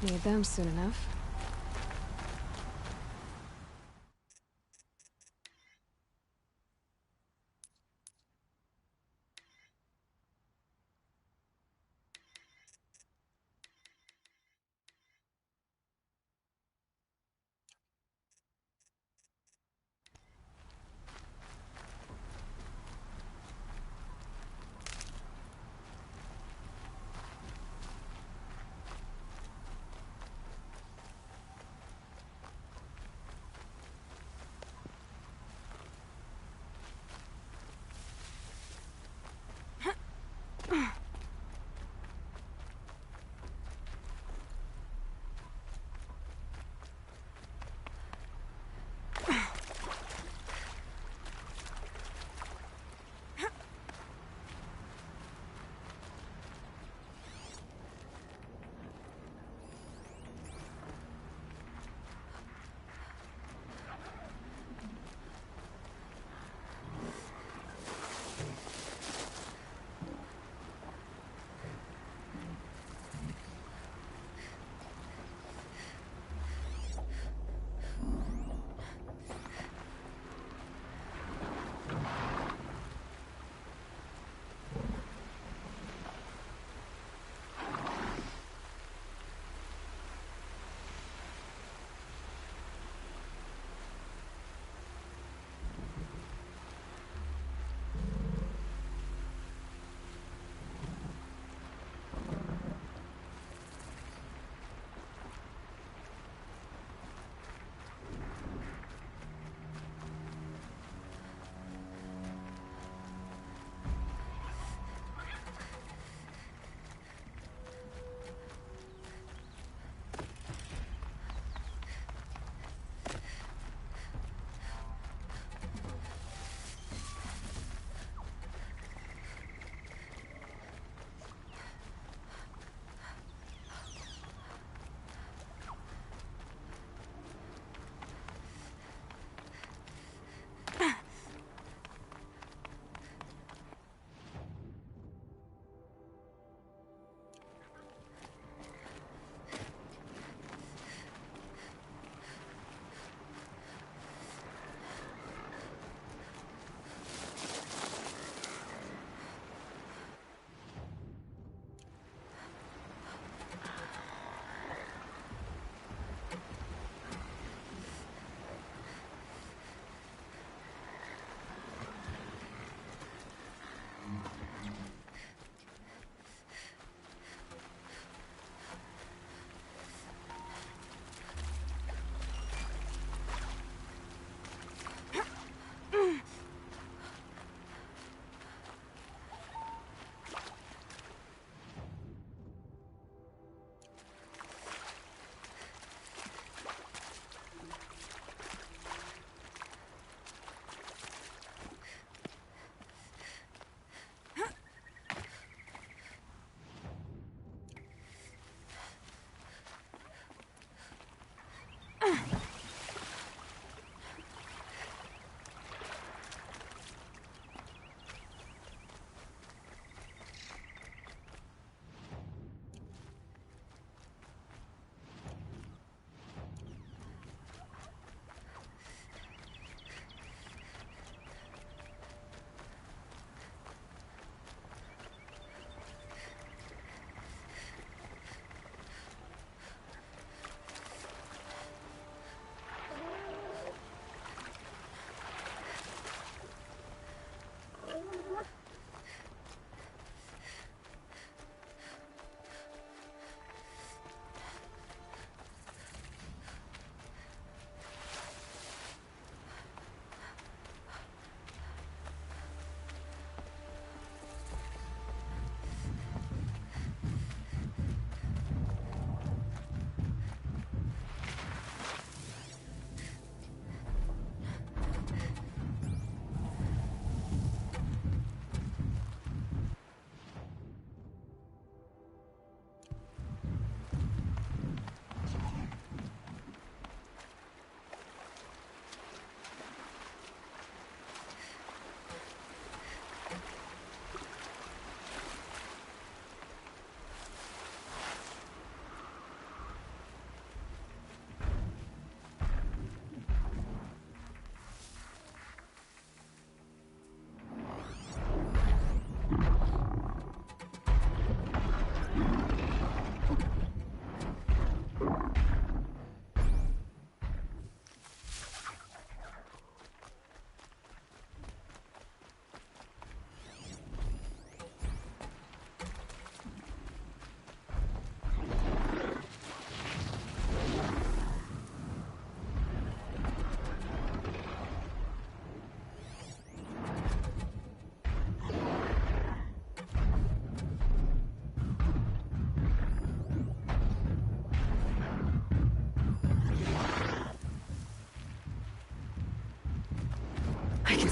Need them soon enough.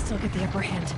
still get the upper hand.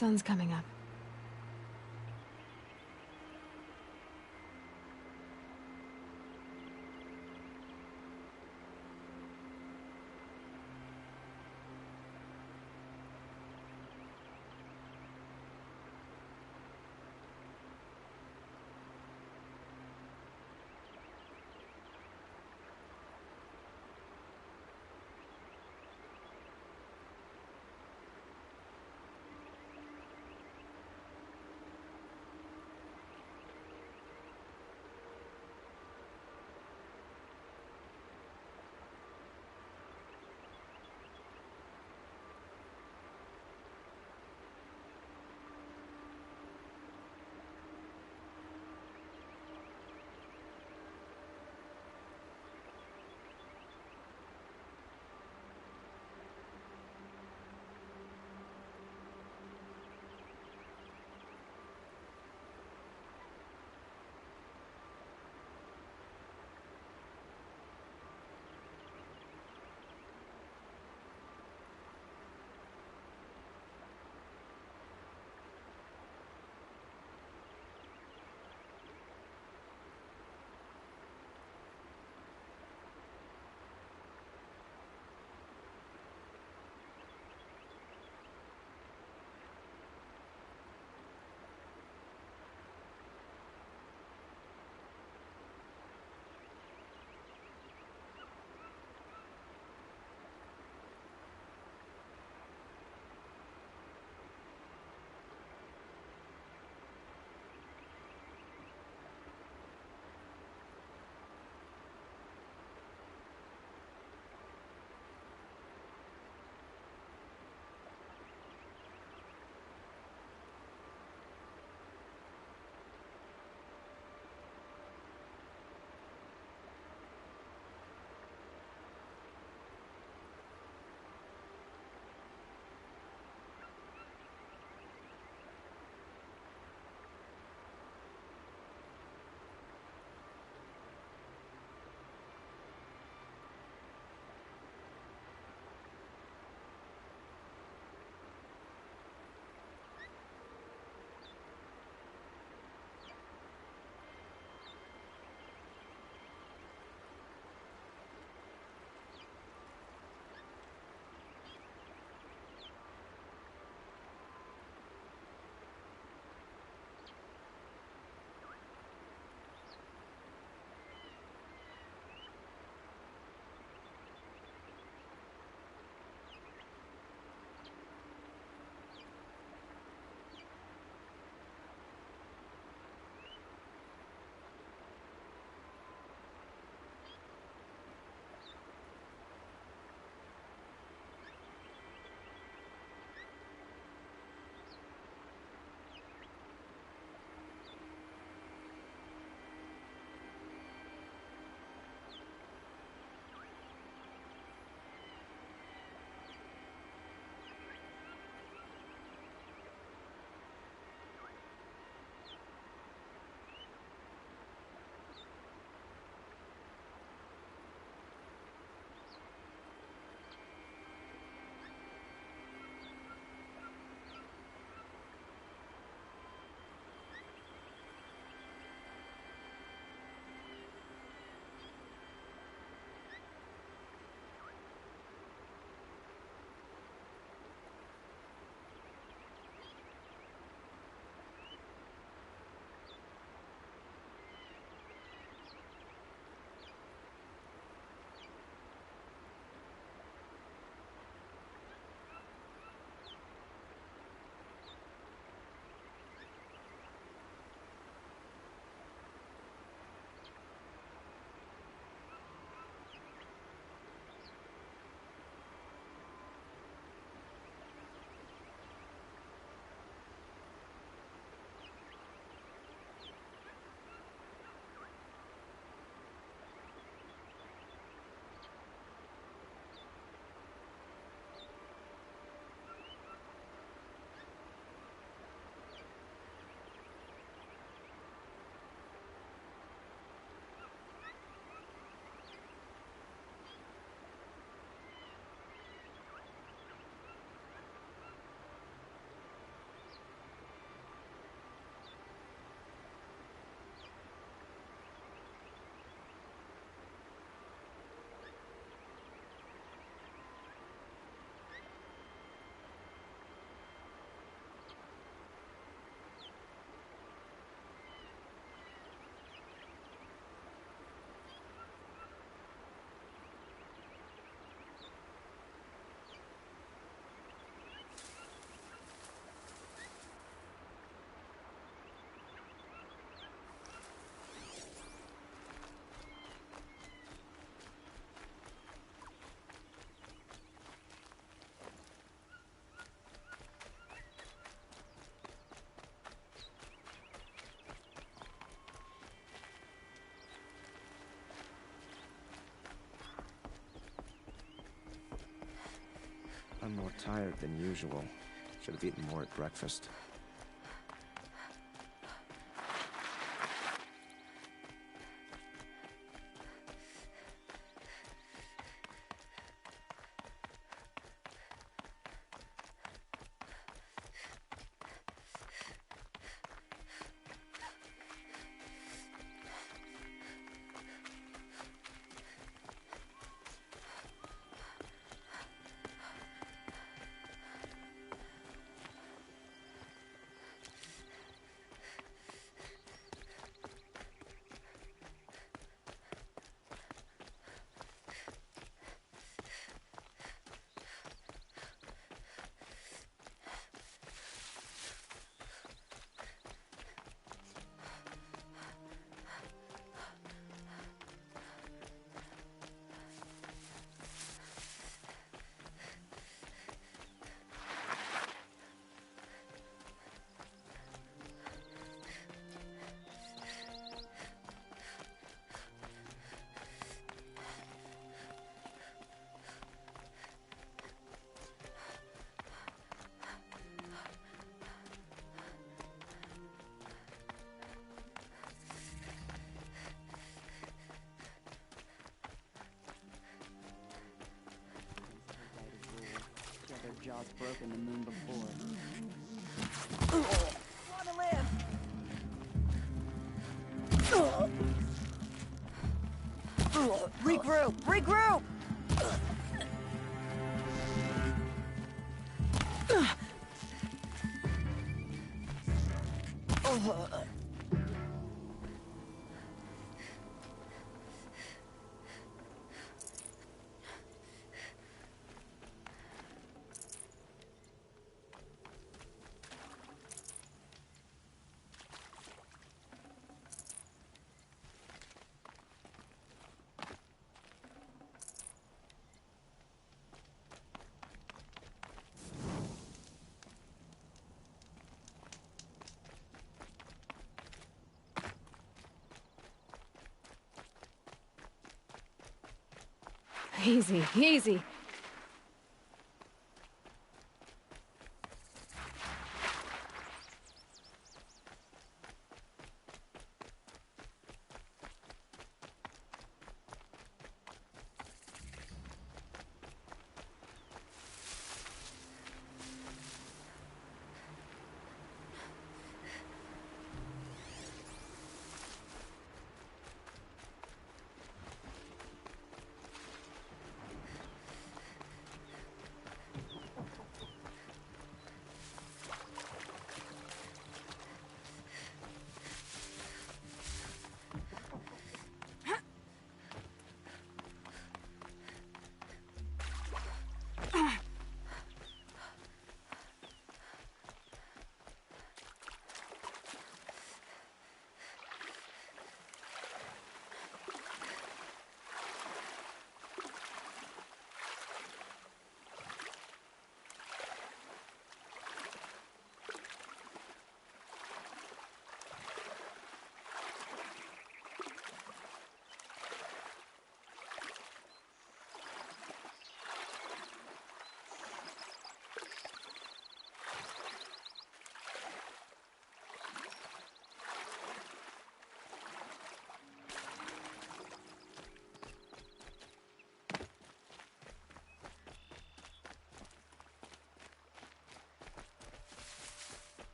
Sun's coming up. I'm more tired than usual. Should have eaten more at breakfast. Their jaws broken the moon before. Wanna live? Regroup! Regroup! Easy, easy.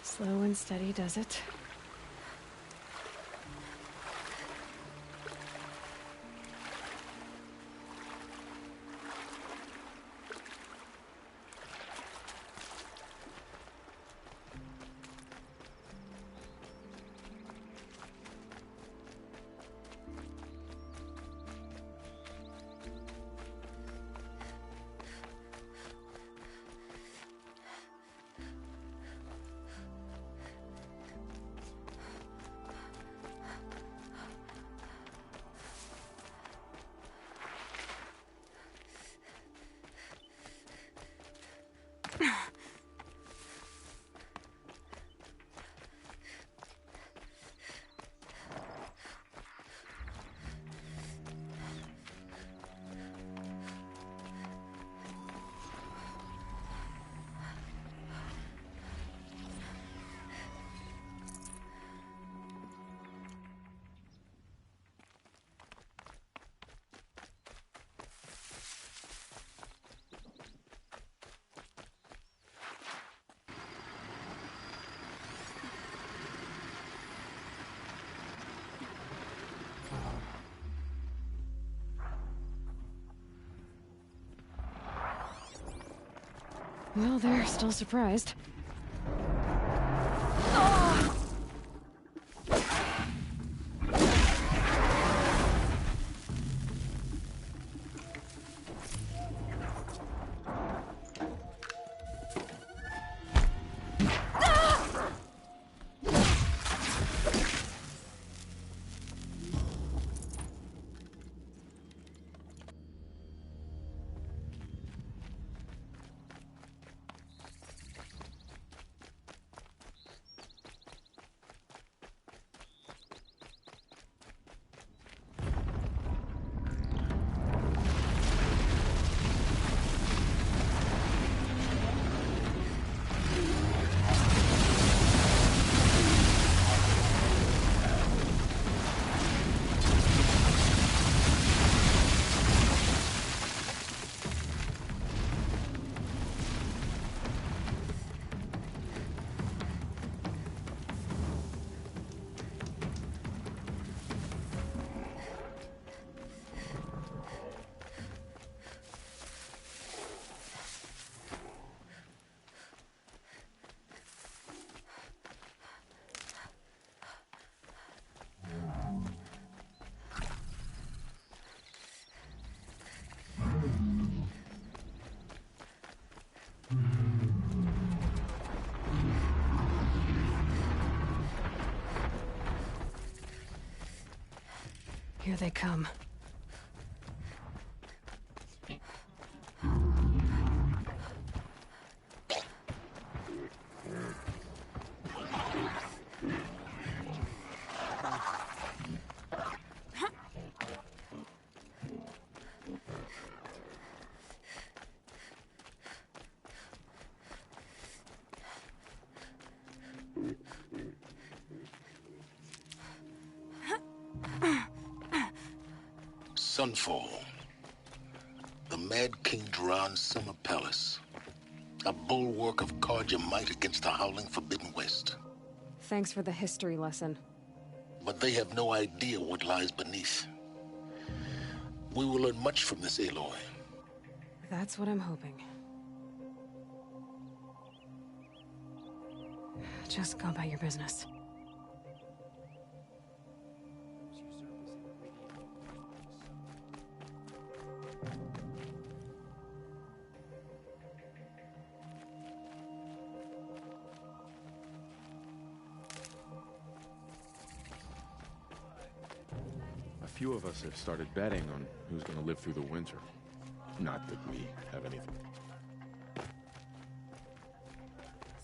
Slow and steady does it. Well, they're still surprised. Here they come. Sunfall. The Mad King Duran's summer palace. A bulwark of Carja might against the howling Forbidden West. Thanks for the history lesson. But they have no idea what lies beneath. We will learn much from this, Aloy. That's what I'm hoping. Just go about your business. A few of us have started betting on who's gonna live through the winter. Not that we have anything.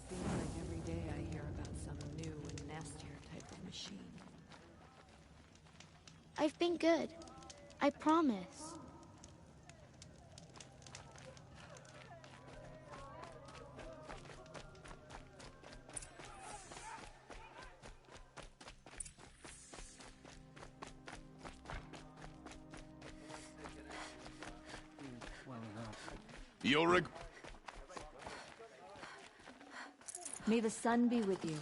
Seems like every day I hear about some new and nastier type of machine. I've been good. I promise. Yorig? May the sun be with you.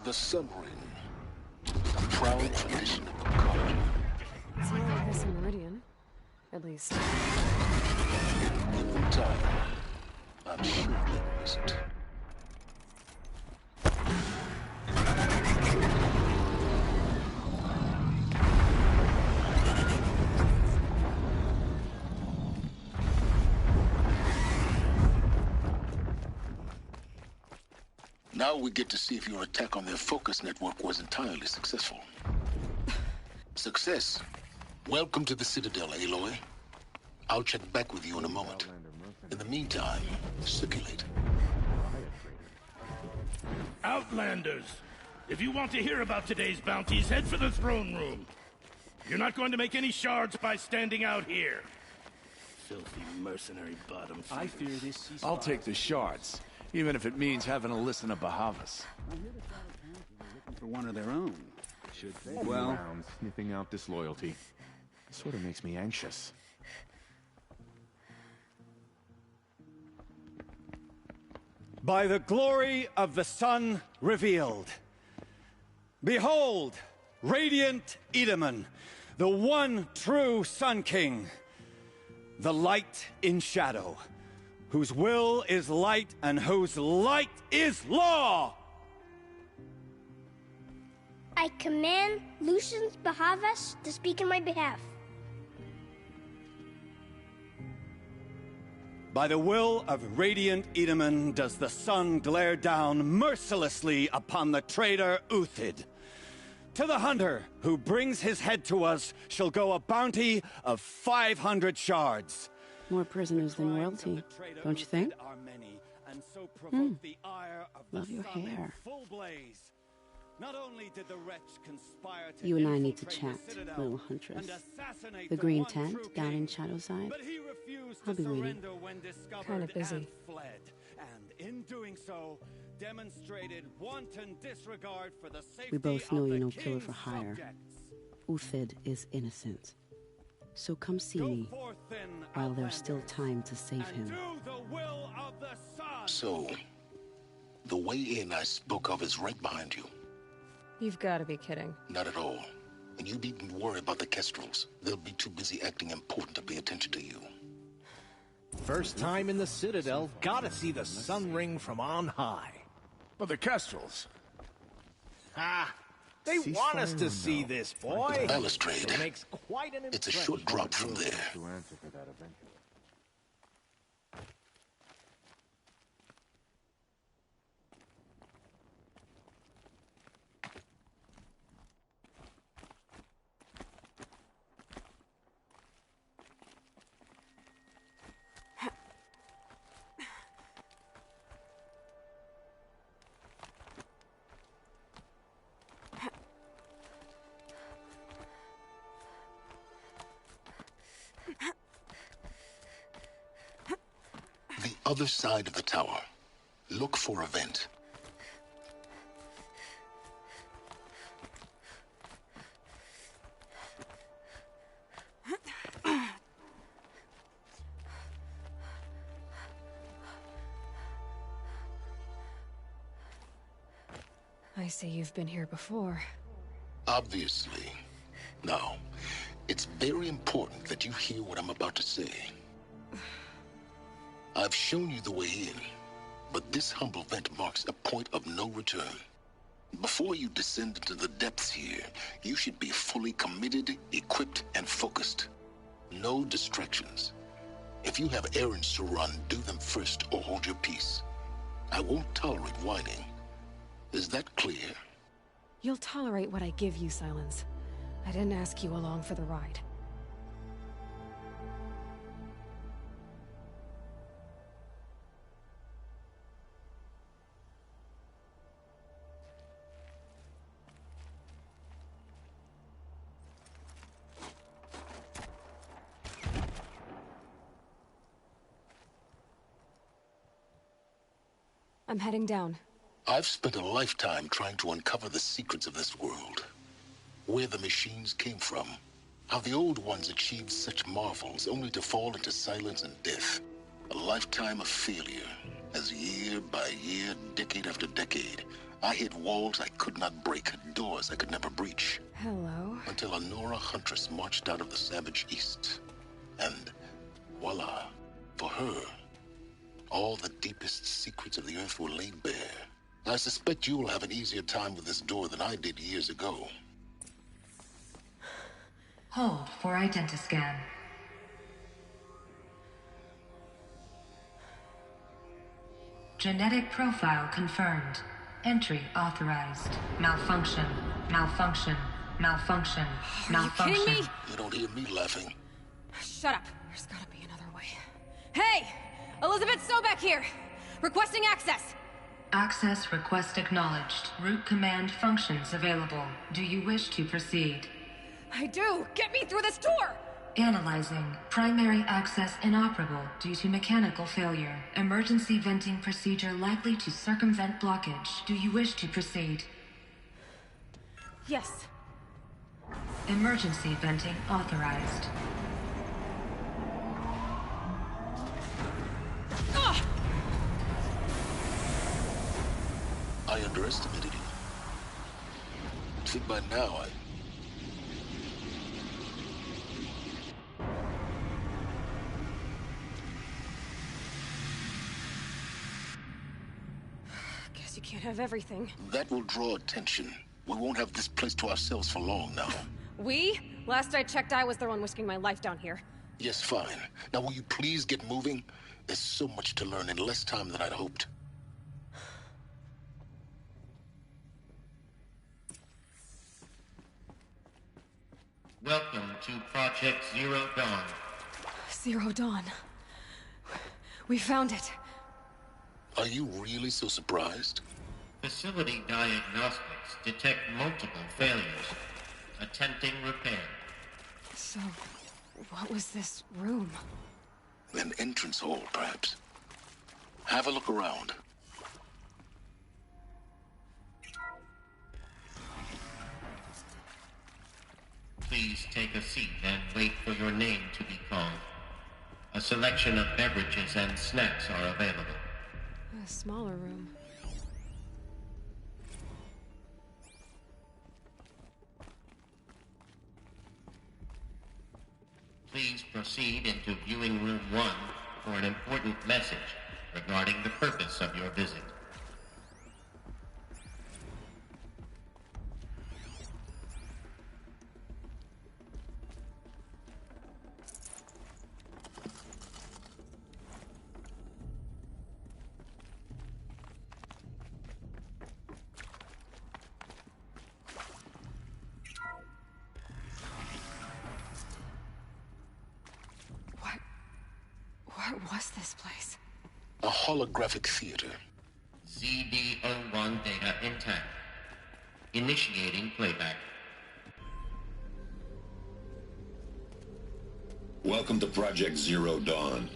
The submarine. A proud tradition of Carja. It's not like this in Meridian. At least. In time, I'm sure there isn't. Now we get to see if your attack on their focus network was entirely successful. Success. Welcome to the Citadel, Aloy. I'll check back with you in a moment. In the meantime, circulate. Outlanders! If you want to hear about today's bounties, head for the throne room. You're not going to make any shards by standing out here. Filthy mercenary bottom feeders. I fear this ceasefire. I'll take the shards, even if it means having to listen to Bahavas. I'm here to tell the council they're looking for one of their own. Well, around sniffing out disloyalty. Sort of makes me anxious. By the glory of the sun revealed. Behold, radiant Edaman, the one true Sun King. The light in shadow, whose will is light and whose light is law! I command Lucius Bahavas to speak in my behalf. By the will of radiant Edaman does the sun glare down mercilessly upon the traitor Uthid. To the hunter who brings his head to us shall go a bounty of 500 shards. More prisoners than royalty, don't you think? Love your hair. Not only did the wretch conspire to You and I need to chat, little huntress. The green tent down in Shadowside. I'll be waiting. Kinda busy. And in doing so, demonstrated wanton disregard for the safety We both know of you're the no killer king's for hire. subjects. Uthid is innocent. So come see me while there's still time to save him. Do the will of the sun. So, the way in I spoke of is right behind you. You've got to be kidding. Not at all. And you needn't worry about the Kestrels. They'll be too busy acting important to pay attention to you. First time in the Citadel, gotta see the sun ring from on high. But the Kestrels. Ah, they want us to see this, boy. Balustrade. It makes quite an It's a short drop from there. To answer for that eventually. The other side of the tower. Look for a vent. I see you've been here before. Obviously. Now, it's very important that you hear what I'm about to say. I've shown you the way in, but this humble vent marks a point of no return. Before you descend into the depths here, you should be fully committed, equipped, and focused. No distractions. If you have errands to run, do them first or hold your peace. I won't tolerate whining. Is that clear? You'll tolerate what I give you, Silence. I didn't ask you along for the ride. I'm heading down. I've spent a lifetime trying to uncover the secrets of this world. Where the machines came from. How the old ones achieved such marvels only to fall into silence and death. A lifetime of failure. As year by year, decade after decade, I hit walls I could not break, doors I could never breach. Hello? Until a Nora huntress marched out of the savage east. And voila, for her, all the deepest secrets of the Earth were laid bare. I suspect you'll have an easier time with this door than I did years ago. Hold for identiscan. Genetic profile confirmed. Entry authorized. Malfunction. Malfunction. Malfunction. Malfunction. Are you kidding me? You don't hear me laughing. Shut up. There's gotta be another way. Hey! Elizabeth Sobek here! Requesting access! Access request acknowledged. Root command functions available. Do you wish to proceed? I do! Get me through this door! Analyzing. Primary access inoperable due to mechanical failure. Emergency venting procedure likely to circumvent blockage. Do you wish to proceed? Yes. Emergency venting authorized. I underestimated you. I think by now Guess you can't have everything. That will draw attention. We won't have this place to ourselves for long now. We? Last I checked, I was the one risking my life down here. Yes, fine. Now will you please get moving? There's so much to learn in less time than I'd hoped. Welcome to Project Zero Dawn. Zero Dawn. We found it. Are you really so surprised? Facility diagnostics detect multiple failures. Attempting repair. So, what was this room? An entrance hall, perhaps. Have a look around. Please take a seat and wait for your name to be called. A selection of beverages and snacks are available. A smaller room. Please proceed into viewing room 1 for an important message regarding the purpose of your visit. What was this place? A holographic theater. ZD-01 data intact. Initiating playback. Welcome to Project Zero Dawn.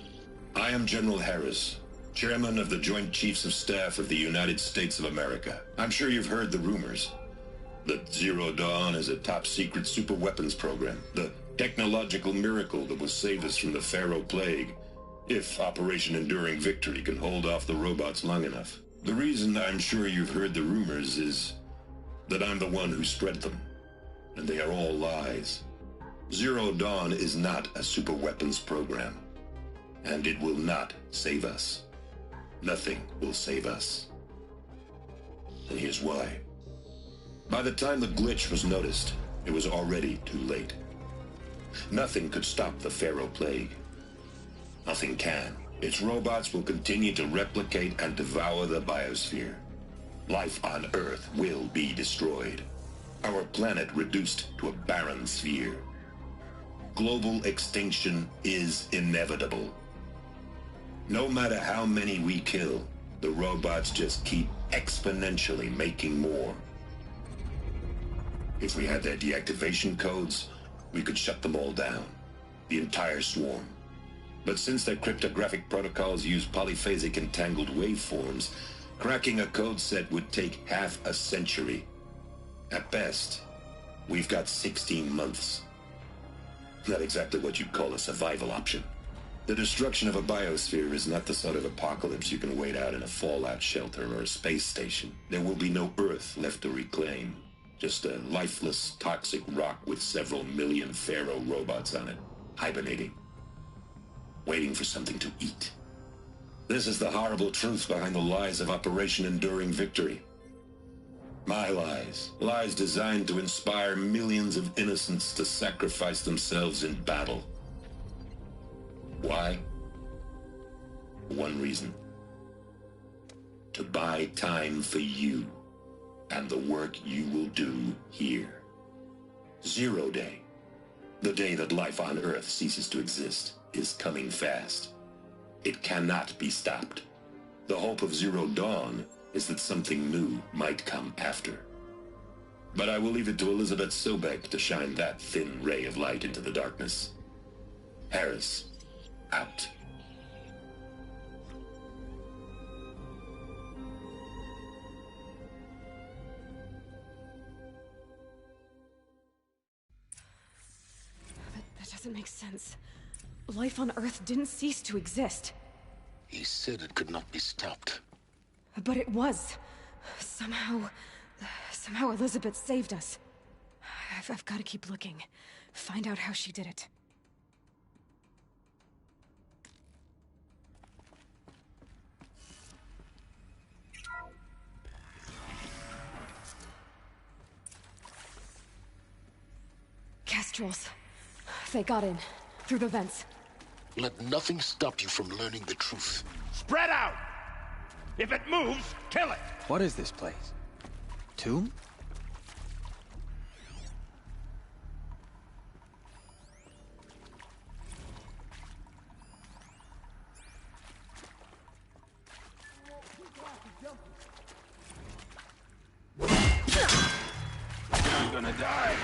I am General Harris, Chairman of the Joint Chiefs of Staff of the United States of America. I'm sure you've heard the rumors that Zero Dawn is a top-secret superweapons program, the technological miracle that will save us from the Pharaoh Plague, if Operation Enduring Victory can hold off the robots long enough. The reason I'm sure you've heard the rumors is that I'm the one who spread them, and they are all lies. Zero Dawn is not a superweapons program, and it will not save us. Nothing will save us. And here's why. By the time the glitch was noticed, it was already too late. Nothing could stop the Pharaoh Plague. Nothing can. Its robots will continue to replicate and devour the biosphere. Life on Earth will be destroyed. Our planet reduced to a barren sphere. Global extinction is inevitable. No matter how many we kill, the robots just keep exponentially making more. If we had their deactivation codes, we could shut them all down. The entire swarm. But since their cryptographic protocols use polyphasic entangled waveforms, cracking a code set would take half a century. At best, we've got 16 months. Not exactly what you'd call a survival option. The destruction of a biosphere is not the sort of apocalypse you can wait out in a fallout shelter or a space station. There will be no Earth left to reclaim. Just a lifeless, toxic rock with several million Pharaoh robots on it, hibernating. Waiting for something to eat. This is the horrible truth behind the lies of Operation Enduring Victory. My lies. Lies designed to inspire millions of innocents to sacrifice themselves in battle. Why? One reason. To buy time for you and the work you will do here. Zero Day. The day that life on Earth ceases to exist is coming fast. It cannot be stopped. The hope of Zero Dawn is that something new might come after. But I will leave it to Elizabeth Sobek to shine that thin ray of light into the darkness. Harris, out. doesn't make sense. Life on Earth didn't cease to exist. He said it could not be stopped. But it was. Somehow Elizabeth saved us. I've got to keep looking. Find out how she did it. Kestrels. They got in. Through the vents. Let nothing stop you from learning the truth. Spread out! If it moves, kill it! What is this place? Tomb? I'm gonna die.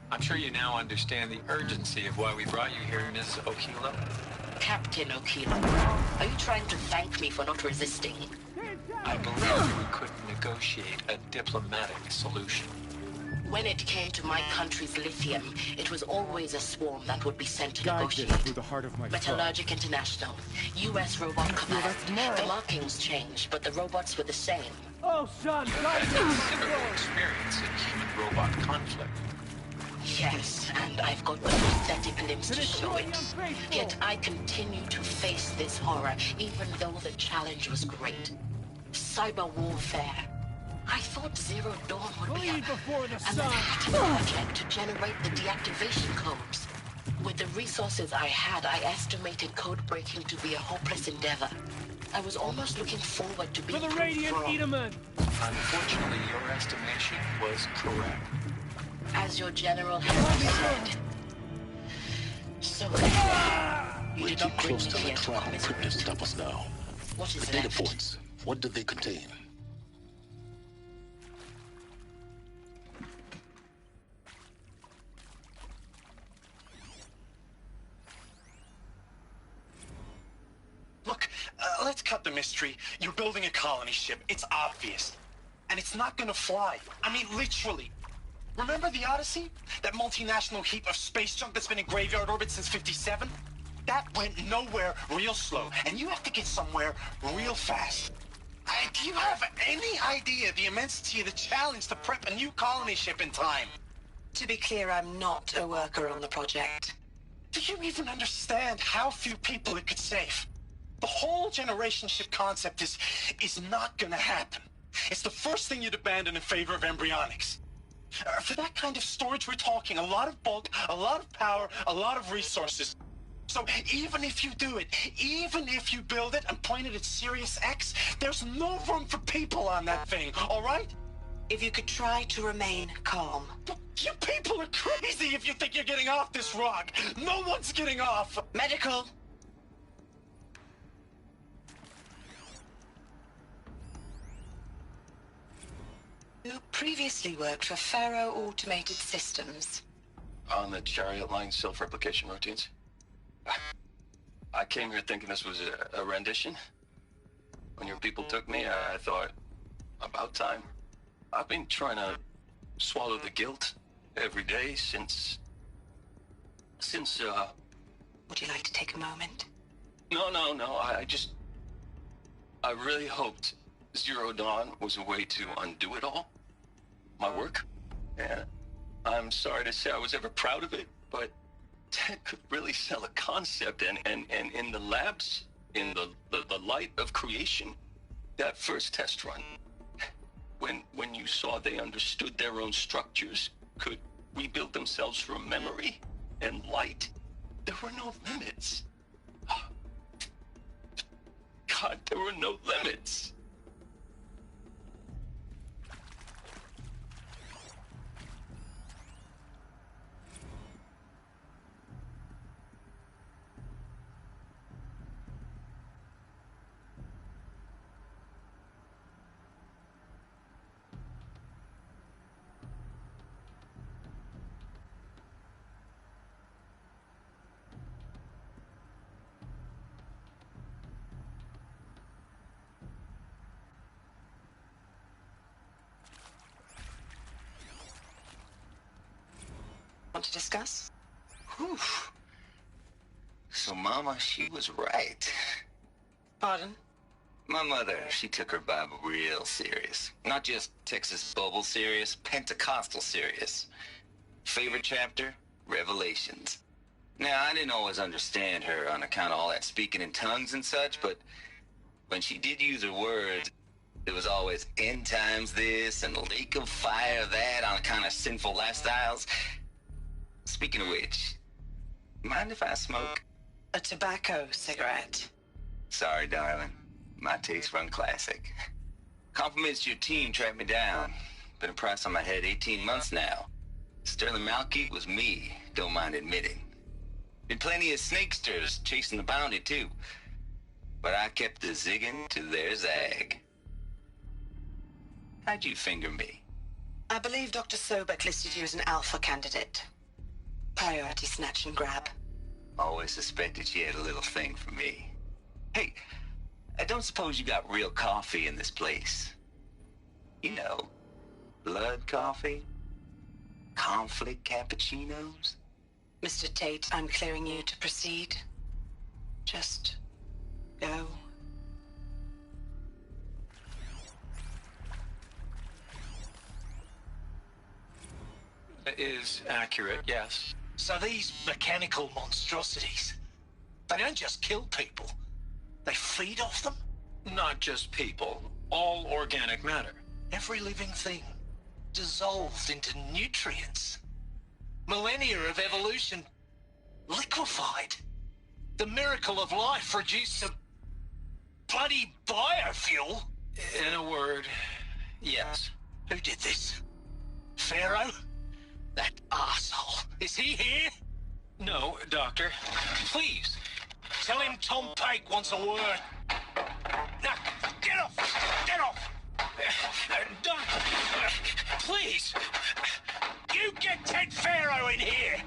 I'm sure you now understand the urgency of why we brought you here, Ms. Okilo. Captain Okilo, are you trying to thank me for not resisting? I believe we could negotiate a diplomatic solution. When it came to my country's lithium, it was always a swarm that would be sent to Guide negotiate. this through the heart of my Metallurgic International, U.S. Robot Command. The markings changed, but the robots were the same. Oh, son, You've had considerable experience in human-robot conflict. Yes, and I've got the pathetic limbs to show it. Yet I continue to face this horror, even though the challenge was great. Cyber warfare. I thought Zero Dawn would be a Manhattan project to generate the deactivation codes. With the resources I had, I estimated code breaking to be a hopeless endeavor. I was almost looking forward to being For the Radiant Edaman! Unfortunately, your estimation was correct. As your general has said. So We're too close to the trial equipped to stop us now. What is The data left? points, what do they contain? Look, let's cut the mystery. You're building a colony ship. It's obvious. And it's not gonna fly. I mean, literally. Remember the Odyssey? That multinational heap of space junk that's been in graveyard orbit since '57? That went nowhere real slow. And you have to get somewhere real fast. Do you have any idea the immensity of the challenge to prep a new colony ship in time? To be clear, I'm not a worker on the project. Do you even understand how few people it could save? The whole generation ship concept is not gonna happen. It's the first thing you'd abandon in favor of embryonics. For that kind of storage, we're talking a lot of bulk, a lot of power, a lot of resources. So even if you do it, even if you build it and point it at Sirius X, there's no room for people on that thing, all right? If you could try to remain calm. You people are crazy if you think you're getting off this rock. No one's getting off. Medical. You previously worked for Faro Automated Systems. On the Chariot Line self-replication routines? I came here thinking this was a rendition. When your people took me, I thought, about time. I've been trying to swallow the guilt every day since... Would you like to take a moment? No, I really hoped Zero Dawn was a way to undo it all. My work. And I'm sorry to say I was ever proud of it, but Ted could really sell a concept, and in the labs, in the light of creation, that first test run, when you saw they understood their own structures, could rebuild themselves from memory and light, there were no limits. God, there were no limits. to discuss? Whew. So Mama, she was right. Pardon? My mother, she took her Bible real serious. Not just Texas Bible serious, Pentecostal serious. Favorite chapter? Revelations. Now, I didn't always understand her on account of all that speaking in tongues and such, but when she did use her words, it was always end times this and lake of fire that on account of sinful lifestyles. Speaking of which, mind if I smoke? A tobacco cigarette. Sorry, darling. My taste run classic. Compliments to your team tracked me down. Been a price on my head 18 months now. Sterling Malkeith was me, don't mind admitting. Been plenty of snakesters chasing the bounty, too. But I kept the zigging to their zag. How'd you finger me? I believe Dr. Sobek listed you as an alpha candidate. Priority snatch and grab. Always suspected she had a little thing for me. Hey, I don't suppose you got real coffee in this place. You know, blood coffee? Conflict cappuccinos? Mr. Tate, I'm clearing you to proceed. Just go. Is accurate, yes. So these mechanical monstrosities, they don't just kill people. They feed off them? Not just people. All organic matter. Every living thing dissolved into nutrients. Millennia of evolution liquefied. The miracle of life produced a bloody biofuel. In a word, yes. Who did this? Pharaoh? That arsehole. Is he here? No, Doctor. Please, tell him Tom Pake wants a word. Now, get off! Get off! Doctor, please! You get Ted Pharaoh in here!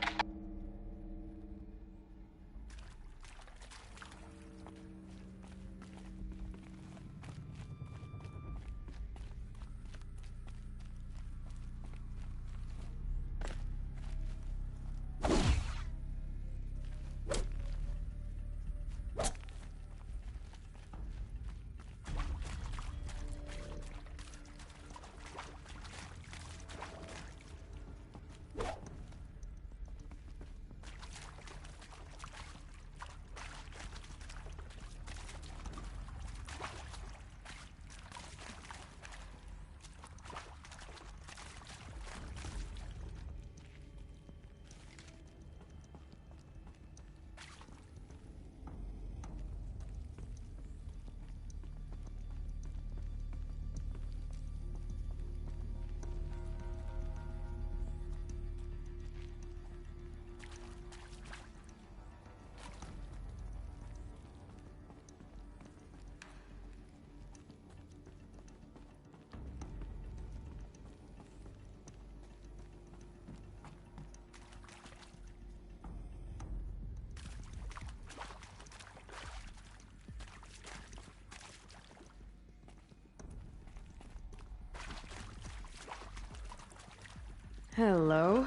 Hello.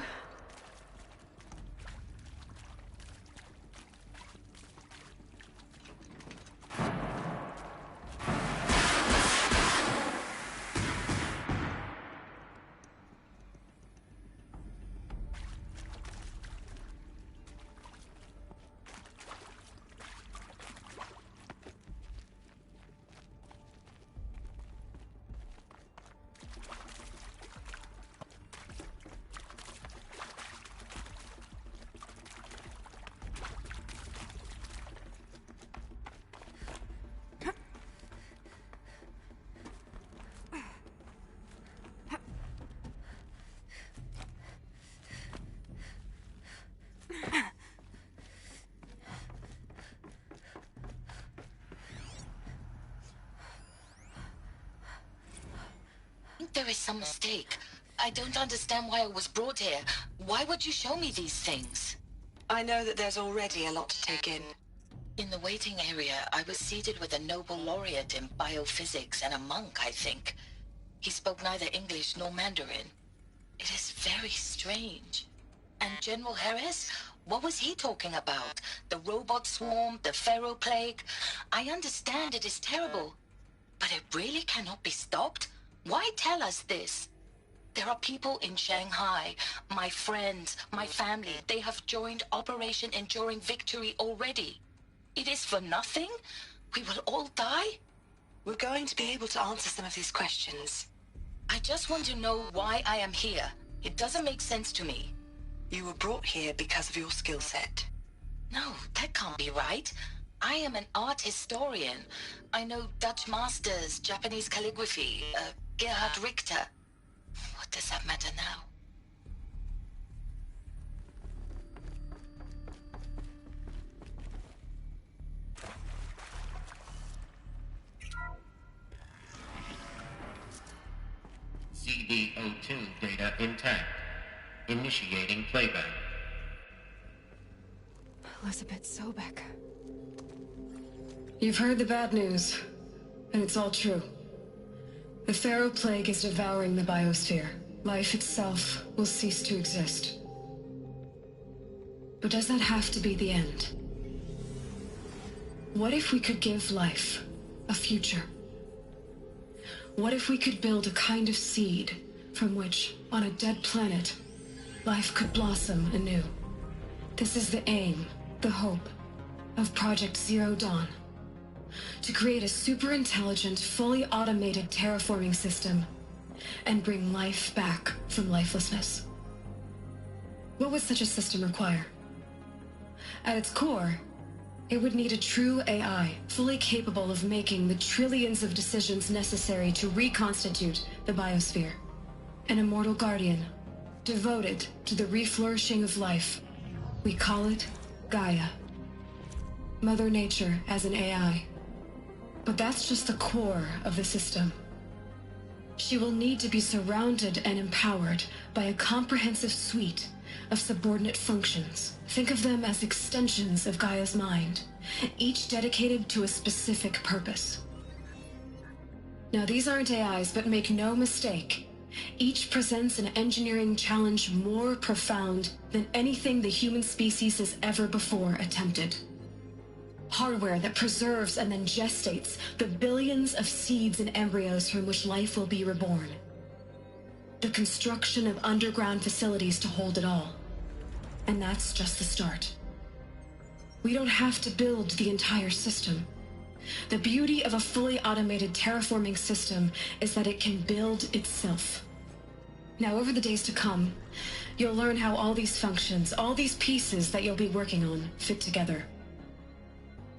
There is some mistake. I don't understand why I was brought here. Why would you show me these things? I know that there's already a lot to take in. In the waiting area, I was seated with a Nobel laureate in biophysics and a monk, I think. He spoke neither English nor Mandarin. It is very strange. And General Harris? What was he talking about? The robot swarm, the Pharaoh plague? I understand it is terrible, but it really cannot be stopped? Why tell us this? There are people in Shanghai, my friends, my family. They have joined Operation Enduring Victory already. It is for nothing? We will all die? We're going to be able to answer some of these questions. I just want to know why I am here. It doesn't make sense to me. You were brought here because of your skill set. No, that can't be right. I am an art historian. I know Dutch masters, Japanese calligraphy, Gerhard Richter. What does that matter now? CD02 data intact. Initiating playback. Elizabeth Sobek. You've heard the bad news, and it's all true. The Pharaoh plague is devouring the biosphere. Life itself will cease to exist. But does that have to be the end? What if we could give life a future? What if we could build a kind of seed from which, on a dead planet, life could blossom anew? This is the aim, the hope, of Project Zero Dawn. To create a super-intelligent, fully automated terraforming system and bring life back from lifelessness. What would such a system require? At its core, it would need a true AI, fully capable of making the trillions of decisions necessary to reconstitute the biosphere. An immortal guardian, devoted to the reflourishing of life. We call it Gaia. Mother Nature as an AI. But that's just the core of the system. She will need to be surrounded and empowered by a comprehensive suite of subordinate functions. Think of them as extensions of Gaia's mind, each dedicated to a specific purpose. Now, these aren't AIs, but make no mistake, each presents an engineering challenge more profound than anything the human species has ever before attempted. Hardware that preserves and then gestates the billions of seeds and embryos from which life will be reborn. The construction of underground facilities to hold it all. And that's just the start. We don't have to build the entire system. The beauty of a fully automated terraforming system is that it can build itself. Now, over the days to come, you'll learn how all these functions, all these pieces that you'll be working on, fit together.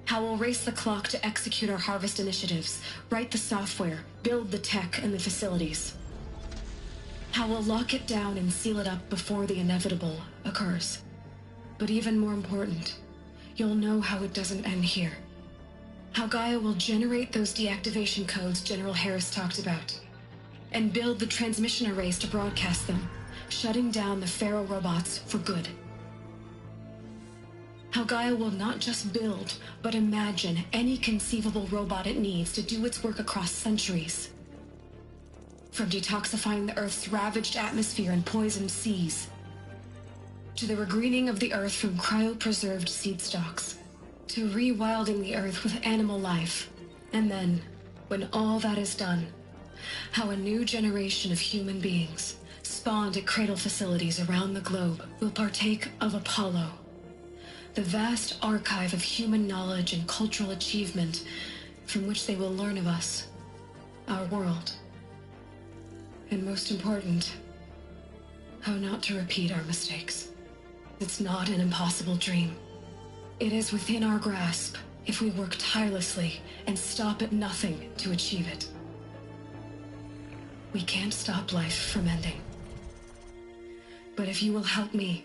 How we'll race the clock to execute our harvest initiatives, write the software, build the tech and the facilities. How we'll lock it down and seal it up before the inevitable occurs. But even more important, you'll know how it doesn't end here. How Gaia will generate those deactivation codes General Harris talked about, and build the transmission arrays to broadcast them, shutting down the Pharaoh robots for good. How Gaia will not just build, but imagine any conceivable robot it needs to do its work across centuries. From detoxifying the Earth's ravaged atmosphere and poisoned seas, to the regreening of the Earth from cryopreserved seed stalks, to rewilding the Earth with animal life. And then, when all that is done, how a new generation of human beings, spawned at cradle facilities around the globe, will partake of Apollo, the vast archive of human knowledge and cultural achievement from which they will learn of us, our world. And most important, how not to repeat our mistakes. It's not an impossible dream. It is within our grasp if we work tirelessly and stop at nothing to achieve it. We can't stop life from ending. But if you will help me,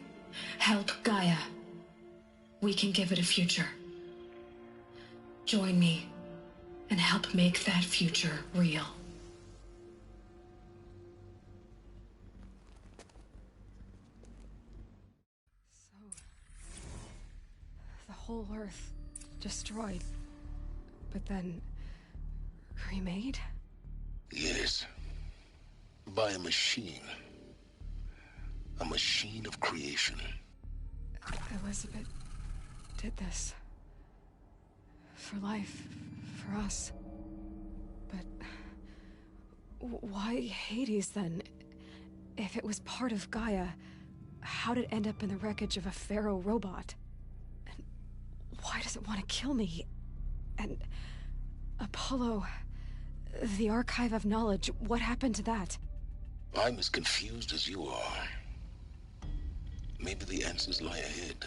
help Gaia, we can give it a future. Join me and help make that future real. The whole Earth destroyed, but then remade? Yes. By a machine. A machine of creation. Elizabeth did this. For life. For us. But... why Hades, then? If it was part of Gaia, how did it end up in the wreckage of a Pharaoh robot? And why does it want to kill me? And... Apollo... the Archive of Knowledge, what happened to that? I'm as confused as you are. Maybe the answers lie ahead.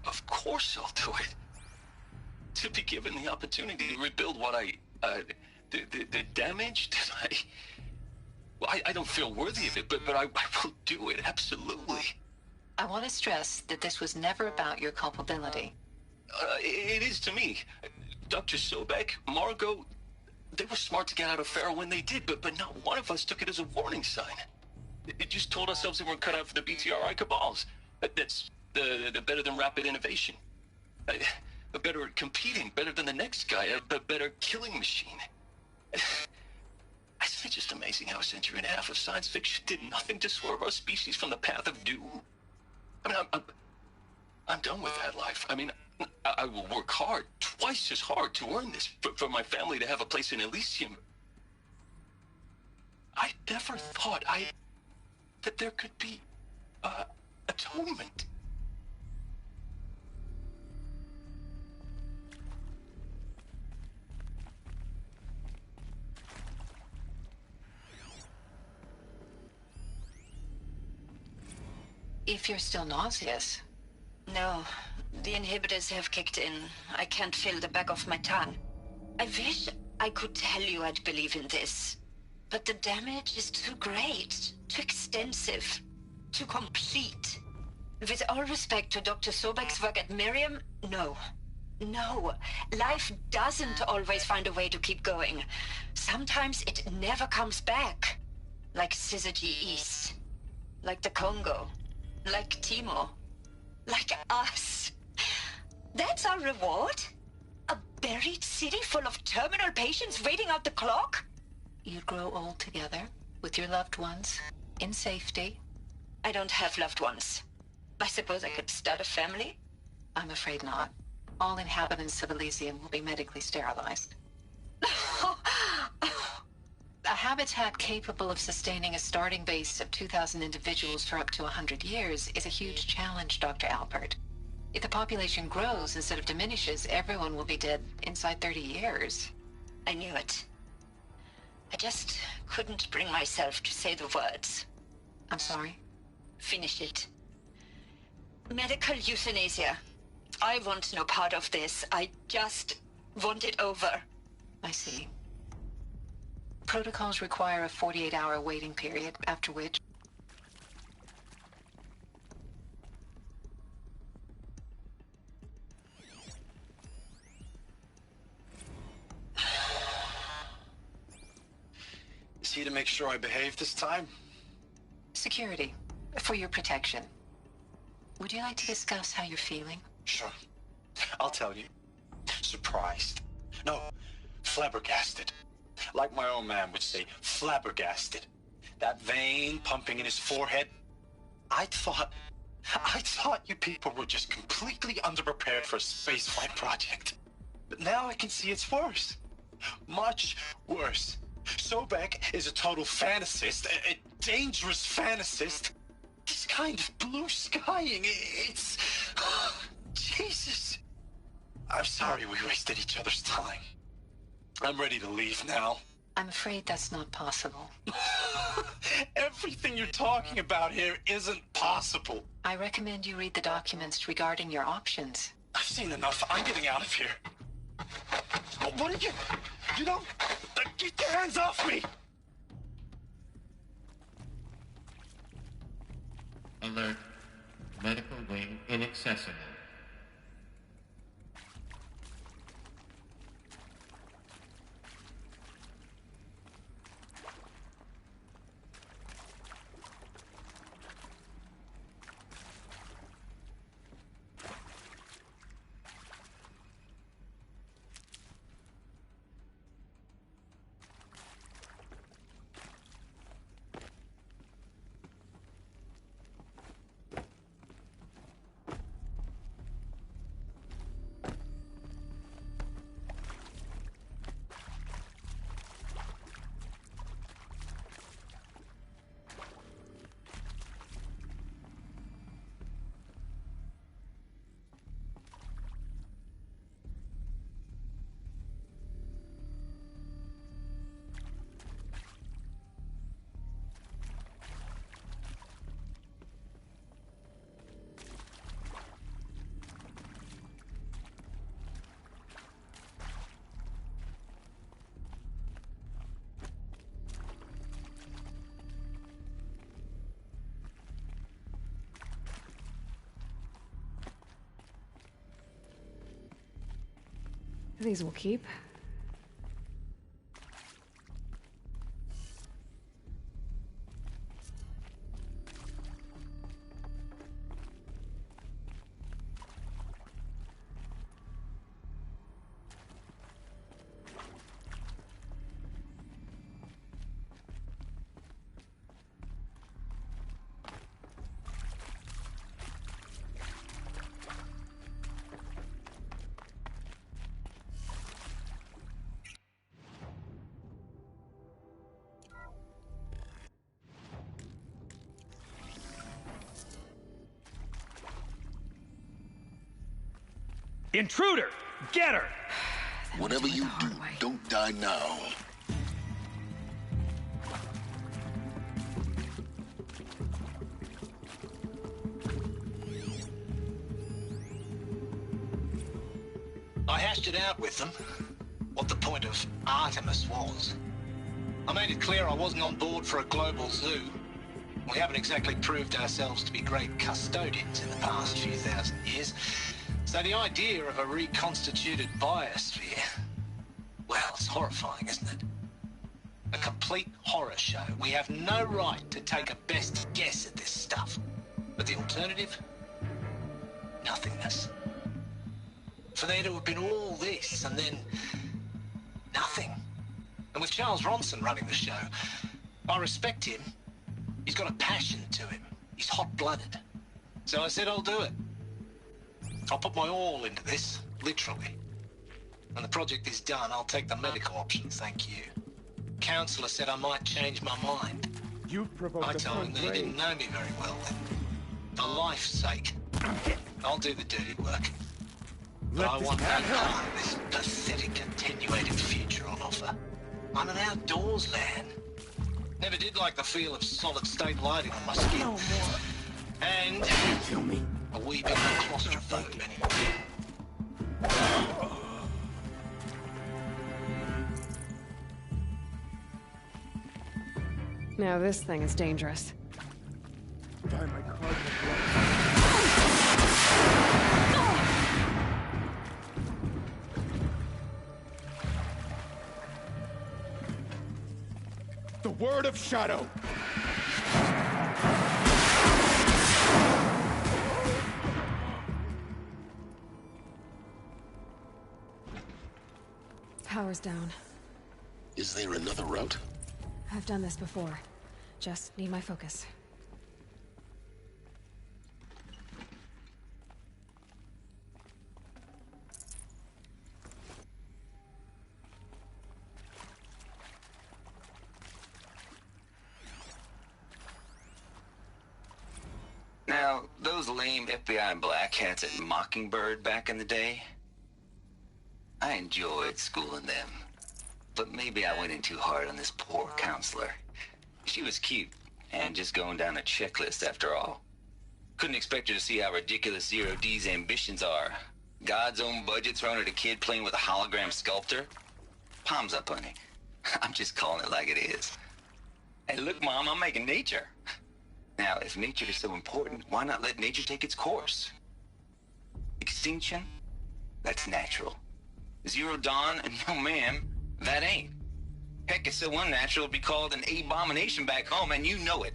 Of course I'll do it. To be given the opportunity to rebuild what the damage that I don't feel worthy of it, but I will do it, absolutely. I want to stress that this was never about your culpability. It is to me. Dr. Sobek, Margot, they were smart to get out of Pharaoh when they did, but not one of us took it as a warning sign. It just told ourselves that we're cut out for the BTRI cabals. That's the better than rapid innovation. Better at competing, better than the next guy, a better killing machine. It's just amazing how a century and a half of science fiction did nothing to swerve our species from the path of doom. I mean, I'm done with that life. I mean, I will work hard, twice as hard, to earn this, for my family to have a place in Elysium. I never thought that there could be atonement. If you're still nauseous. No, the inhibitors have kicked in. I can't feel the back of my tongue. I wish I could tell you I'd believe in this. But the damage is too great, too extensive, too complete. With all respect to Dr. Sobek's work at Miriam, no. No, life doesn't always find a way to keep going. Sometimes it never comes back. Like Syzygy East. Like the Congo. Like Timo. Like us. That's our reward? A buried city full of terminal patients waiting out the clock? You grow old together, with your loved ones, in safety. I don't have loved ones. I suppose I could start a family? I'm afraid not. All inhabitants of Elysium will be medically sterilized. A habitat capable of sustaining a starting base of 2,000 individuals for up to 100 years is a huge challenge, Dr. Alpert. If the population grows instead of diminishes, everyone will be dead inside 30 years. I knew it. I just couldn't bring myself to say the words. I'm sorry? Finish it. Medical euthanasia. I want no part of this. I just want it over. I see. Protocols require a 48-hour waiting period, after which sure I behaved this time. Security, for your protection. Would you like to discuss how you're feeling? Sure. I'll tell you. Surprised. No, flabbergasted. Like my old man would say, flabbergasted. That vein pumping in his forehead. I thought you people were just completely underprepared for a spaceflight project. But now I can see it's worse. Much worse. Sobek is a total fantasist, a dangerous fantasist. This kind of blue skying, it's... Jesus. I'm sorry we wasted each other's time. I'm ready to leave now. I'm afraid that's not possible. Everything you're talking about here isn't possible. I recommend you read the documents regarding your options. I've seen enough. I'm getting out of here. What did you... You don't... Get your hands off me! Alert. Medical wing inaccessible. These will keep. Intruder! Get her! Whatever you do, don't die now. I hashed it out with them, what the point of Artemis was. I made it clear I wasn't on board for a global zoo. We haven't exactly proved ourselves to be great custodians in the past few thousand years. So the idea of a reconstituted biosphere, well, it's horrifying, isn't it? A complete horror show. We have no right to take a best guess at this stuff. But the alternative? Nothingness. For there to have been all this and then nothing. And with Charles Ronson running the show, I respect him. He's got a passion to him. He's hot-blooded. So I said I'll do it. I'll put my all into this, literally. When the project is done, I'll take the medical option, thank you. Counselor said I might change my mind. You provoked I told him that he didn't know me very well then. For life's sake, I'll do the dirty work. But I want no part of this pathetic attenuated future on offer. I'm an outdoors man. Never did like the feel of solid-state lighting on my skin. No more. And kill me. A wee bit of claustrophobe anyway. Now this thing is dangerous. The word of Shadow. Power's down. Is there another route? I've done this before. Just need my focus. Now, those lame FBI black hats at Mockingbird back in the day, I enjoyed schooling them. But maybe I went in too hard on this poor counselor. She was cute, and just going down a checklist after all. Couldn't expect her to see how ridiculous Zero D's ambitions are. God's own budget thrown at a kid playing with a hologram sculptor? Palms up, honey. I'm just calling it like it is. Hey, look, Mom, I'm making nature. Now, if nature is so important, why not let nature take its course? Extinction? That's natural. Zero Dawn? No, ma'am, that ain't. Heck, it's so unnatural it'd be called an abomination back home, and you know it.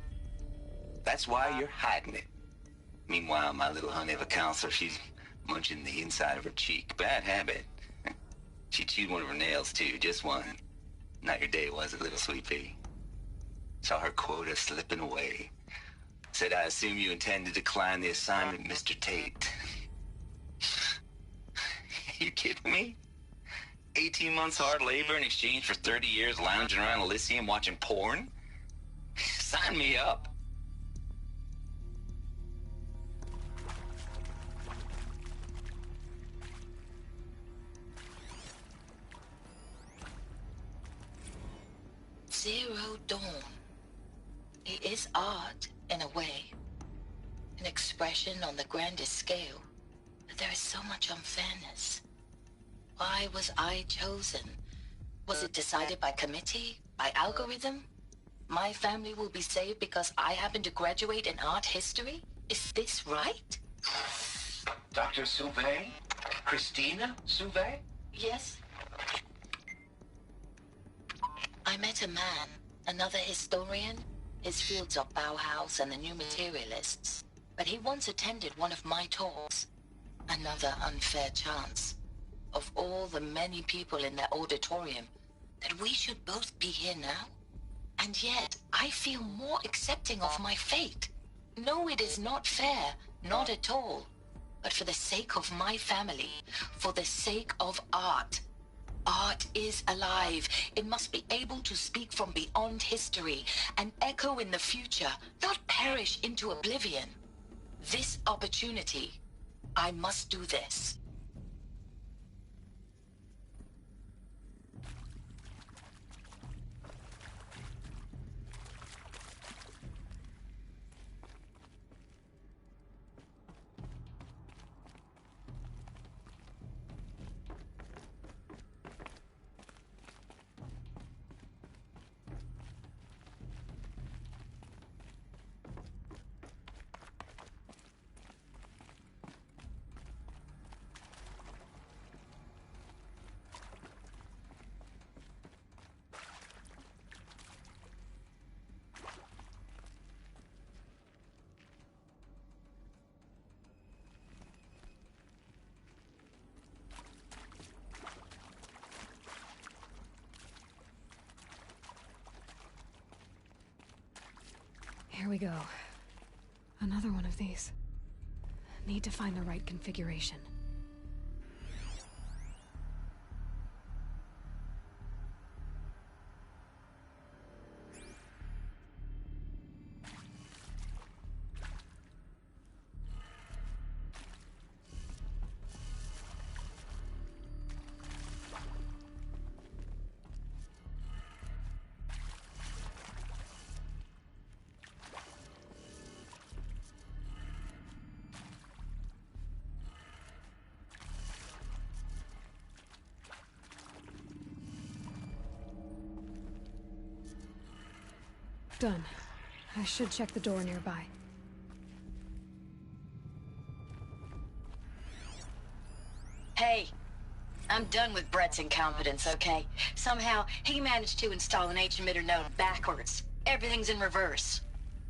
That's why you're hiding it. Meanwhile, my little honey of a counselor, she's munching the inside of her cheek. Bad habit. She chewed one of her nails, too, just one. Not your day, was it, little sweet pea? Saw her quota slipping away. Said, I assume you intend to decline the assignment, Mr. Tate. You kidding me? 18 months hard labor in exchange for 30 years lounging around Elysium watching porn? Sign me up. Zero Dawn. It is art, in a way. An expression on the grandest scale. But there is so much unfairness. Why was I chosen? Was it decided by committee? By algorithm? My family will be saved because I happen to graduate in art history? Is this right? Dr. Sauvé? Christina Sauvé? Yes. I met a man, another historian. His fields are Bauhaus and the New Materialists. But he once attended one of my talks. Another unfair chance. Of all the many people in that auditorium, that we should both be here now? And yet, I feel more accepting of my fate. No, it is not fair. Not at all. But for the sake of my family, for the sake of art. Art is alive. It must be able to speak from beyond history and echo in the future, not perish into oblivion. This opportunity, I must do this. Here we go. Another one of these. Need to find the right configuration. Done. I should check the door nearby. Hey, I'm done with Brett's incompetence, okay? Somehow, he managed to install an H-emitter node backwards. Everything's in reverse.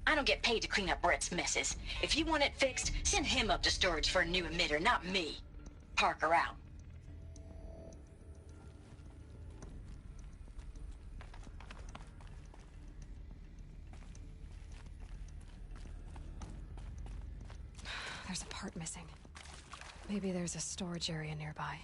I don't get paid to clean up Brett's messes. If you want it fixed, send him up to storage for a new emitter, not me. Parker out. There's a part missing. Maybe there's a storage area nearby.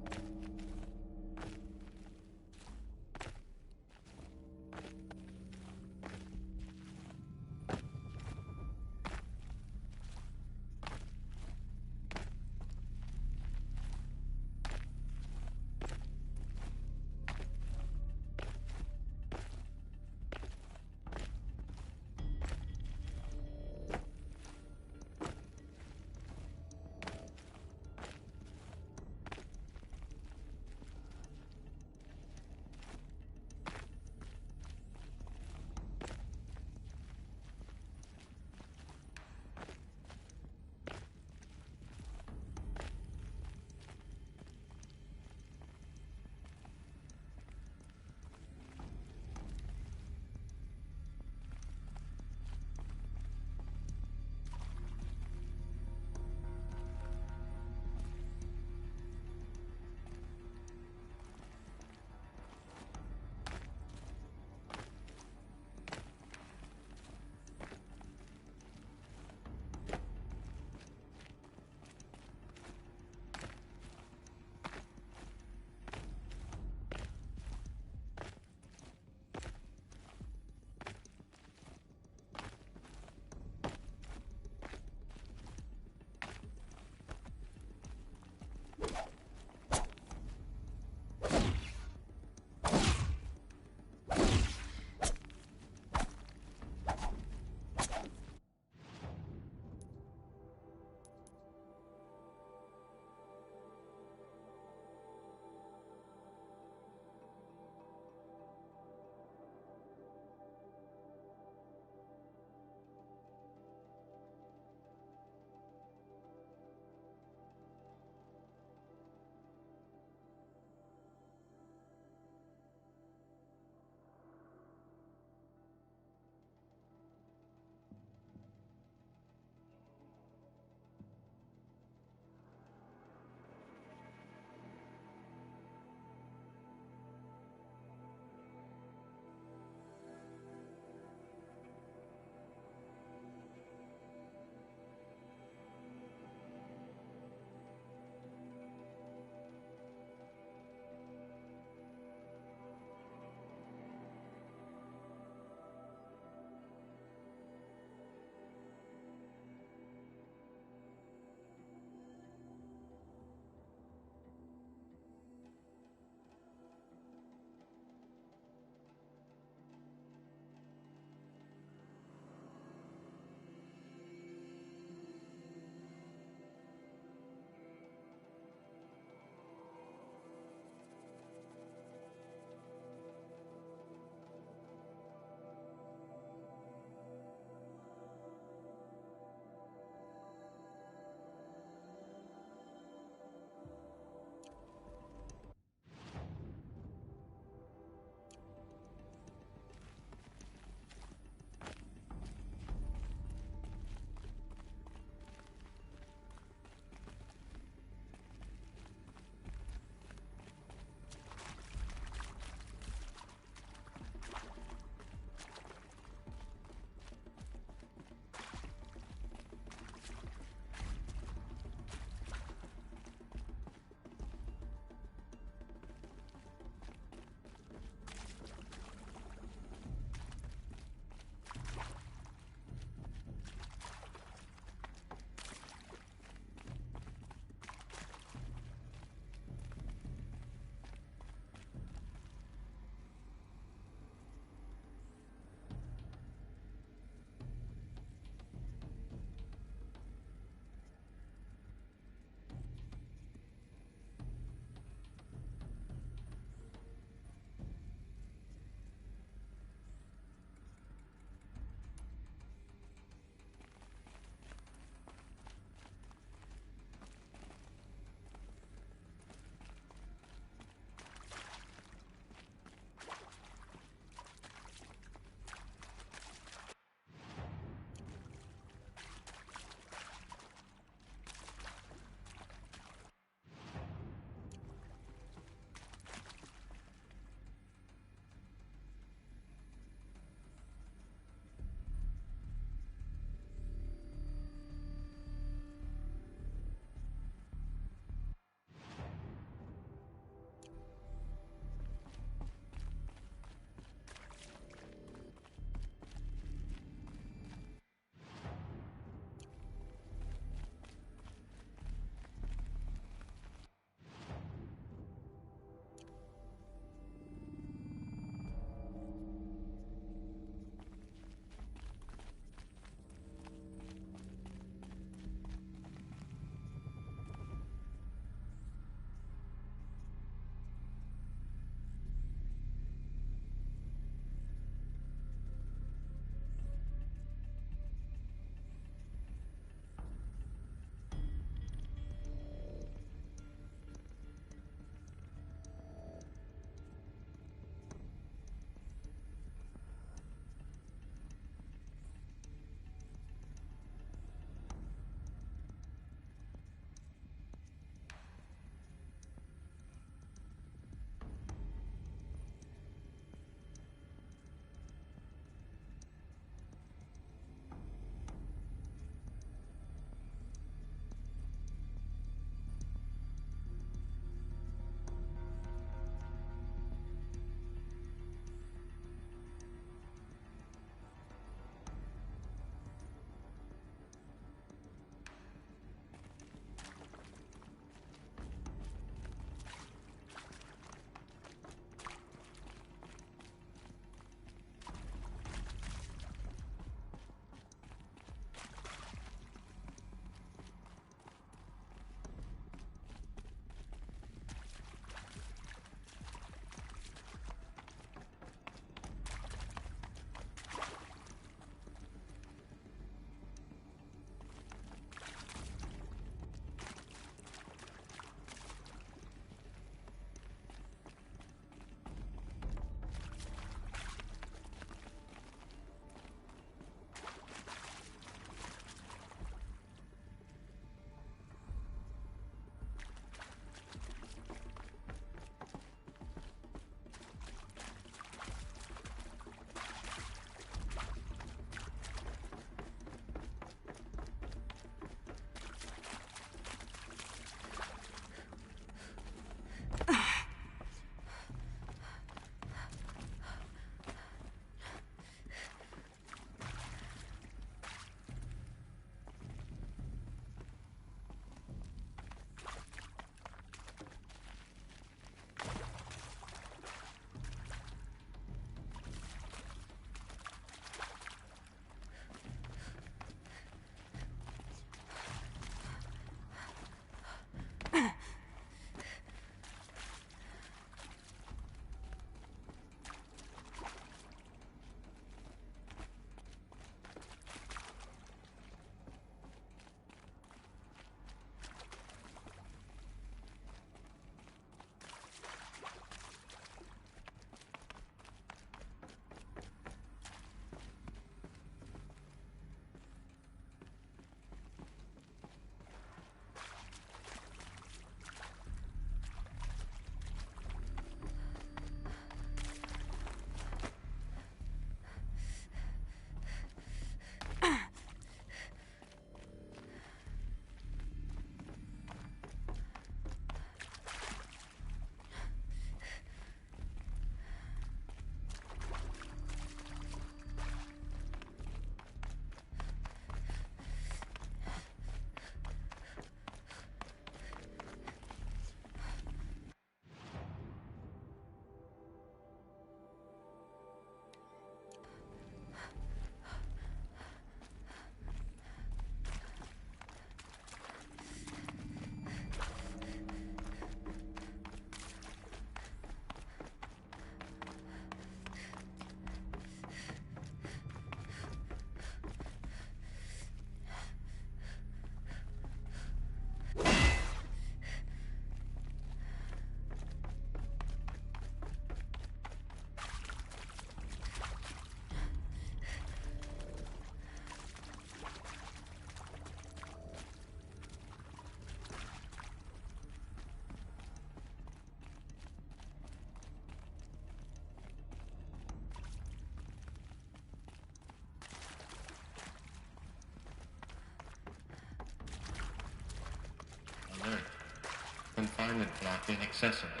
island block inaccessible.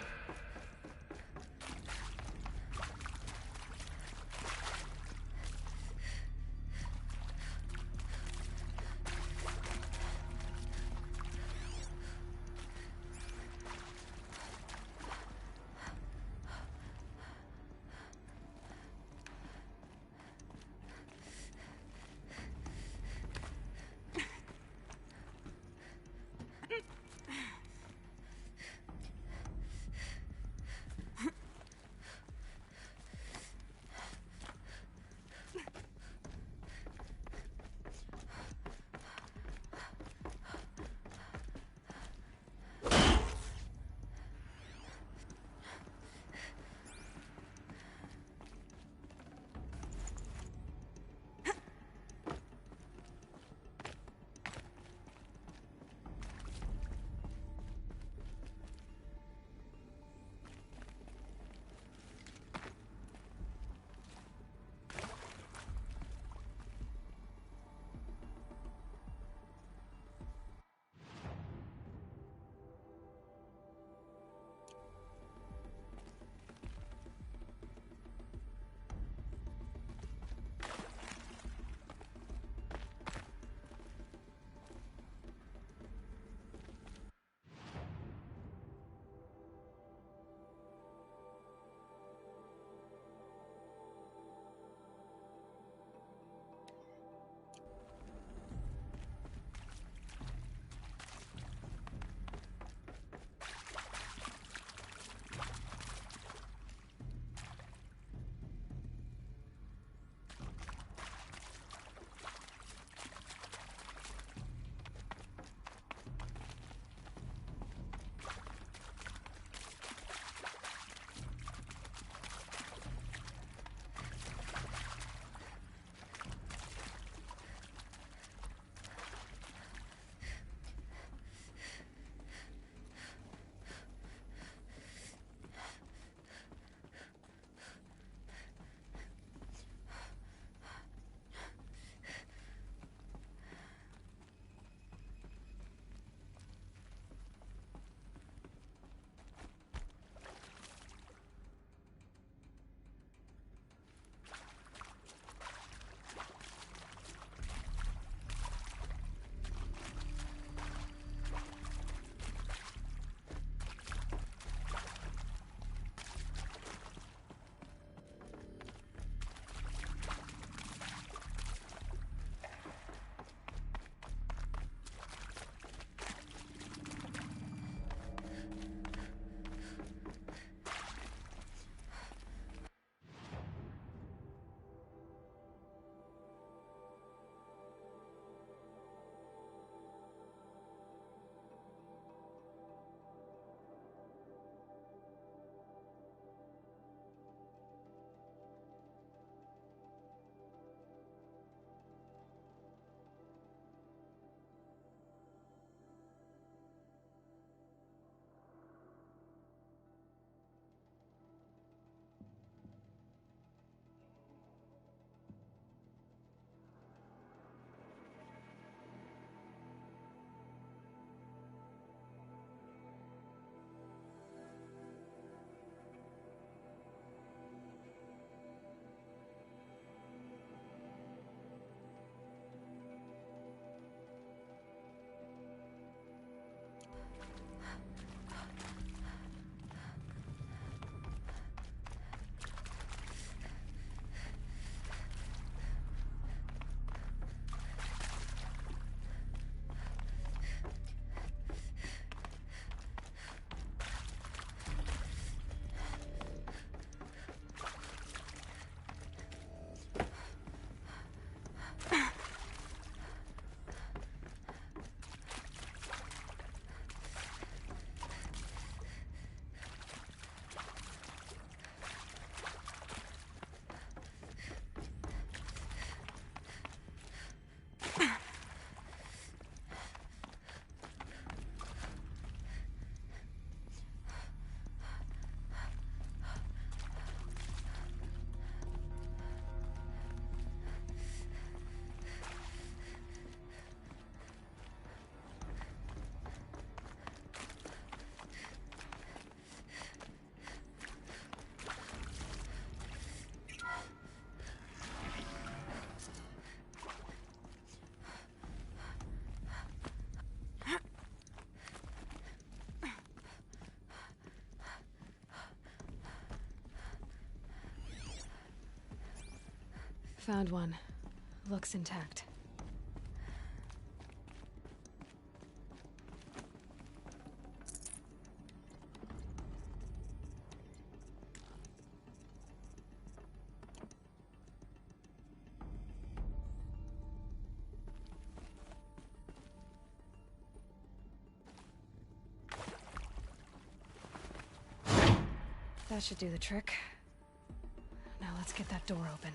Found one. Looks intact. That should do the trick. Now let's get that door open.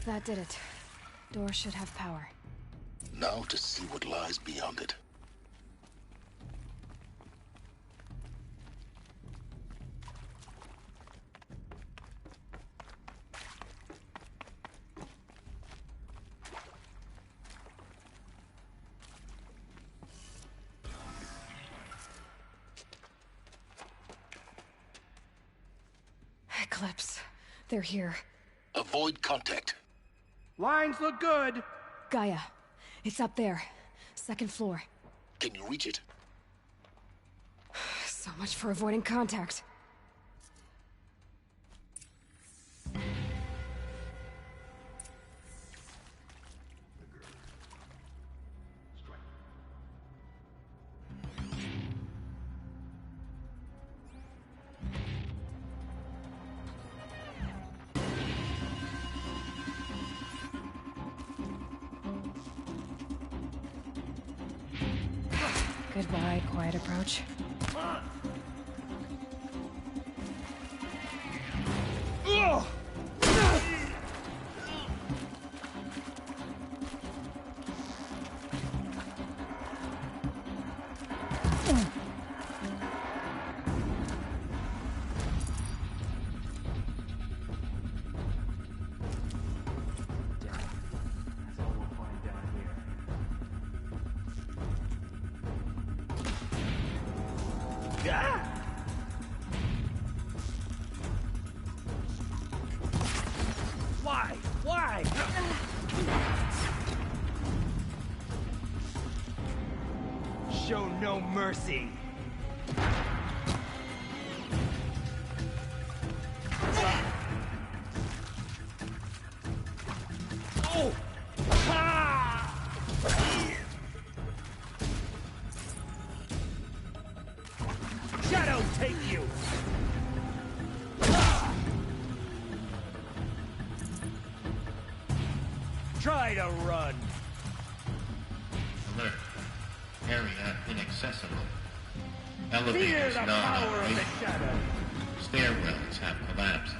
That did it. Door should have power. Now to see what lies beyond it. Eclipse. They're here. Avoid contact. Lines look good. Gaia, it's up there. Second floor. Can you reach it? So much for avoiding contact. Goodbye, quiet approach. Why? Why? Show no mercy. Oh! Shadow take you! Try to run! Alert. Area inaccessible. Fear Elevators the power of the shadow! Stairwells have collapsed.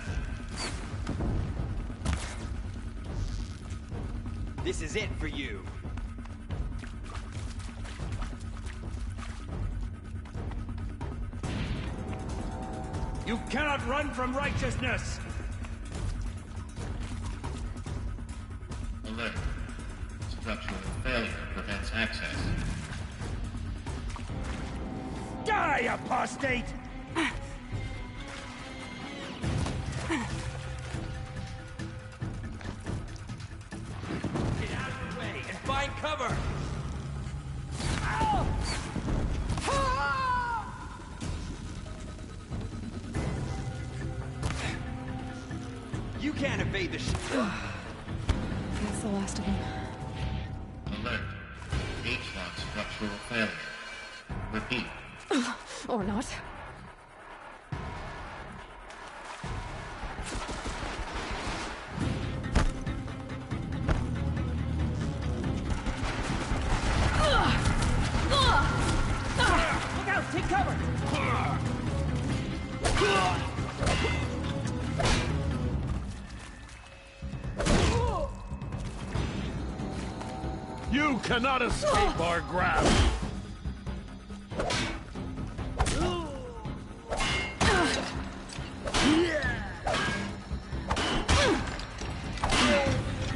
This is it for you. You cannot run from righteousness! Alert. Structural failure prevents access. Die, apostate! Get out of the way and find cover! Ow! Ah! You can't evade the That's the last of them. Alert. H-lock structural failure. Repeat. Or not. Look out! Take cover! You cannot escape our grasp!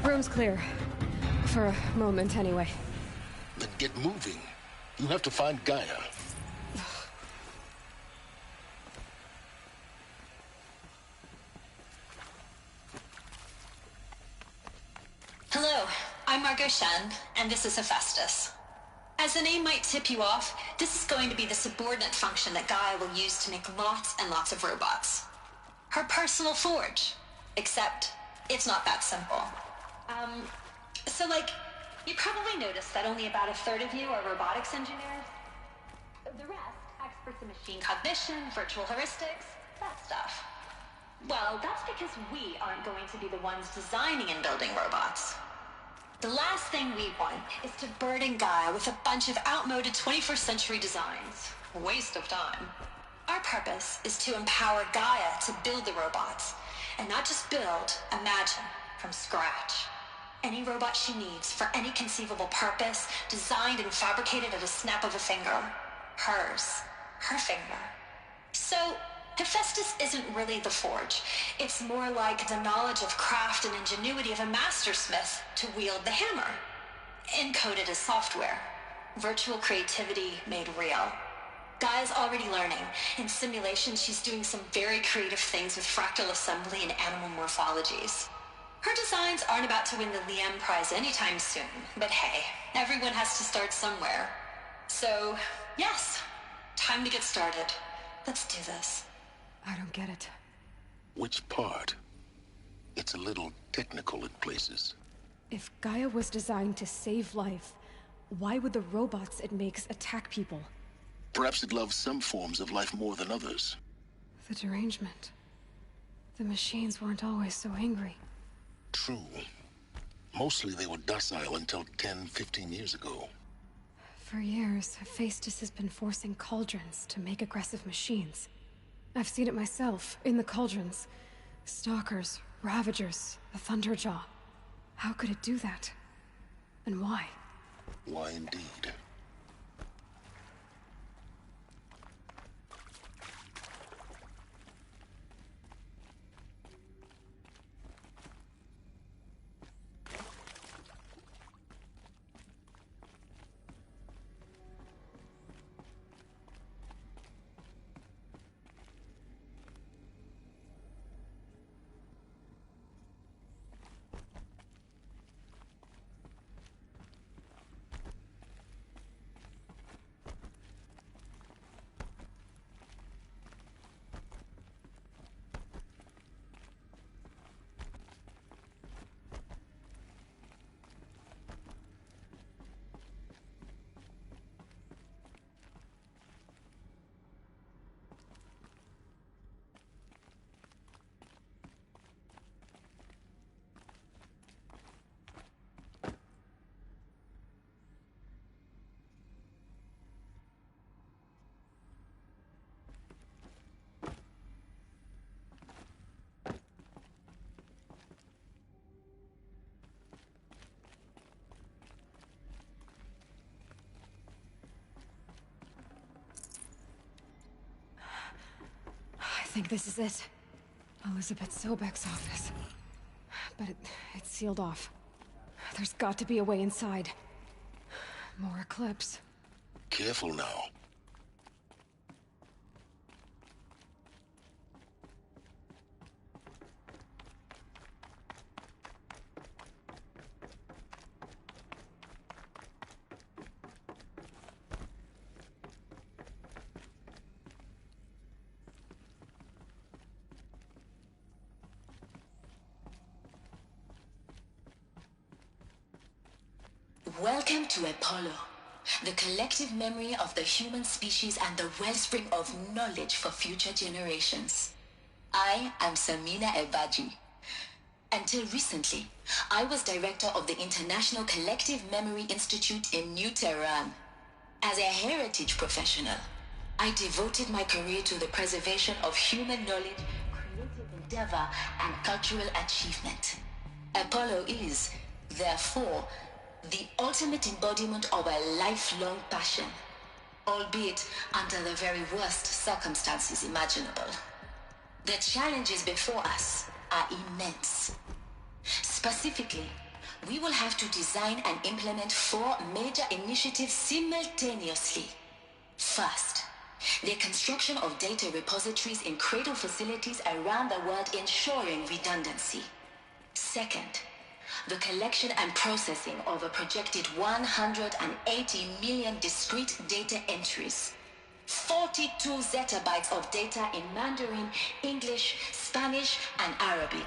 Room's clear. For a moment, anyway. Then get moving. You have to find Gaia. Hello, I'm Margot Shen, and this is Hephaestus. As the name might tip you off, this is going to be the subordinate function that Gaia will use to make lots and lots of robots. Her personal forge. Except, it's not that simple. You probably noticed that only about a third of you are robotics engineers. The rest, experts in machine cognition, virtual heuristics, that stuff. Well, that's because we aren't going to be the ones designing and building robots. The last thing we want is to burden Gaia with a bunch of outmoded 21st century designs. Waste of time. Our purpose is to empower Gaia to build the robots, and not just build, imagine, from scratch. Any robot she needs for any conceivable purpose, designed and fabricated at a snap of a finger. Hers. Her finger. So, Hephaestus isn't really the forge. It's more like the knowledge of craft and ingenuity of a mastersmith to wield the hammer. Encoded as software. Virtual creativity made real. Gaia's already learning. In simulation, she's doing some very creative things with fractal assembly and animal morphologies. Her designs aren't about to win the Liam Prize anytime soon, but hey, everyone has to start somewhere. So, yes, time to get started. Let's do this. I don't get it. Which part? It's a little technical in places. If Gaia was designed to save life, why would the robots it makes attack people? Perhaps it loves some forms of life more than others. The derangement. The machines weren't always so angry. True. Mostly they were docile until 10, 15 years ago. For years, Hephaestus has been forcing cauldrons to make aggressive machines. I've seen it myself, in the cauldrons. Stalkers, Ravagers, the Thunderjaw. How could it do that? And why? Why indeed? I think this is it. Elizabeth Sobek's office. But it's sealed off. There's got to be a way inside. More Eclipse. Careful now. Welcome to Apollo, the collective memory of the human species and the wellspring of knowledge for future generations. I am Samina Ebaji. Until recently, I was director of the International Collective Memory Institute in New Tehran. As a heritage professional, I devoted my career to the preservation of human knowledge, creative endeavor, and cultural achievement. Apollo is, therefore, the ultimate embodiment of a lifelong passion, albeit under the very worst circumstances imaginable. The challenges before us are immense. Specifically, we will have to design and implement 4 major initiatives simultaneously. First, the construction of data repositories in cradle facilities around the world, ensuring redundancy. Second, the collection and processing of a projected 180 million discrete data entries. 42 zettabytes of data in Mandarin, English, Spanish, and Arabic.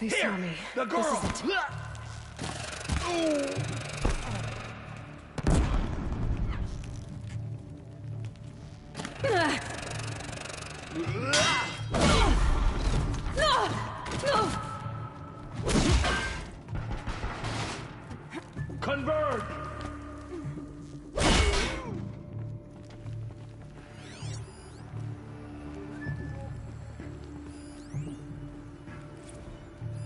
They saw me. The girl! This is it. Converge!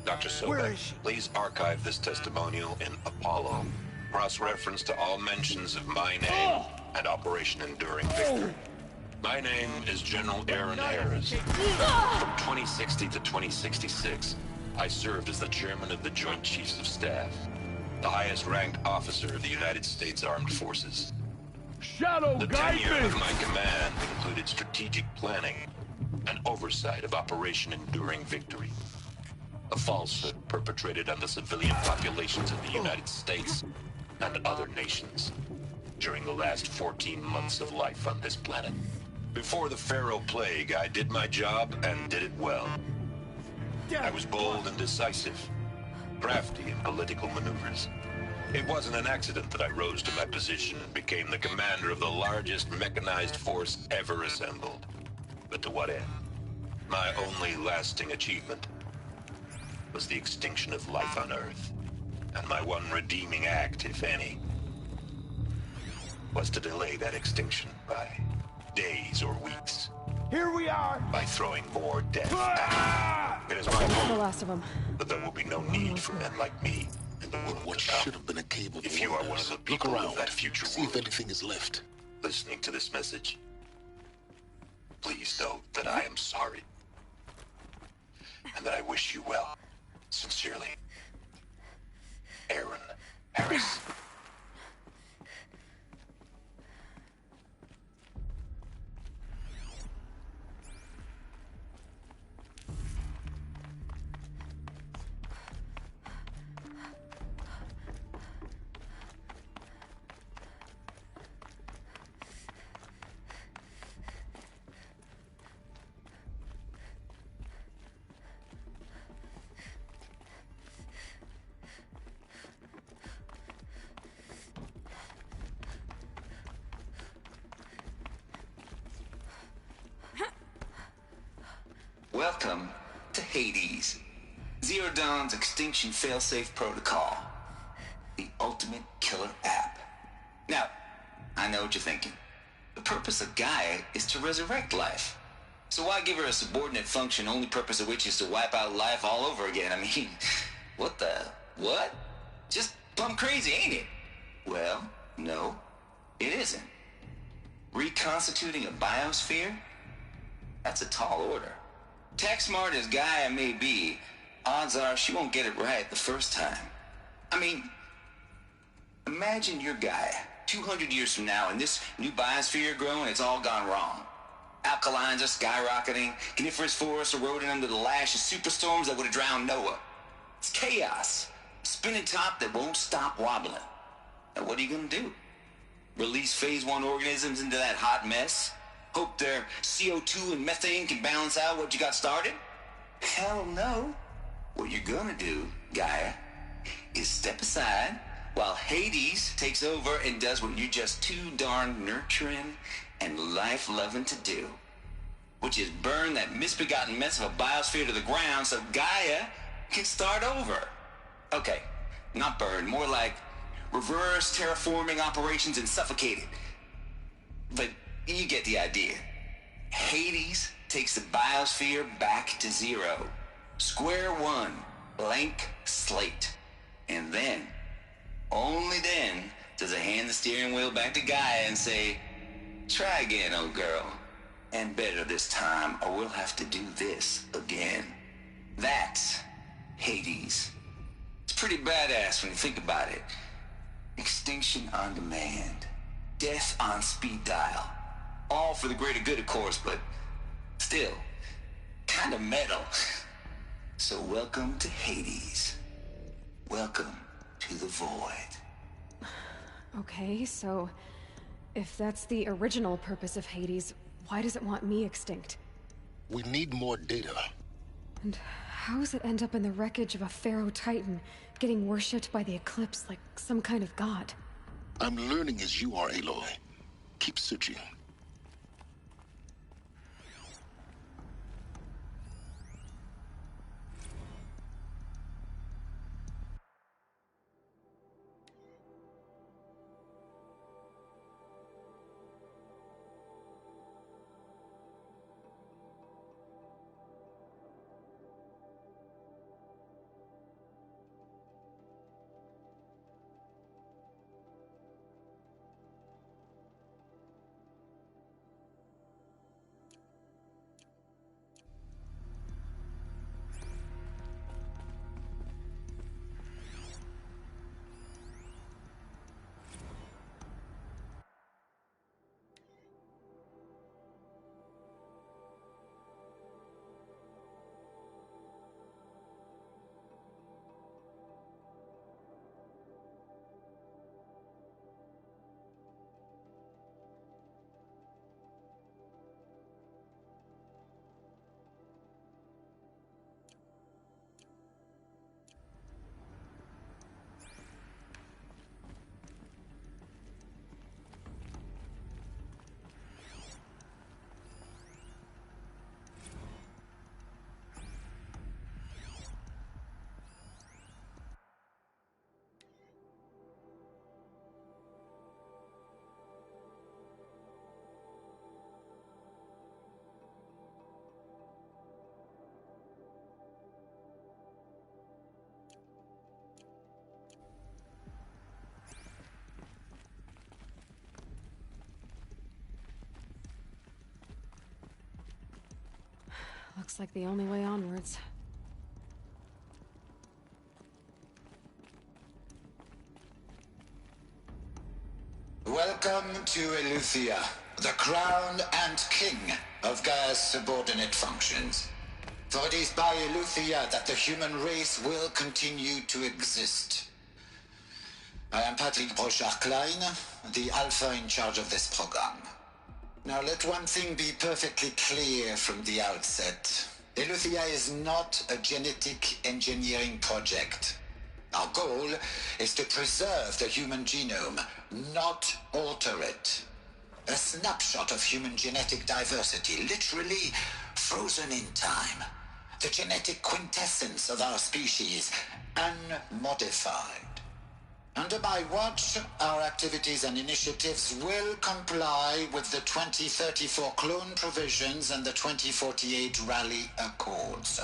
Dr. Sobek, please archive this testimonial in Apollo. Cross-reference to all mentions of my name and Operation Enduring Victory. My name is General Aaron Harris. From 2060 to 2066, I served as the chairman of the Joint Chiefs of Staff, the highest-ranked officer of the United States Armed Forces. The tenure of my command included strategic planning and oversight of Operation Enduring Victory, a falsehood perpetrated on the civilian populations of the United States and other nations during the last 14 months of life on this planet. Before the Pharaoh Plague, I did my job and did it well. I was bold and decisive, crafty in political maneuvers. It wasn't an accident that I rose to my position and became the commander of the largest mechanized force ever assembled. But to what end? My only lasting achievement was the extinction of life on Earth. And my one redeeming act, if any, was to delay that extinction by days or weeks. Here we are! By throwing more death at it. It is my hope The last of them. that there will be no need for men like me in the world What to come. should have been a cable. If you are one of the Look people around. of that future See world if anything is left. listening to this message, please know that I am sorry. And that I wish you well. Sincerely, Aaron Harris. Welcome to Hades, Zero Dawn's extinction failsafe protocol, the ultimate killer app. Now, I know what you're thinking. The purpose of Gaia is to resurrect life. So why give her a subordinate function, only purpose of which is to wipe out life all over again? I mean, what? Just plumb crazy, ain't it? Well, no, it isn't. Reconstituting a biosphere? That's a tall order. Tech smart as Gaia may be, odds are she won't get it right the first time. I mean, imagine your Gaia 200 years from now and this new biosphere growing, it's all gone wrong. Alkalines are skyrocketing, coniferous forests eroding under the lash of superstorms that would have drowned Noah. It's chaos, a spinning top that won't stop wobbling. Now what are you gonna do? Release phase 1 organisms into that hot mess? Hope their CO2 and methane can balance out what you got started? Hell no. What you're gonna do, Gaia, is step aside while Hades takes over and does what you're just too darn nurturing and life-loving to do, which is burn that misbegotten mess of a biosphere to the ground so Gaia can start over. Okay, not burn, more like reverse terraforming operations and suffocate it. But you get the idea. Hades takes the biosphere back to zero. Square one, blank slate. And then, only then, does it hand the steering wheel back to Gaia and say, try again, old girl. And better this time, or we'll have to do this again. That's Hades. It's pretty badass when you think about it. Extinction on demand. Death on speed dial. All for the greater good, of course, but still, kind of metal. So welcome to Hades. Welcome to the void. Okay, so if that's the original purpose of Hades, why does it want me extinct? We need more data. And How does it end up in the wreckage of a Pharaoh Titan, getting worshipped by the Eclipse like some kind of god? I'm learning as you are, Aloy. Keep searching. Looks like the only way onwards. Welcome to Eleuthia, the crown and king of Gaia's subordinate functions. For it is by Eleuthia that the human race will continue to exist. I am Patrick Brochard-Klein, the Alpha in charge of this program. Now let one thing be perfectly clear from the outset. Eleuthia is not a genetic engineering project. Our goal is to preserve the human genome, not alter it. A snapshot of human genetic diversity, literally frozen in time. The genetic quintessence of our species, unmodified. Under my watch, our activities and initiatives will comply with the 2034 clone provisions and the 2048 Raleigh Accords.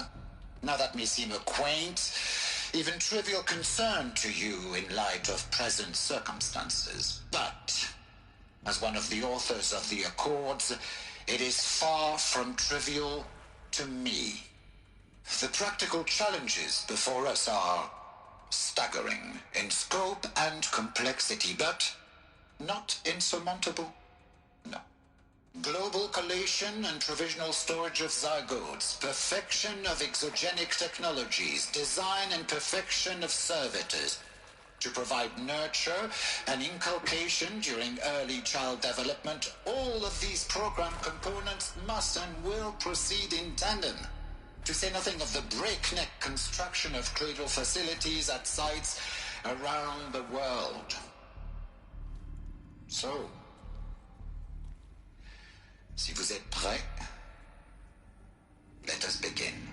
Now that may seem a quaint, even trivial concern to you in light of present circumstances, but as one of the authors of the Accords, it is far from trivial to me. The practical challenges before us are staggering in scope and complexity, but not insurmountable. No. Global collation and provisional storage of zygotes, perfection of exogenic technologies, design and perfection of servitors to provide nurture and inculcation during early child development. All of these program components must and will proceed in tandem. To say nothing of the breakneck construction of cradle facilities at sites around the world. So, si vous êtes prêts, let us begin.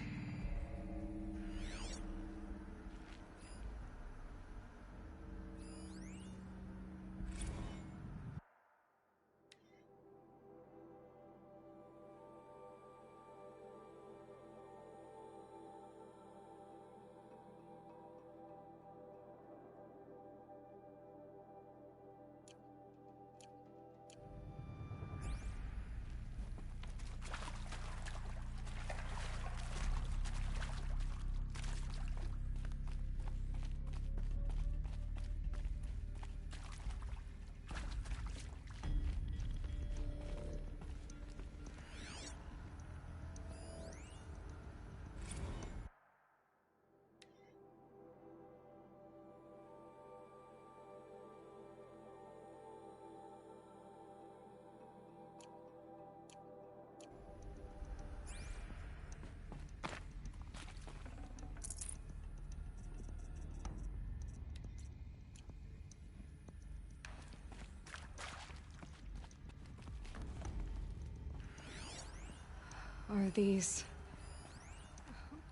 Are these...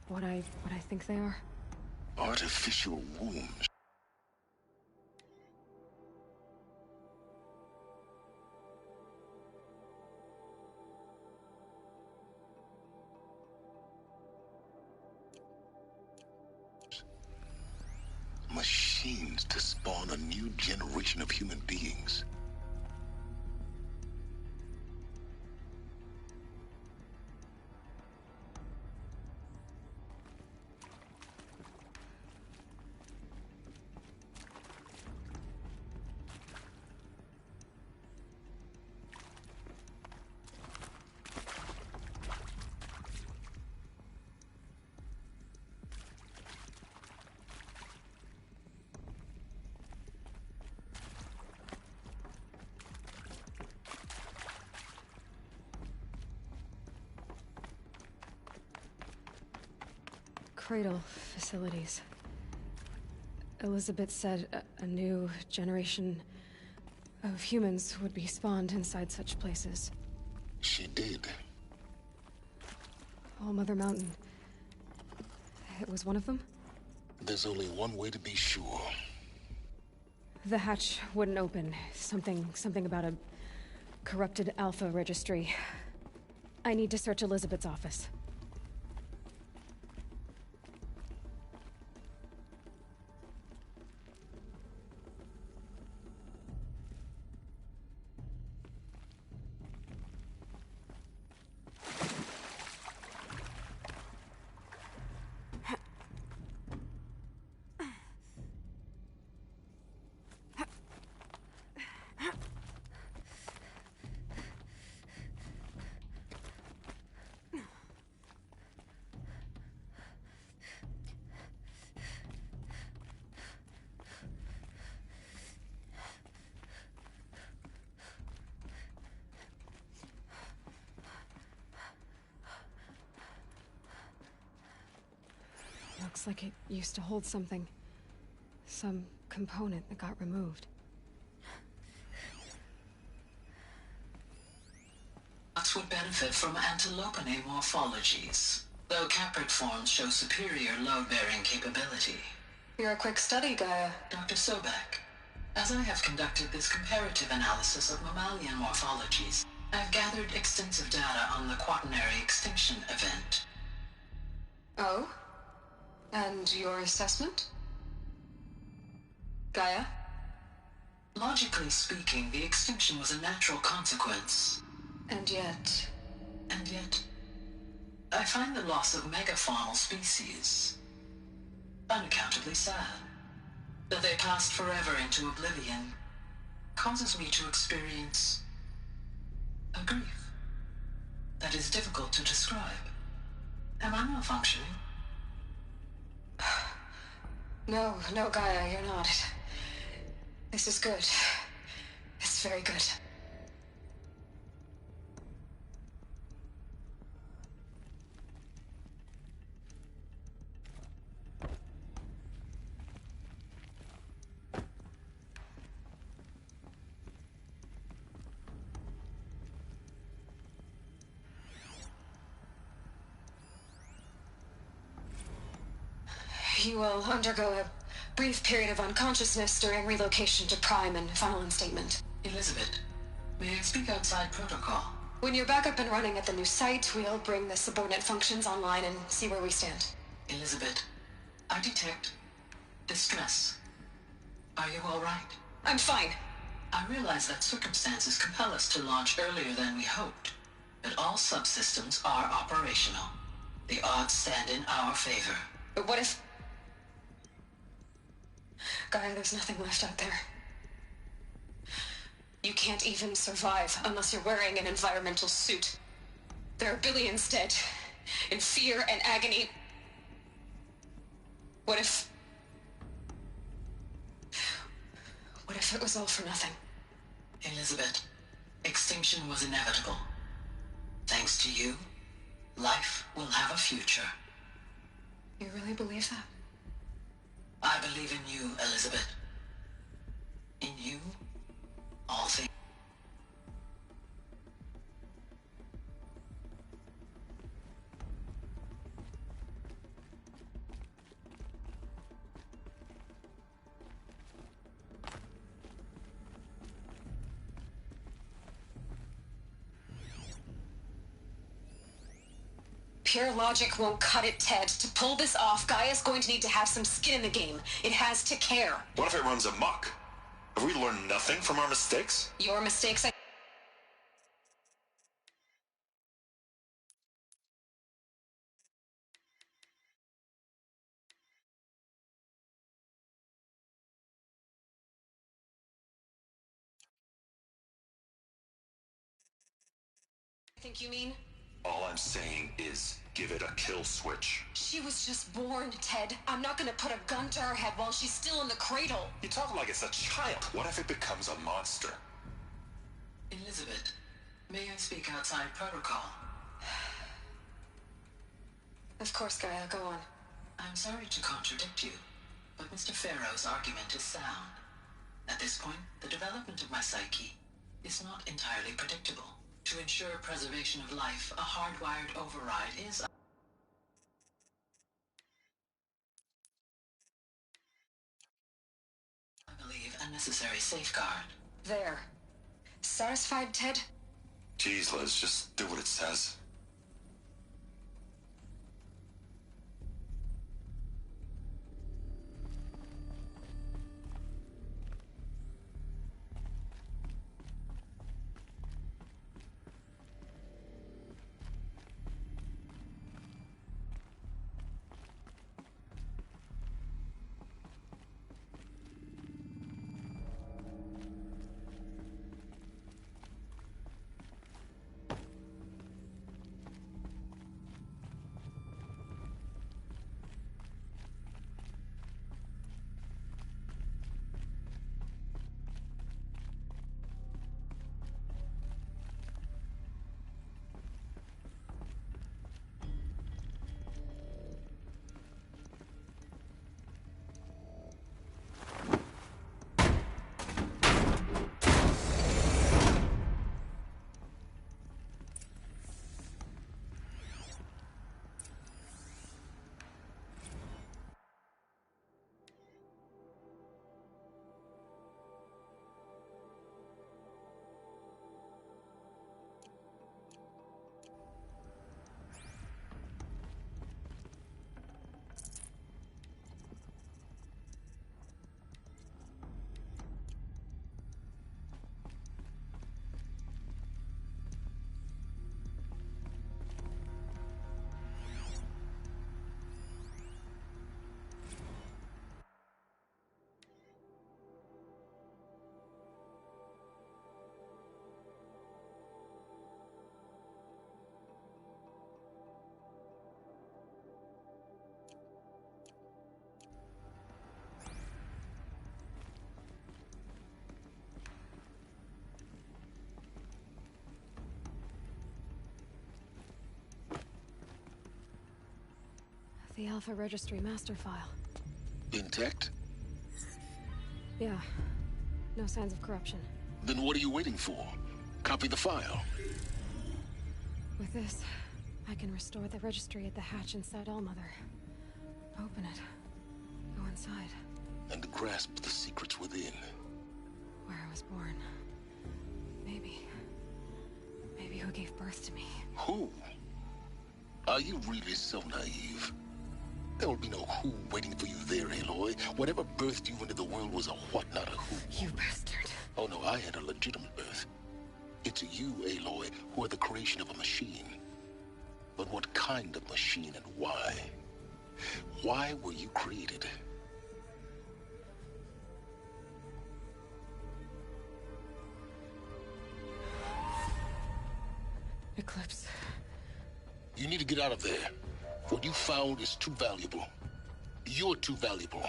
what I think they are? Artificial wombs. Machines to spawn a new generation of human beings. Cradle facilities. Elizabeth said a new generation of humans would be spawned inside such places. She did. All Mother Mountain. It was one of them? There's only one way to be sure. The hatch wouldn't open. Something about a corrupted Alpha registry. I need to search Elizabeth's office. Looks like it used to hold something. Some component that got removed. Nuts would benefit from antilopinae morphologies, though caprid forms show superior load-bearing capability. You're a quick study, Gaia. Dr. Sobek, as I have conducted this comparative analysis of mammalian morphologies, I've gathered extensive data on the quaternary extinction event. Oh? And your assessment? Gaia? Logically speaking, the extinction was a natural consequence. And yet, I find the loss of megafaunal species unaccountably sad. That they passed forever into oblivion causes me to experience a grief that is difficult to describe. Am I malfunctioning? No, Gaia, you're not. This is good. It's very good. You will undergo a brief period of unconsciousness during relocation to Prime and final instatement. Elizabeth, may I speak outside protocol? When you're back up and running at the new site, we'll bring the subordinate functions online and see where we stand. Elizabeth, I detect distress. Are you all right? I'm fine. I realize that circumstances compel us to launch earlier than we hoped, but all subsystems are operational. The odds stand in our favor. But what if... Gaia, there's nothing left out there. You can't even survive unless you're wearing an environmental suit. There are billions dead, in fear and agony. What if it was all for nothing? Elizabeth, extinction was inevitable. Thanks to you, life will have a future. You really believe that? I believe in you, Elizabeth. In you, all things. Pure logic won't cut it, Ted. To pull this off, Gaia's going to need to have some skin in the game. It has to care. What if it runs amok? Have we learned nothing from our mistakes? Your mistakes, I think you mean? All I'm saying is, give it a kill switch. She was just born, Ted. I'm not gonna put a gun to her head while she's still in the cradle. You talk like it's a child. What if it becomes a monster? Elizabeth, may I speak outside protocol? Of course, Gaia, go on. I'm sorry to contradict you, but Mr. Farrow's argument is sound. At this point, the development of my psyche is not entirely predictable. To ensure preservation of life, a hardwired override is, I believe, a necessary safeguard. There. Satisfied, Ted? Jeez, Liz, just do what it says. The Alpha Registry master file. Intact? Yeah. No signs of corruption. Then what are you waiting for? Copy the file. With this, I can restore the registry at the hatch inside Allmother. Open it. Go inside. And grasp the secrets within. Where I was born. Maybe who gave birth to me. Who? Are you really so naive? There will be no who waiting for you there, Aloy. Whatever birthed you into the world was a what, not a who. You bastard. Oh no, I had a legitimate birth. It's you, Aloy, who are the creation of a machine. But what kind of machine and why? Why were you created? Eclipse. You need to get out of there. What you found is too valuable. You're too valuable.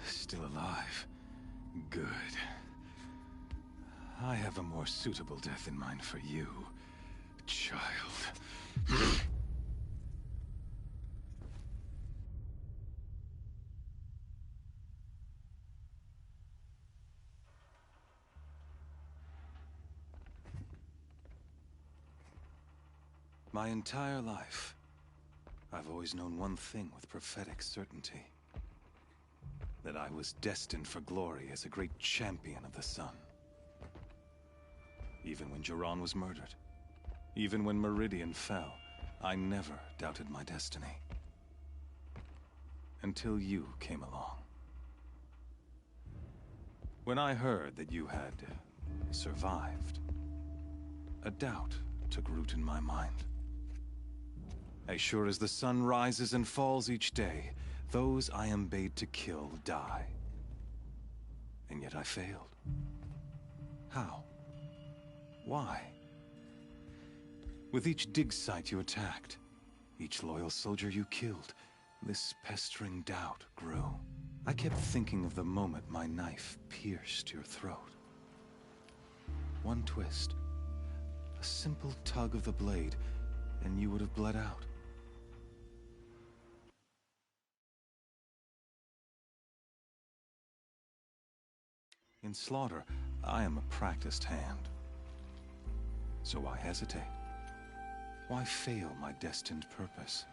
Still alive. Good. I have a more suitable death in mind for you, child. My entire life, I've always known one thing with prophetic certainty. That I was destined for glory as a great champion of the sun. Even when Jiran was murdered, even when Meridian fell, I never doubted my destiny. Until you came along. When I heard that you had survived, a doubt took root in my mind. As sure as the sun rises and falls each day, those I am bade to kill die. And yet I failed. How? Why? With each dig site you attacked, each loyal soldier you killed, this pestering doubt grew. I kept thinking of the moment my knife pierced your throat. One twist, a simple tug of the blade, and you would have bled out. In slaughter, I am a practiced hand. So why hesitate? Why fail my destined purpose?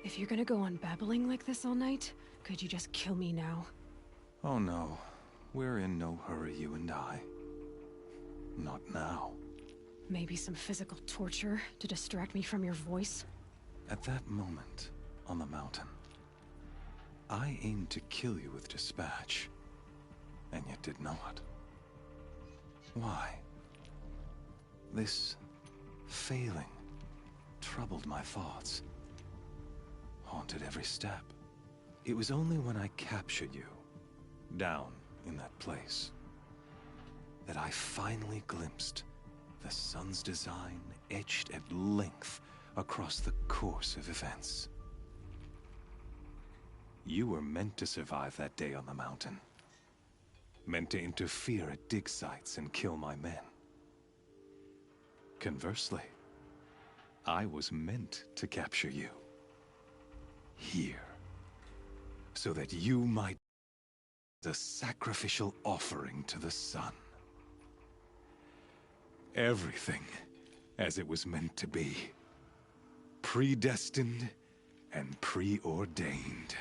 If you're gonna go on babbling like this all night, could you just kill me now? Oh no, we're in no hurry, you and I. Not now. Maybe some physical torture to distract me from your voice? At that moment, on the mountain, I aimed to kill you with dispatch, and yet did not. Why? This failing troubled my thoughts, haunted every step. It was only when I captured you, down in that place, that I finally glimpsed the sun's design etched at length across the course of events. You were meant to survive that day on the mountain. Meant to interfere at dig sites and kill my men. Conversely, I was meant to capture you. Here. So that you might be a sacrificial offering to the sun. Everything as it was meant to be. Predestined and preordained.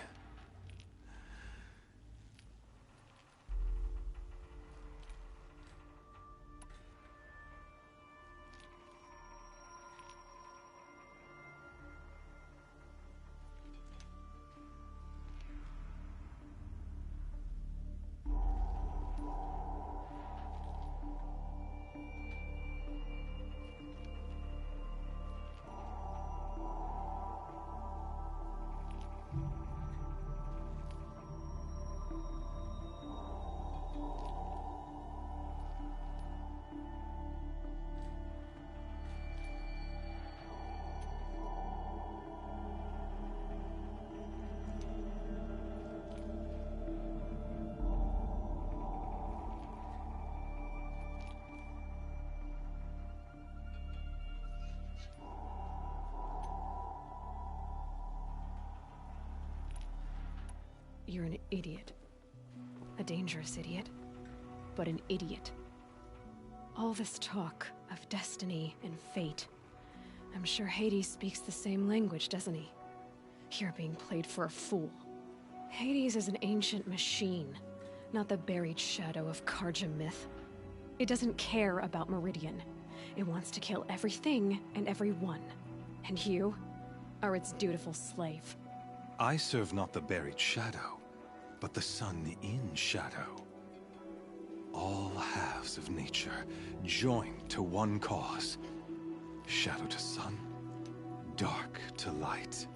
You're an idiot. A dangerous idiot, but an idiot. All this talk of destiny and fate. I'm sure Hades speaks the same language, doesn't he? You're being played for a fool. Hades is an ancient machine, not the buried shadow of Carja myth. It doesn't care about Meridian. It wants to kill everything and everyone. And you are its dutiful slave. I serve not the buried shadow, but the sun in shadow. All halves of nature joined to one cause. Shadow to sun, dark to light.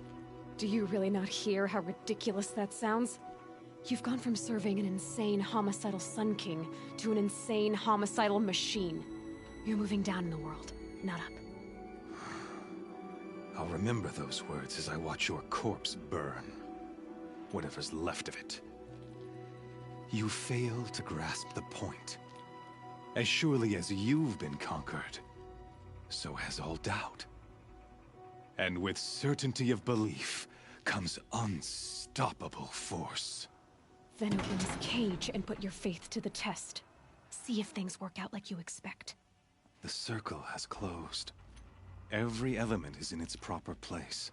Do you really not hear how ridiculous that sounds? You've gone from serving an insane homicidal Sun King to an insane homicidal machine. You're moving down in the world, not up. I'll remember those words as I watch your corpse burn. Whatever's left of it. You fail to grasp the point. As surely as you've been conquered, so has all doubt. And with certainty of belief comes unstoppable force. Then open this cage and put your faith to the test. See if things work out like you expect. The circle has closed. Every element is in its proper place,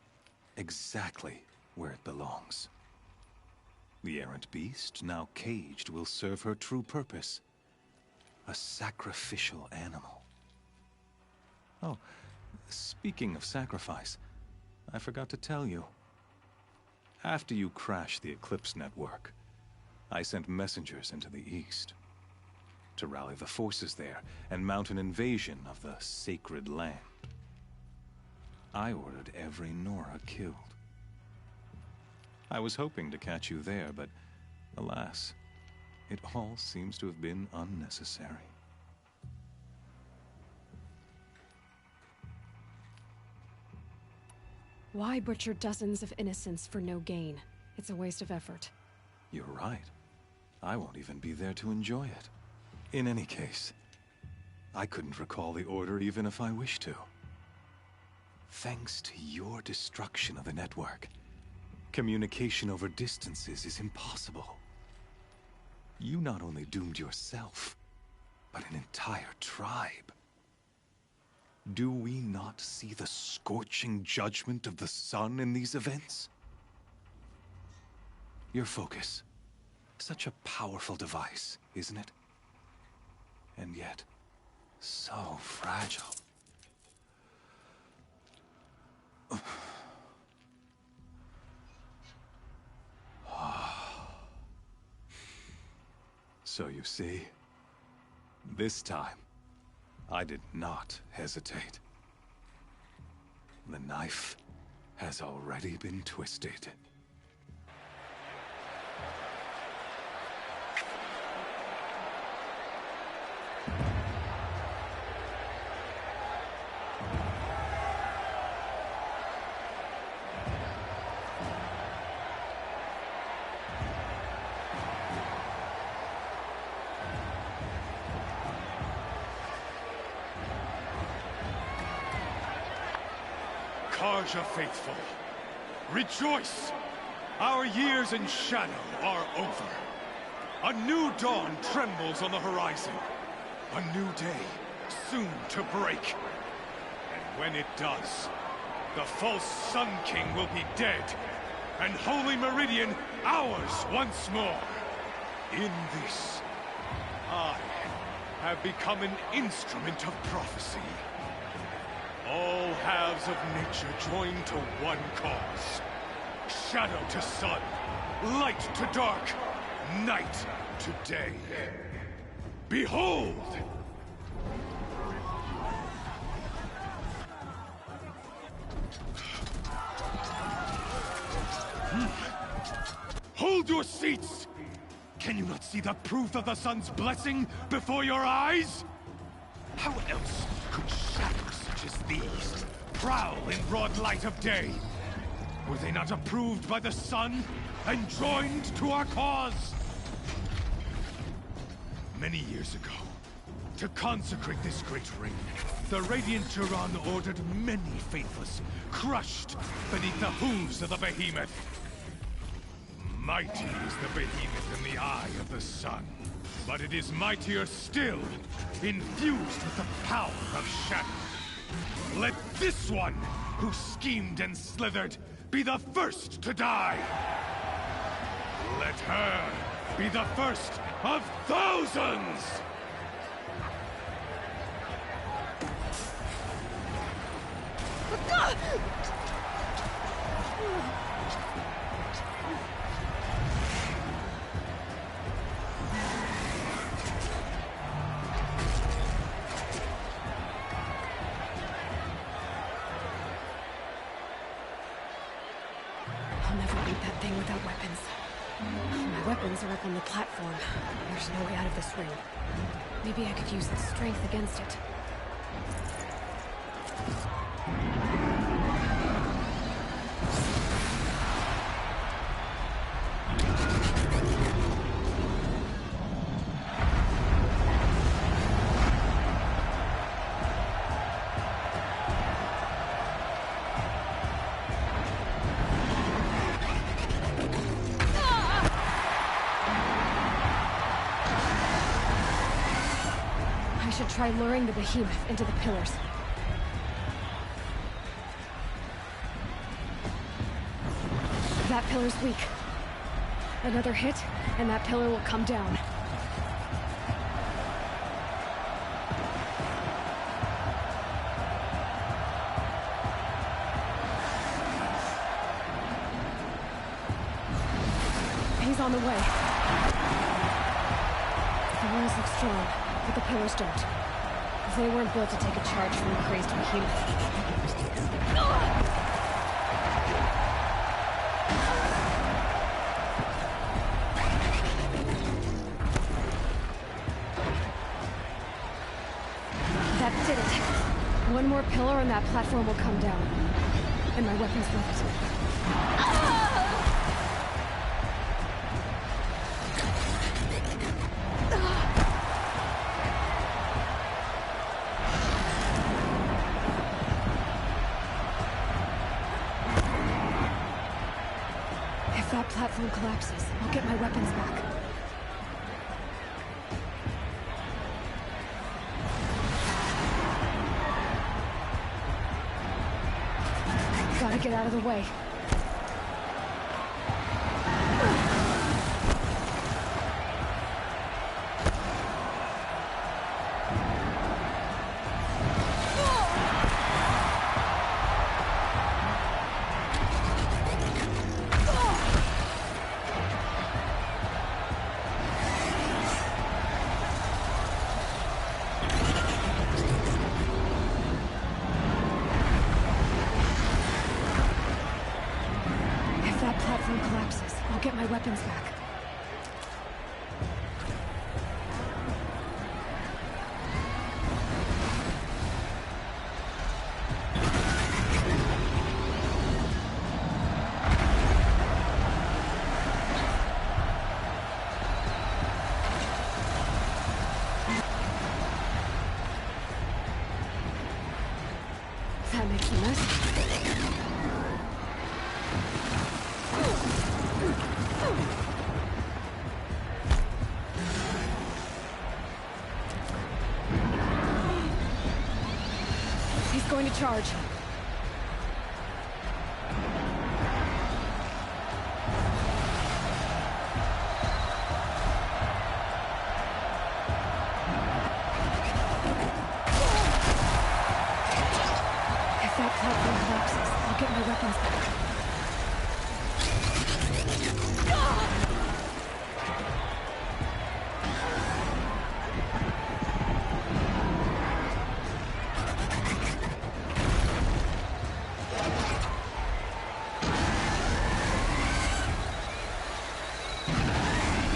exactly where it belongs. The errant beast, now caged, will serve her true purpose. A sacrificial animal. Oh, speaking of sacrifice, I forgot to tell you. After you crashed the Eclipse network, I sent messengers into the east to rally the forces there and mount an invasion of the Sacred Land. I ordered every Nora killed. I was hoping to catch you there, but alas, it all seems to have been unnecessary. Why butcher dozens of innocents for no gain? It's a waste of effort. You're right. I won't even be there to enjoy it. In any case, I couldn't recall the order even if I wished to. Thanks to your destruction of the network, communication over distances is impossible. You not only doomed yourself, but an entire tribe. Do we not see the scorching judgment of the sun in these events? Your focus. Such a powerful device, isn't it? And yet, so fragile. So you see, this time, I did not hesitate. The knife has already been twisted. Carja faithful, rejoice! Our years in shadow are over. A new dawn trembles on the horizon. A new day, soon to break. And when it does, the false Sun King will be dead, and Holy Meridian ours once more. In this, I have become an instrument of prophecy. All halves of nature join to one cause. Shadow to sun, light to dark, night to day. Behold! Hold your seats! Can you not see the proof of the sun's blessing before your eyes? How else could shadows such as these prowl in broad light of day? Were they not approved by the sun and joined to our cause? Many years ago, to consecrate this great ring, the Radiant Turan ordered many faithless, crushed beneath the hooves of the behemoth. Mighty is the behemoth in the eye of the sun, but it is mightier still, infused with the power of shadow. Let this one, who schemed and slithered, be the first to die. Let her be the first of thousands! I'll never beat that thing without weapons. My weapons are up on the platform. There's no way out of this ring. Maybe I could use its strength against it. Try luring the behemoth into the pillars. That pillar's weak. Another hit, and that pillar will come down. He's on the way. The walls look strong, but the pillars don't. They weren't built to take a charge from a crazed behemoth. That did it. One more pillar and that platform will come down. And my weapon's with it. Platform collapses. I'll get my weapons back. Gotta get out of the way. Get my weapons back. That makes a mess. Going to charge. If that platform collapses, I'll get my weapons back.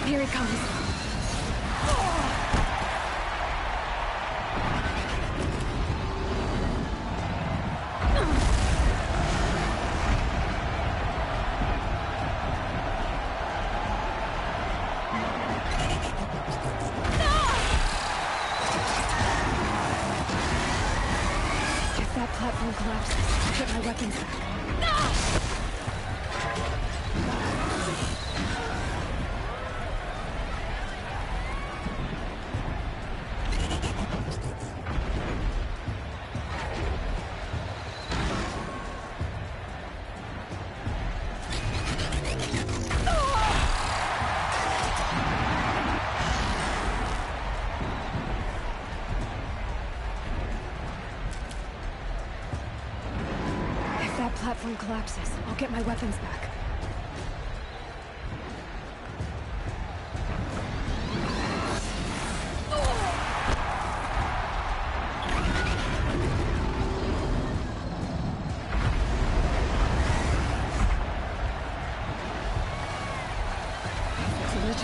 Here he comes. If that platform collapses, I'll get my weapons back. If that platform collapses, I'll get my weapons back.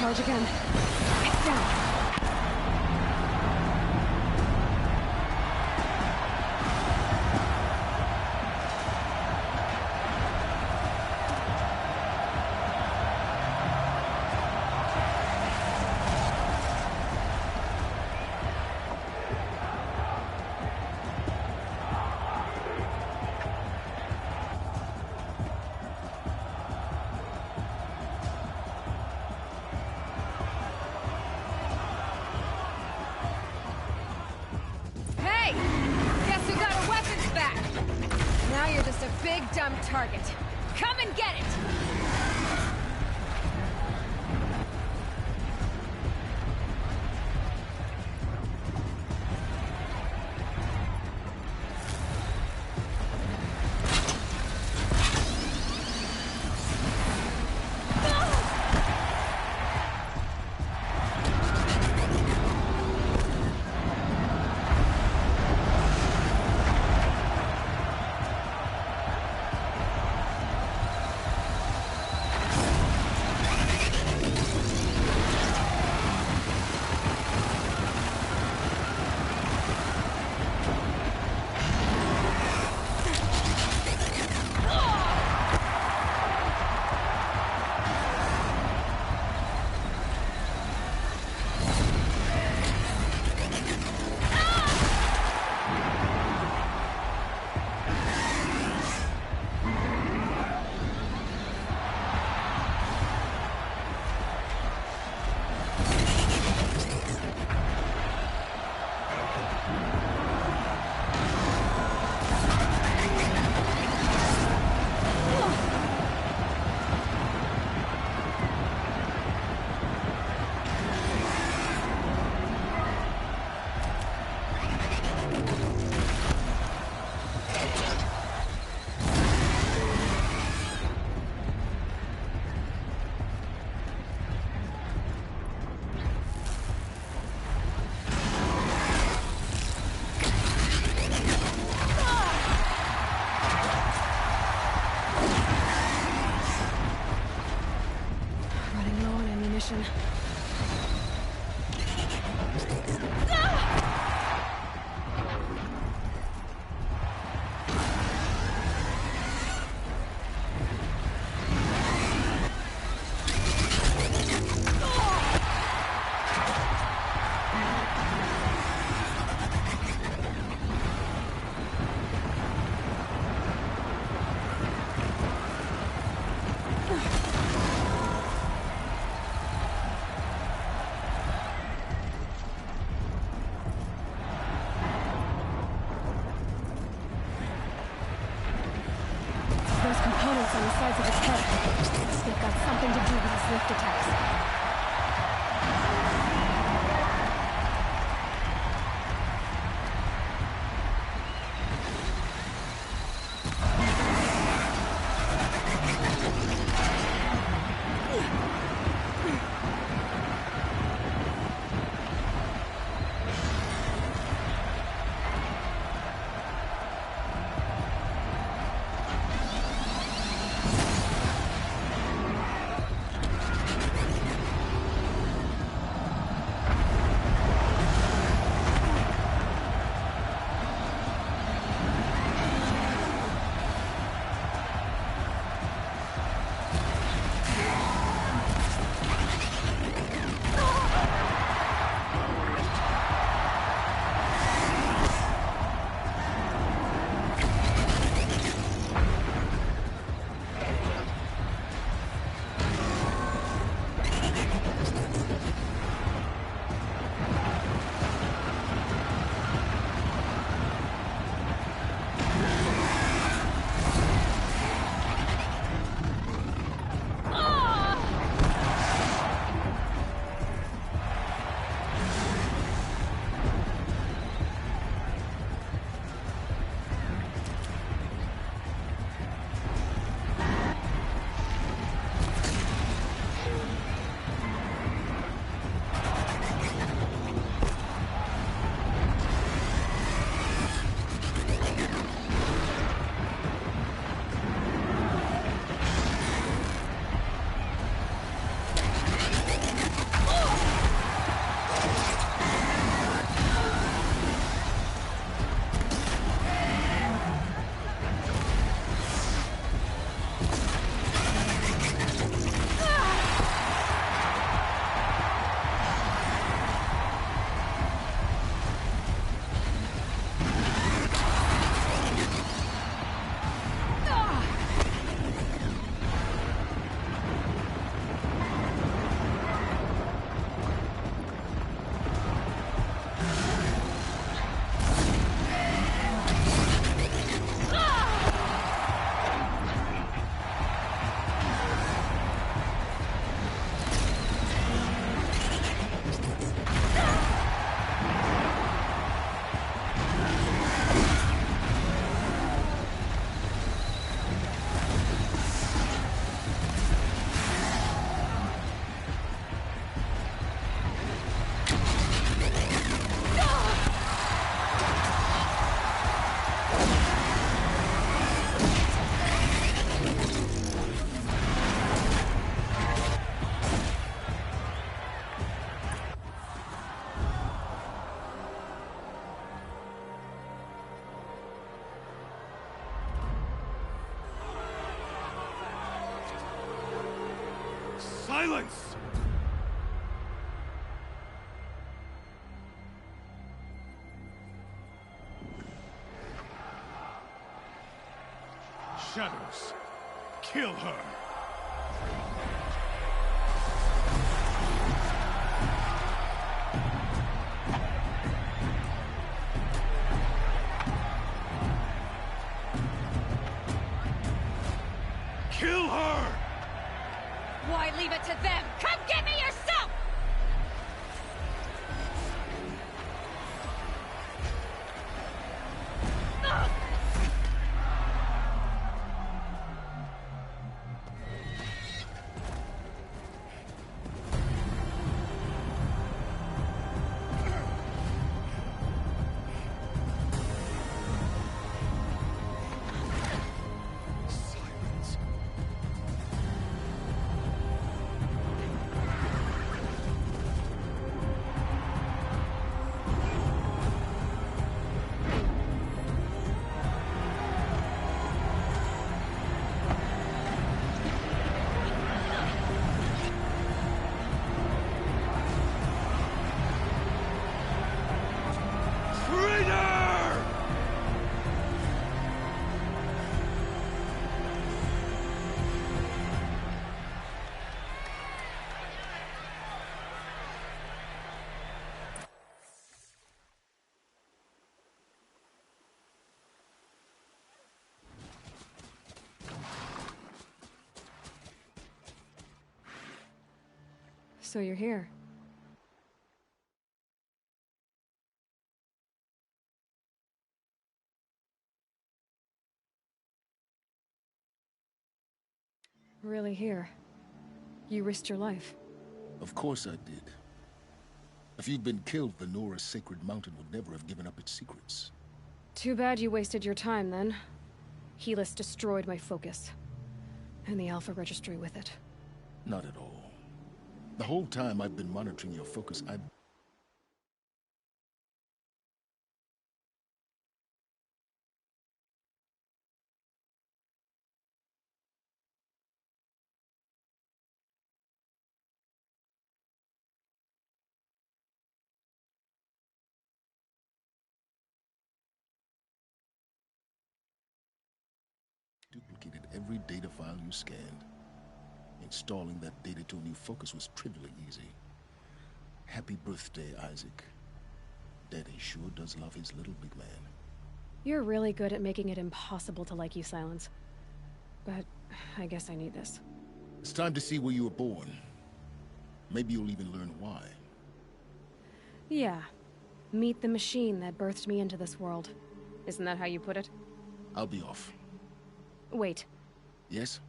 charge again. It's down. Target. Come and get it! Those components on the sides of his head. They've got something to do with his lift attacks. Silence! Shadows, kill her! Kill her! Why leave it to them? Come get me yourself! Ugh! So you're here. Really here. You risked your life. Of course I did. If you'd been killed, the Nora's Sacred Mountain would never have given up its secrets. Too bad you wasted your time, then. Helis destroyed my focus. And the Alpha Registry with it. Not at all. The whole time I've been monitoring your focus, I've... duplicated every data file you scanned. Installing that data to a new focus was trivially easy. Happy birthday, Isaac. Daddy sure does love his little big man. You're really good at making it impossible to like you, Silence. But I guess I need this. It's time to see where you were born. Maybe you'll even learn why. Yeah. Meet the machine that birthed me into this world. Isn't that how you put it? I'll be off. Wait. Yes?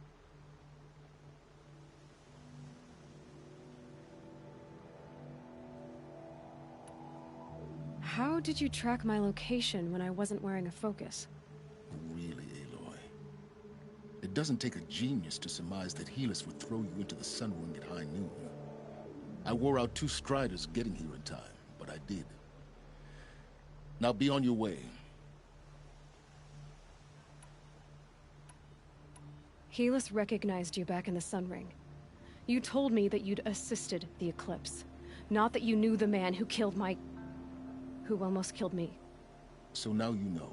How did you track my location when I wasn't wearing a focus? Really, Aloy? It doesn't take a genius to surmise that Helis would throw you into the Sun Ring at high noon. I wore out 2 Striders getting here in time, but I did. Now be on your way. Helis recognized you back in the Sun Ring. You told me that you'd assisted the Eclipse. Not that you knew the man who killed who almost killed me. So now you know.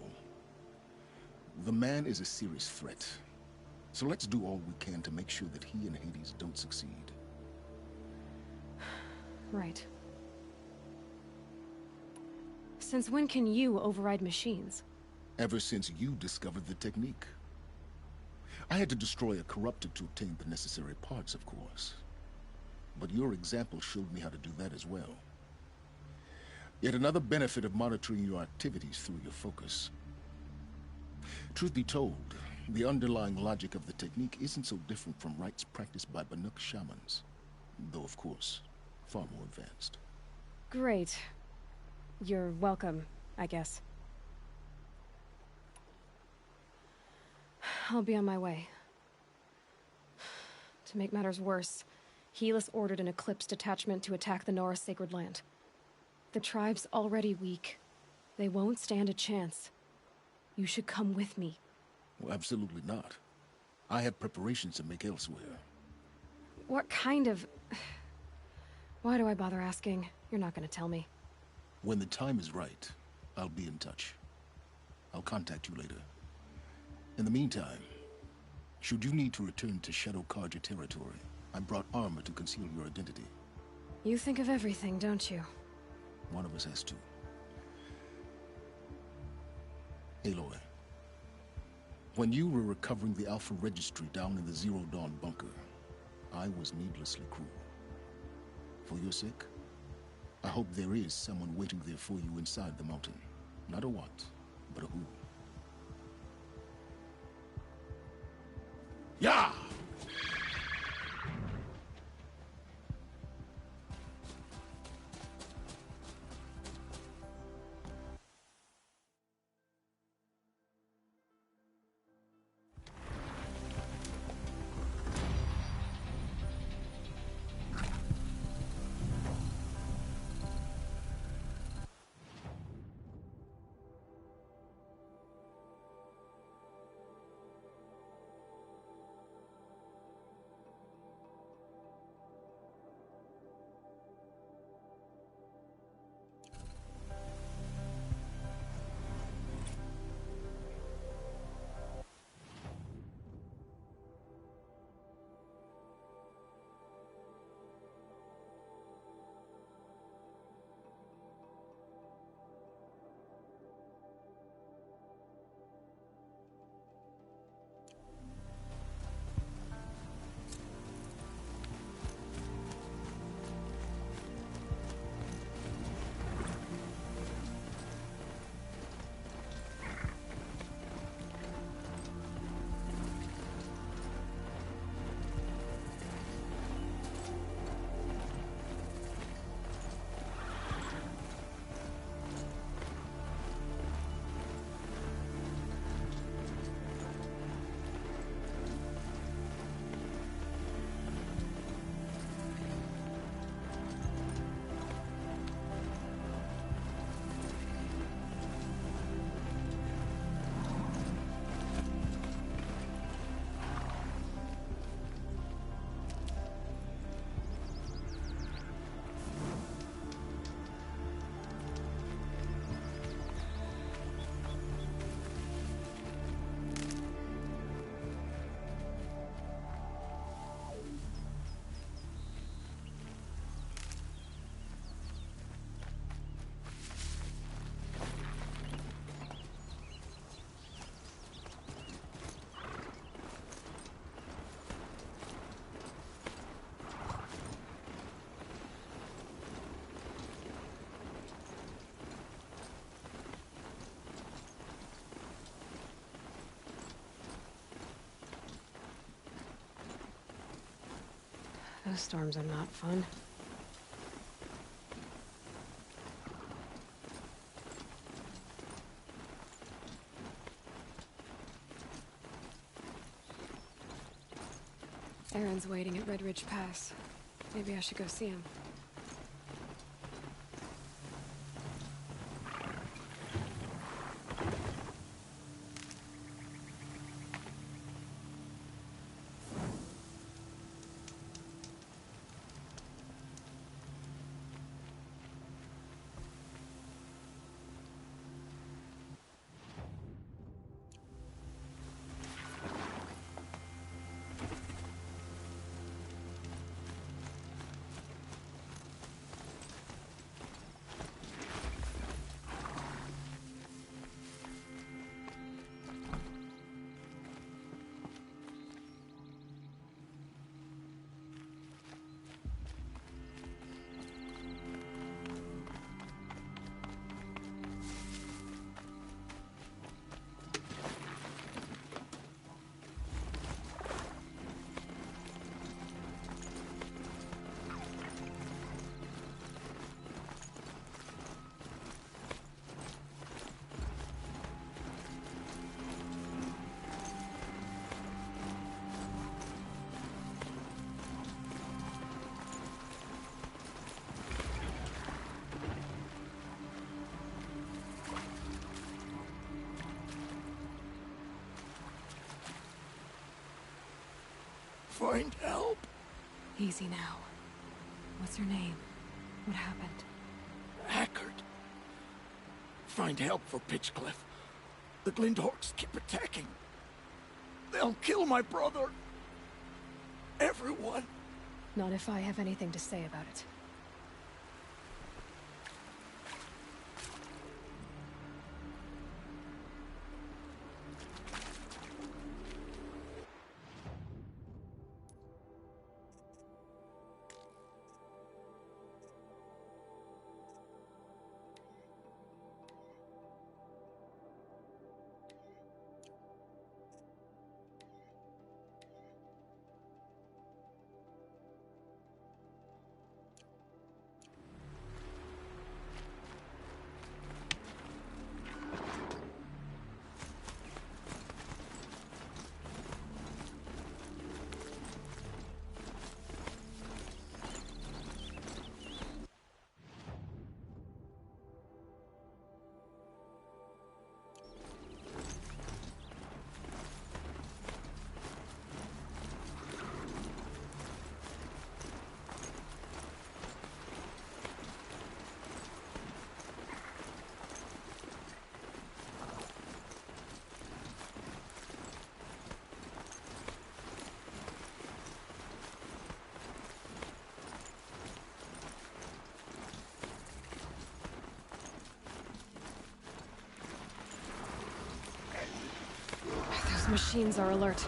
The man is a serious threat. So let's do all we can to make sure that he and Hades don't succeed. Right. Since when can you override machines? Ever since you discovered the technique. I had to destroy a corruptor to obtain the necessary parts, of course. But your example showed me how to do that as well. Yet another benefit of monitoring your activities through your focus. Truth be told, the underlying logic of the technique isn't so different from rites practiced by Banuk shamans. Though, of course, far more advanced. Great. You're welcome, I guess. I'll be on my way. To make matters worse, Helis ordered an Eclipse detachment to attack the Nora Sacred Land. The tribe's already weak. They won't stand a chance. You should come with me. Well, absolutely not. I have preparations to make elsewhere. What kind of... Why do I bother asking? You're not gonna tell me. When the time is right, I'll be in touch. I'll contact you later. In the meantime, should you need to return to Shadow Carja territory, I brought armor to conceal your identity. You think of everything, don't you? One of us has to. Aloy, when you were recovering the Alpha Registry down in the Zero Dawn bunker, I was needlessly cruel. For your sake, I hope there is someone waiting there for you inside the mountain. Not a what, but a who. Yeah! Those storms are not fun. Aaron's waiting at Red Ridge Pass. Maybe I should go see him. Find help. Easy now. What's her name? What happened? Hackard. Find help for Pitchcliff. The Glinthawks keep attacking. They'll kill my brother. Everyone. Not if I have anything to say about it. Those machines are alert.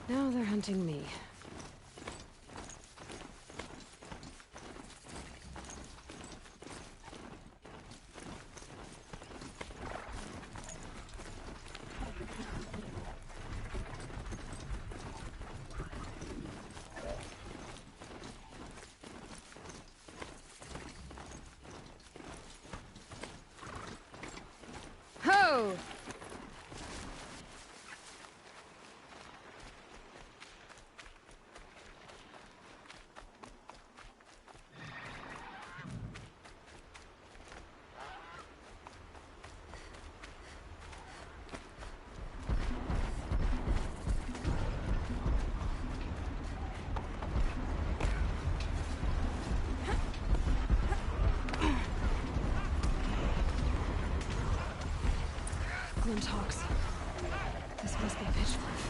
Now they're hunting me. Ho! Glinthawks. This must be Pitchcliff.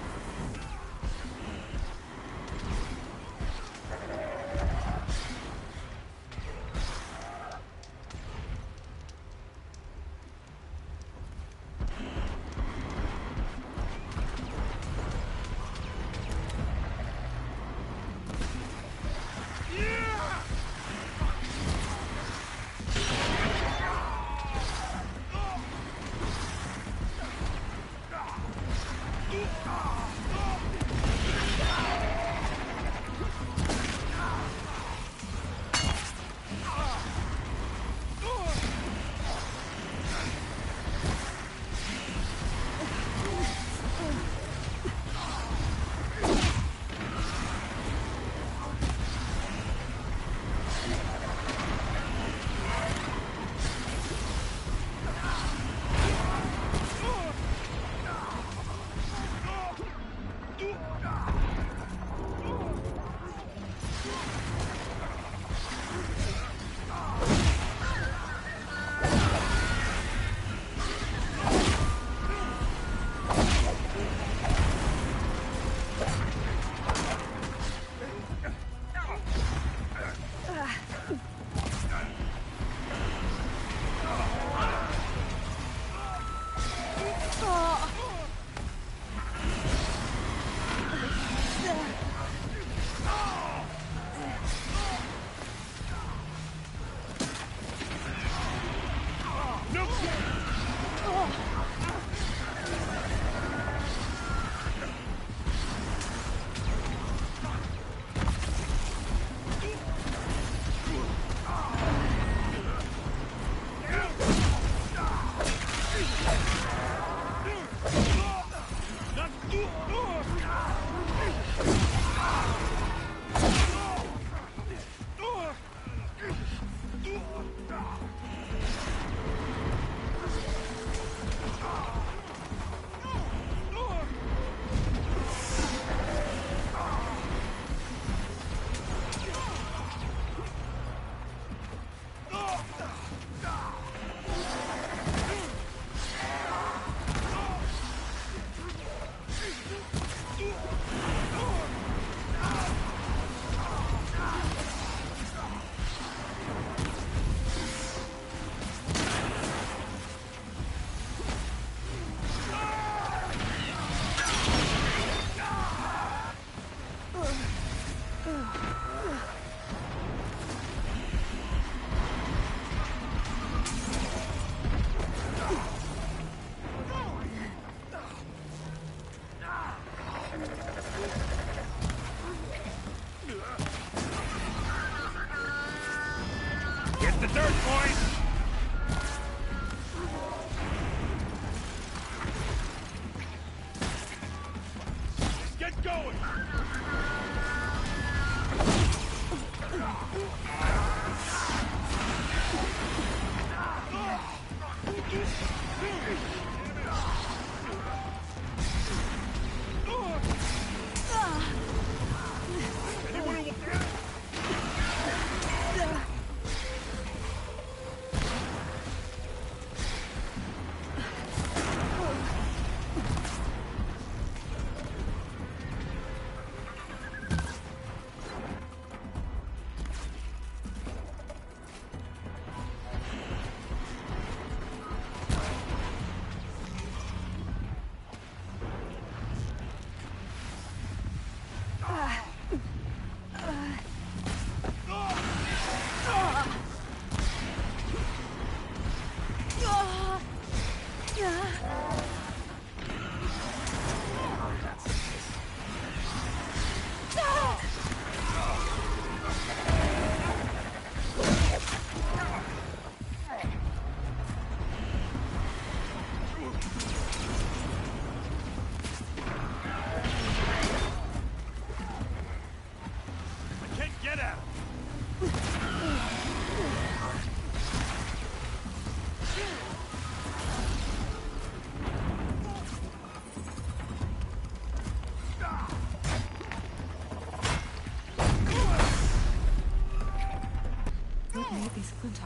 dirt, boys! Get going!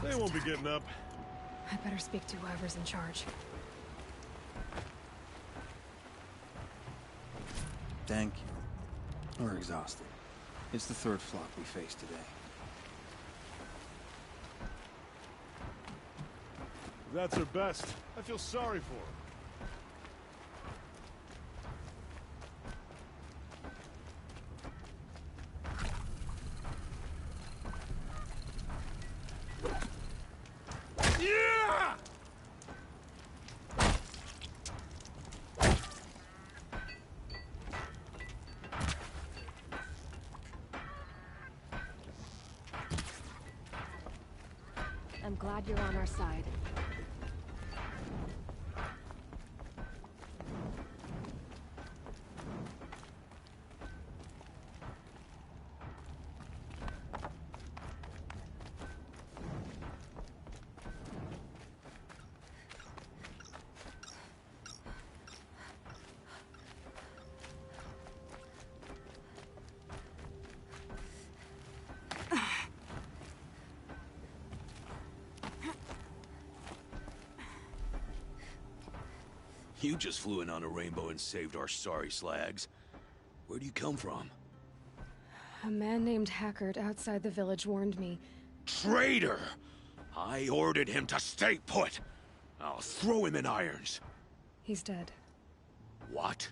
They won't be getting up. I better speak to whoever's in charge. Thank you. We're exhausted. It's the third flock we faced today. That's her best. I feel sorry for her. I'm glad you're on our side. You just flew in on a rainbow and saved our sorry slags. Where do you come from? A man named Hackard outside the village warned me. Traitor! I ordered him to stay put. I'll throw him in irons. He's dead. What?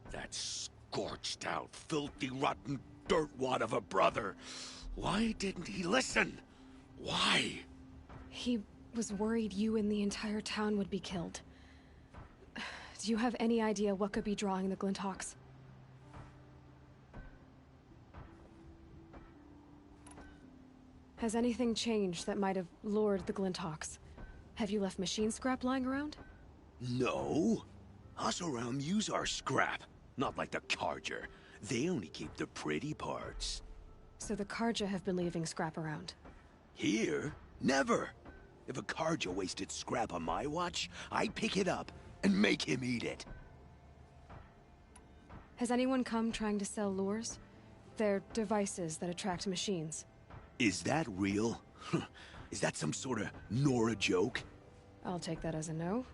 That scorched out, filthy, rotten dirtwad of a brother. Why didn't he listen? Why? He was worried you and the entire town would be killed. Do you have any idea what could be drawing the Glinthawks? Has anything changed that might have lured the Glinthawks? Have you left machine scrap lying around? No. Us around use our scrap. Not like the Carja. They only keep the pretty parts. So the Carja have been leaving scrap around? Here? Never. If a Carja wasted scrap on my watch, I'd pick it up and make him eat it. Has anyone come trying to sell lures? They're devices that attract machines. Is that real? Is that some sort of Nora joke? I'll take that as a no.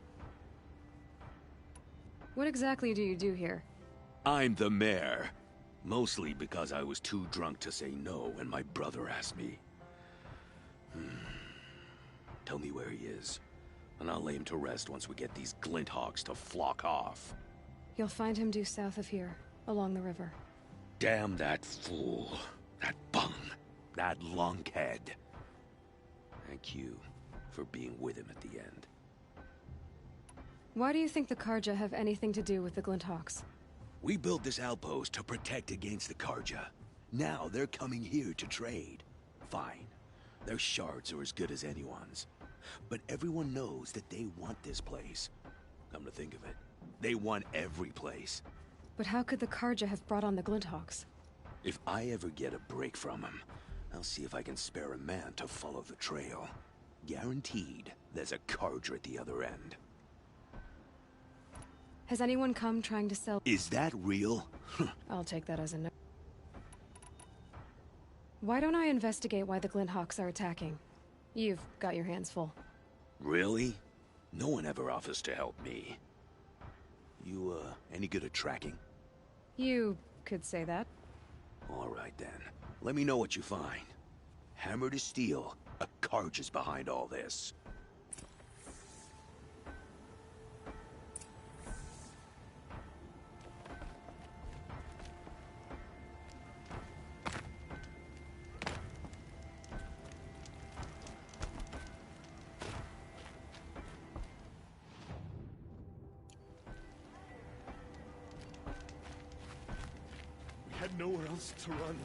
What exactly do you do here? I'm the mayor. Mostly because I was too drunk to say no when my brother asked me. Tell me where he is, and I'll lay him to rest once we get these Glinthawks to flock off. You'll find him due south of here, along the river. Damn that fool. That bum. That lunkhead. Thank you for being with him at the end. Why do you think the Carja have anything to do with the Glinthawks? We built this outpost to protect against the Carja. Now they're coming here to trade. Fine. Their shards are as good as anyone's. But everyone knows that they want this place. Come to think of it, they want every place. But how could the Karja have brought on the Glinthawks? If I ever get a break from them, I'll see if I can spare a man to follow the trail. Guaranteed, there's a Karja at the other end. Has anyone come trying to sell? Is that real? I'll take that as a no. Why don't I investigate why the Glinthawks are attacking? You've got your hands full. Really? No one ever offers to help me. You, any good at tracking? You could say that. All right, then. Let me know what you find. Hammer to steel, a Karja's behind all this. Had nowhere else to run.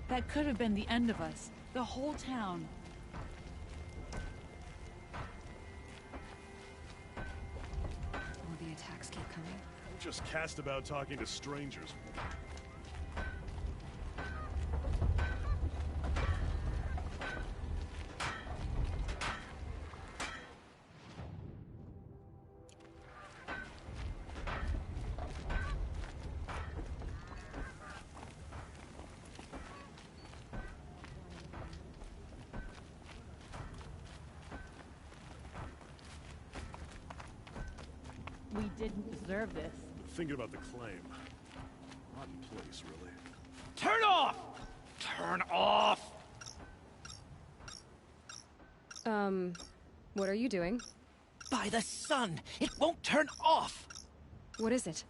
That could have been the end of us. The whole town. Will the attacks keep coming? I'm just cast about talking to strangers. We didn't deserve this. Thinking about the claim. Rotten place, really. Turn off! Turn off! What are you doing? By the sun! It won't turn off! What is it?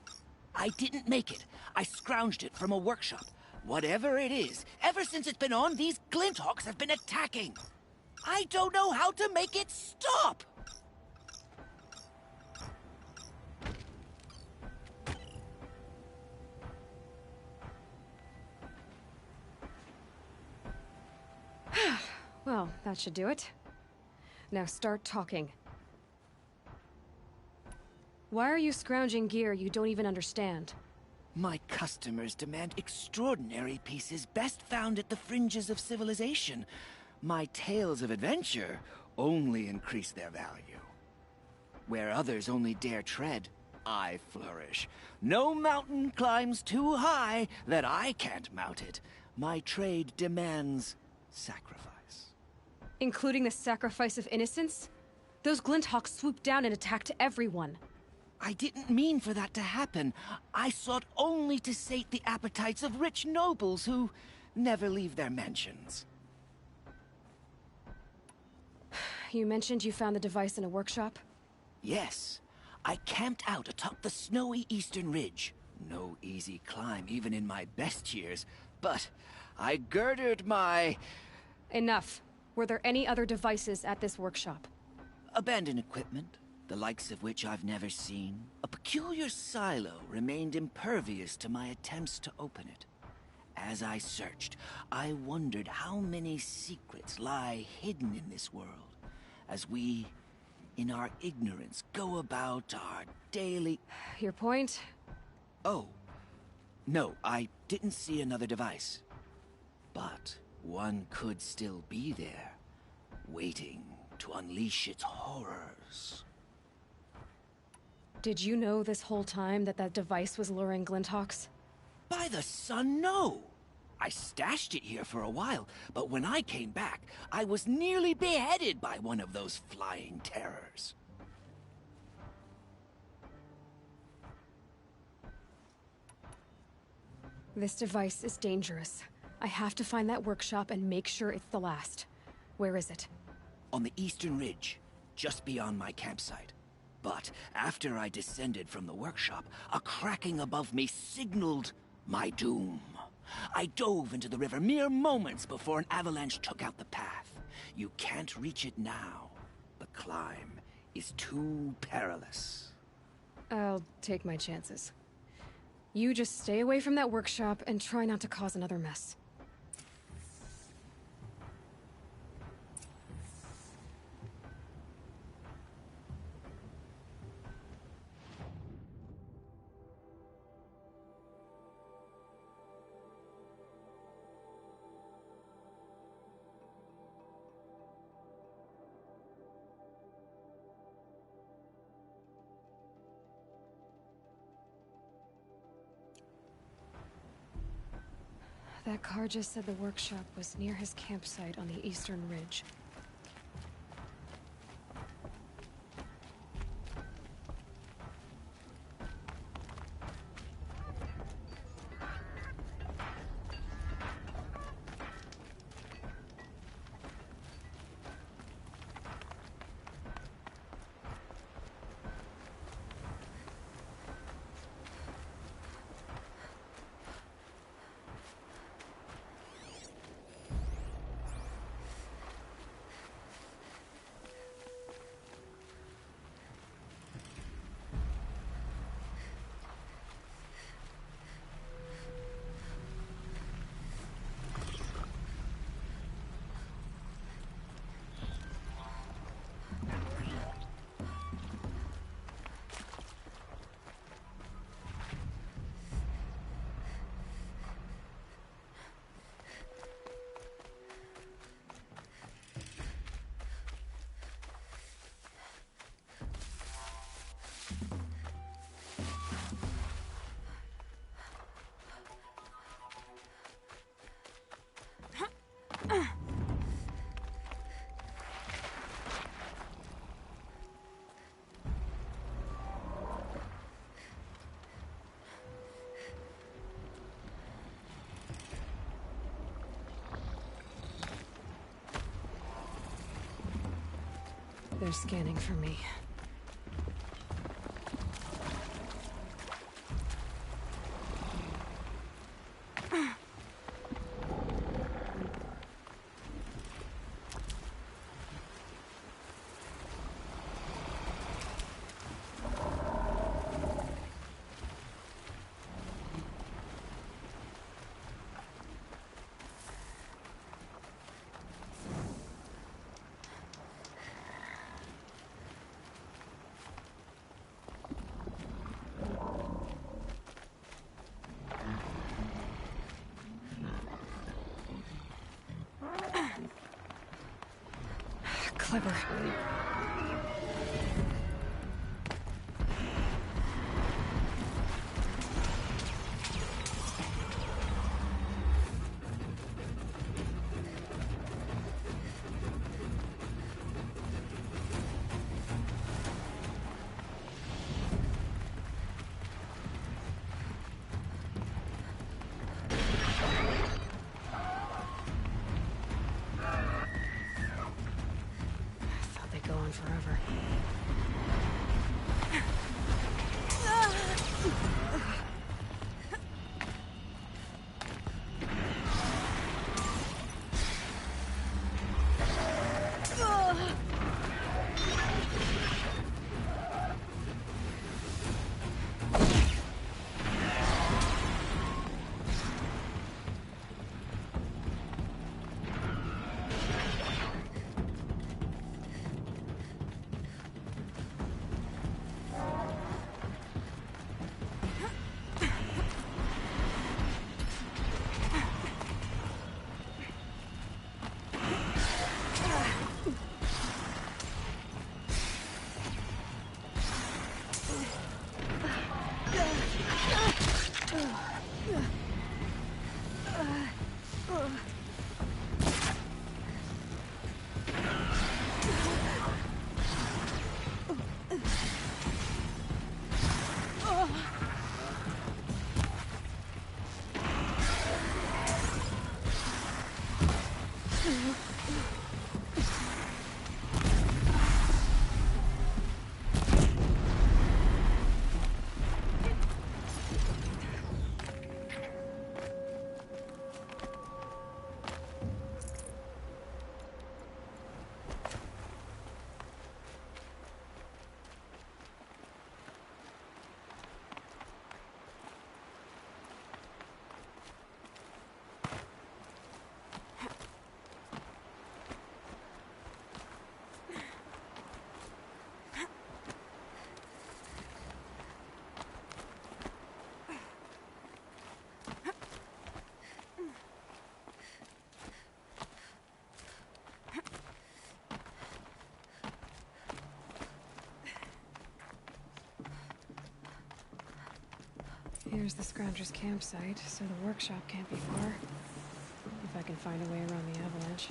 I didn't make it. I scrounged it from a workshop. Whatever it is, ever since it's been on, these Glinthawks have been attacking. I don't know how to make it stop! Well, that should do it. Now start talking. Why are you scrounging gear you don't even understand? My customers demand extraordinary pieces best found at the fringes of civilization. My tales of adventure only increase their value. Where others only dare tread, I flourish. No mountain climbs too high that I can't mount it. My trade demands sacrifice. Including the sacrifice of innocence? Those Glinthawks swooped down and attacked everyone. I didn't mean for that to happen. I sought only to sate the appetites of rich nobles who never leave their mansions. You mentioned you found the device in a workshop? Yes. I camped out atop the snowy eastern ridge. No easy climb, even in my best years. But I girded my... Enough. Were there any other devices at this workshop? Abandoned equipment, the likes of which I've never seen. A peculiar silo remained impervious to my attempts to open it. As I searched, I wondered how many secrets lie hidden in this world, as we, in our ignorance, go about our daily... Your point? Oh. No, I didn't see another device. But one could still be there, waiting to unleash its horrors. Did you know this whole time that that device was luring Glinthawks? By the sun, no! I stashed it here for a while, but when I came back, I was nearly beheaded by one of those flying terrors. This device is dangerous. I have to find that workshop and make sure it's the last. Where is it? On the eastern ridge, just beyond my campsite. But after I descended from the workshop, a cracking above me signaled my doom. I dove into the river mere moments before an avalanche took out the path. You can't reach it now. The climb is too perilous. I'll take my chances. You just stay away from that workshop and try not to cause another mess. That car just said the workshop was near his campsite on the eastern ridge. They're scanning for me. Clever. Forever. There's the Scrounger's campsite, so the workshop can't be far. If I can find a way around the avalanche.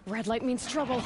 Red light means trouble.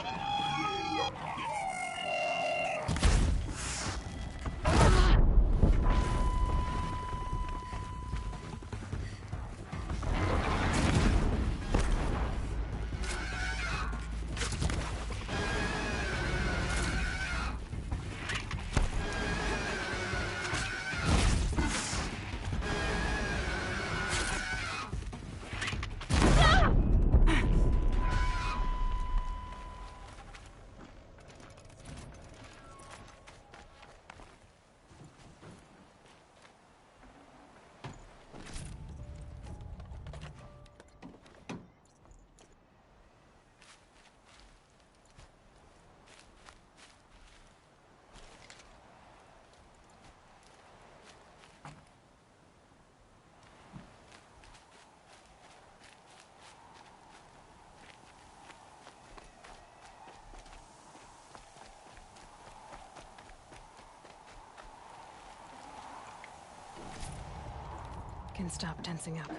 Can stop tensing up.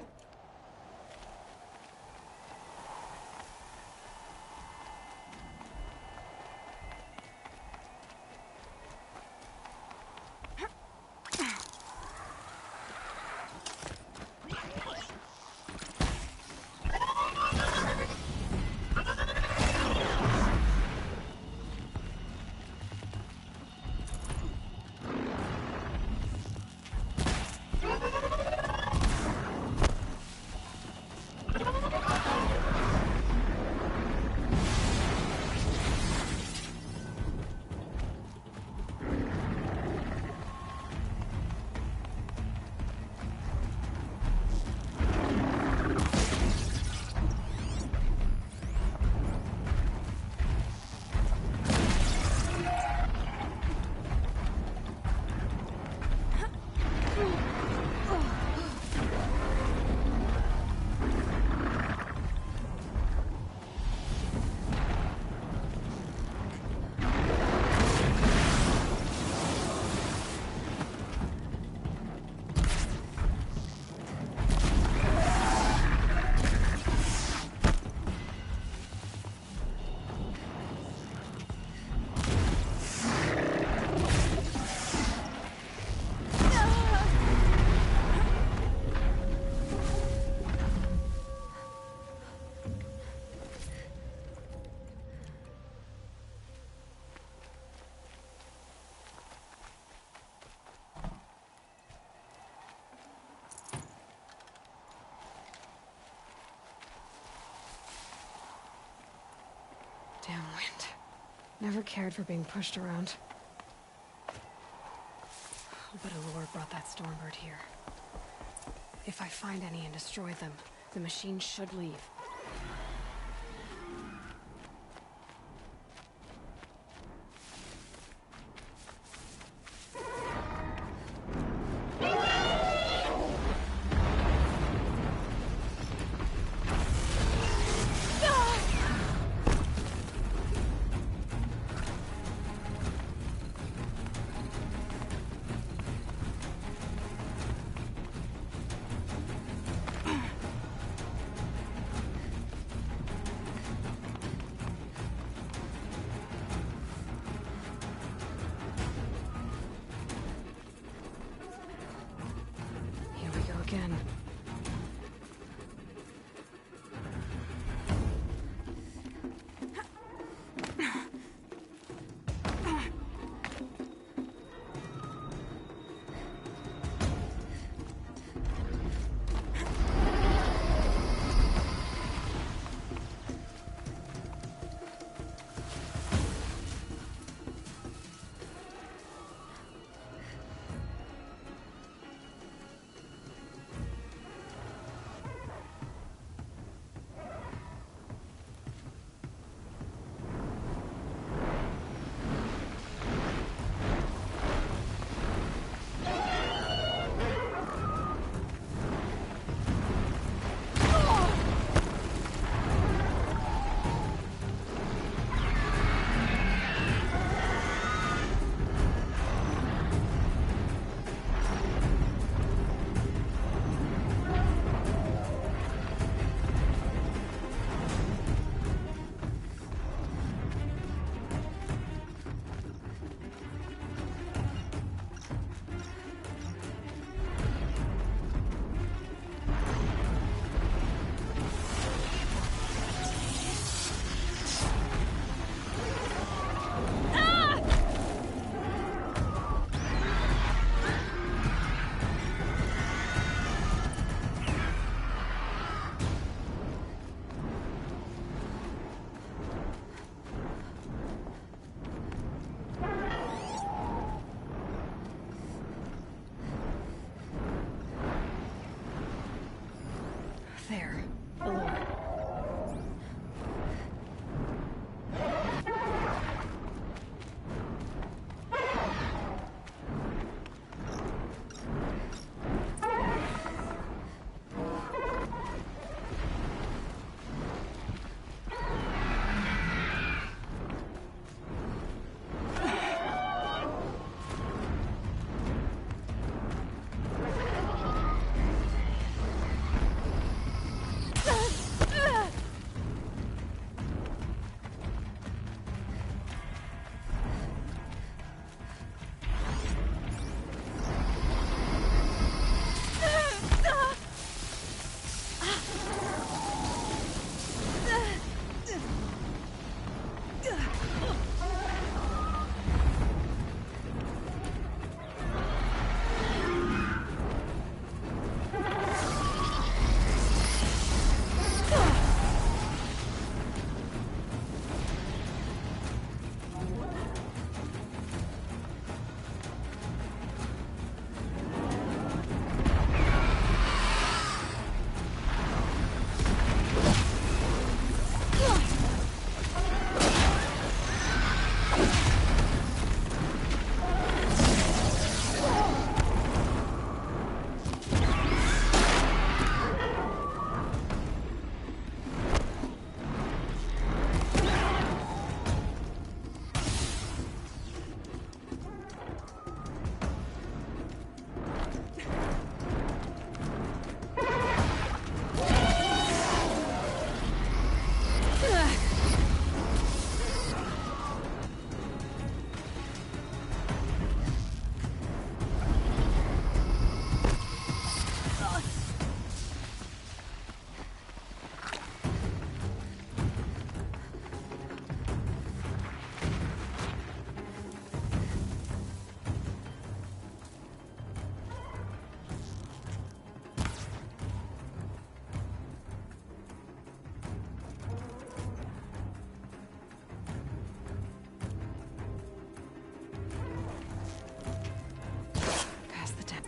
Damn wind. Never cared for being pushed around. But Allure brought that Stormbird here. If I find any and destroy them, the machine should leave. There, below.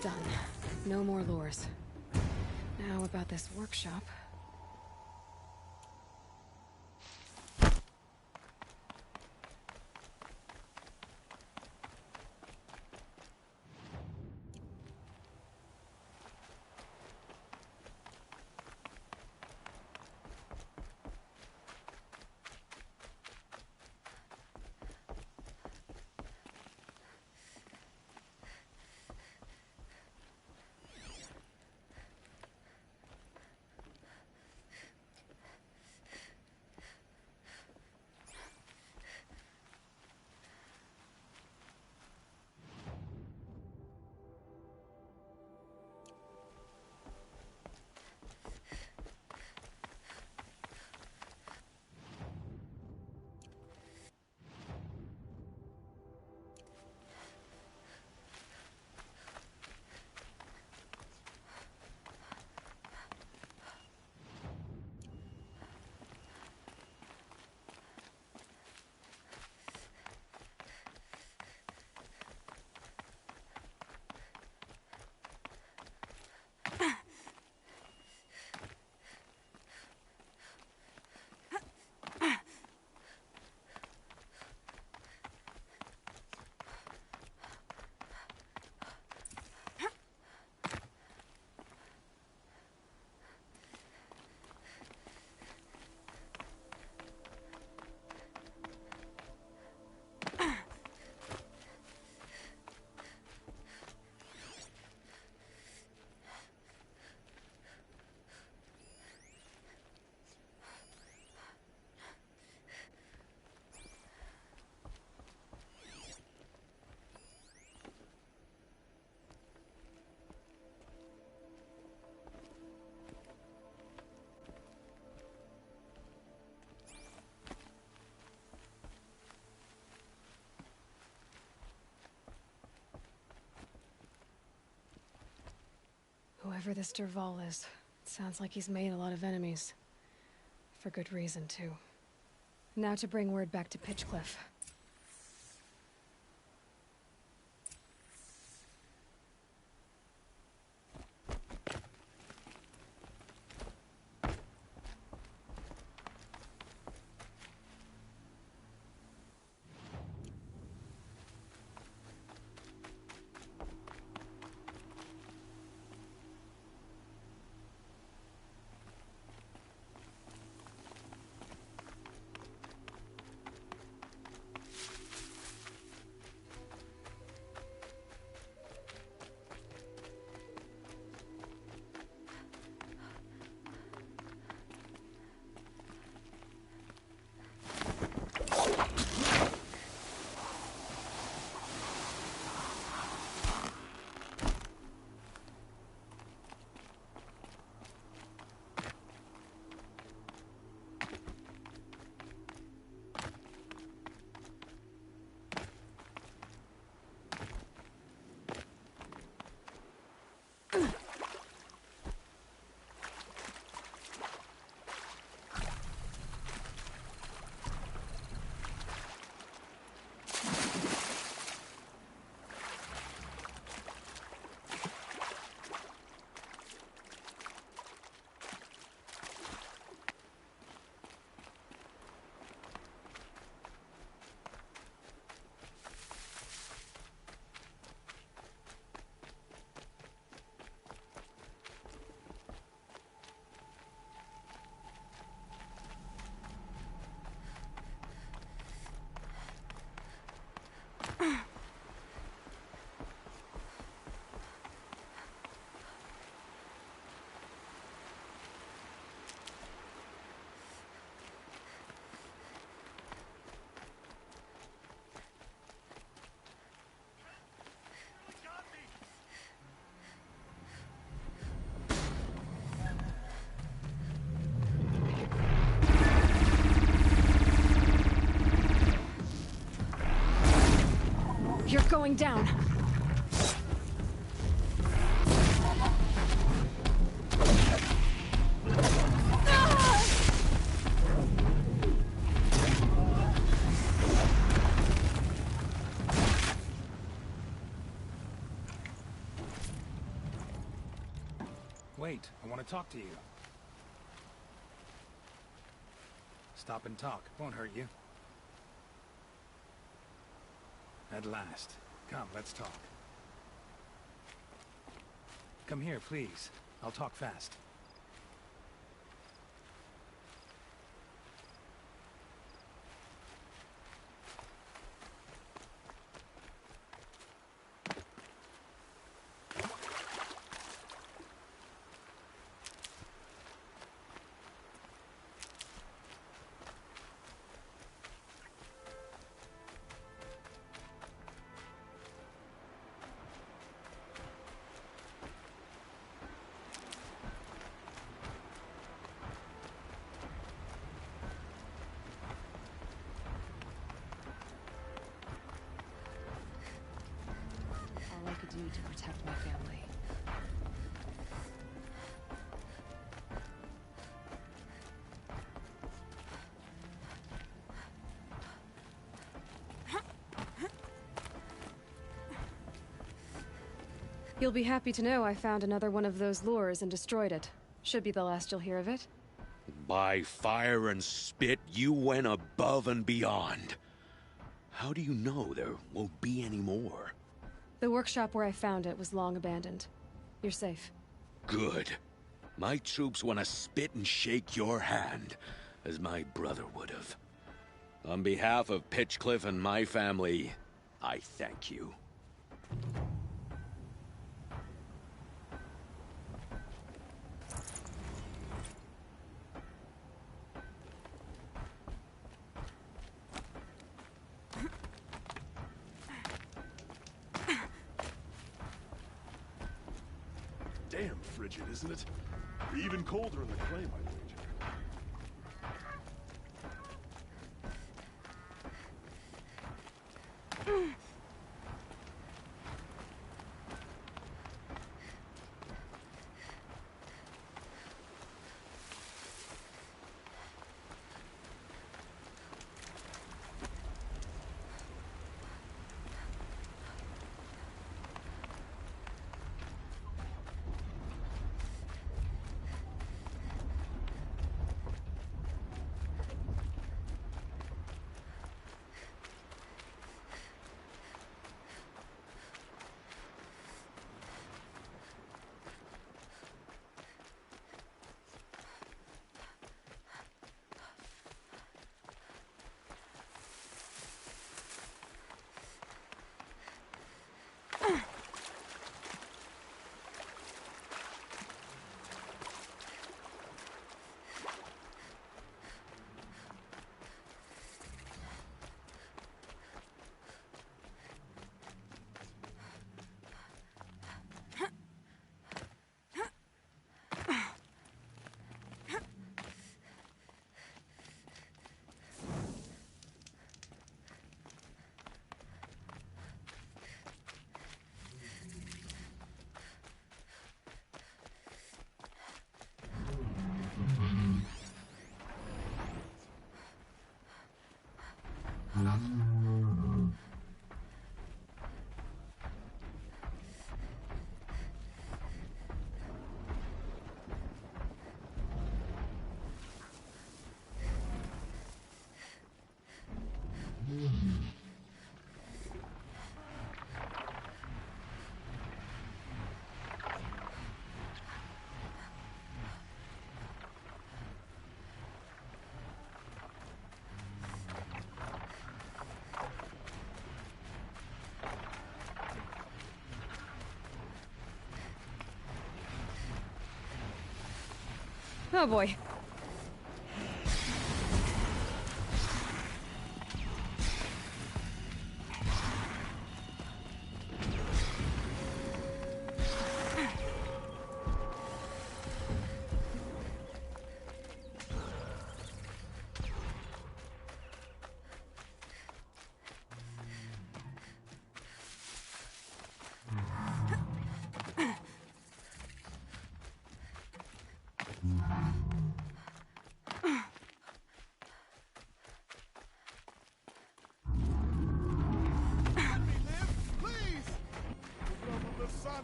Done. No more lures. Now about this workshop. Whoever this Dervahl is, it sounds like he's made a lot of enemies. For good reason, too. Now to bring word back to Pitchcliff. going down. Wait, I want to talk to you. Stop and talk. Won't hurt you. At last. Come, let's talk. Come here, please. I'll talk fast. All I could do to protect my family. You'll be happy to know I found another one of those lures and destroyed it. Should be the last you'll hear of it. By fire and spit, you went above and beyond. How do you know there won't be any more? The workshop where I found it was long abandoned. You're safe. Good. My troops want to spit and shake your hand, as my brother would have. On behalf of Pitchcliff and my family, I thank you. Damn frigid, isn't it? Even colder in the clay, I wager. Oh boy.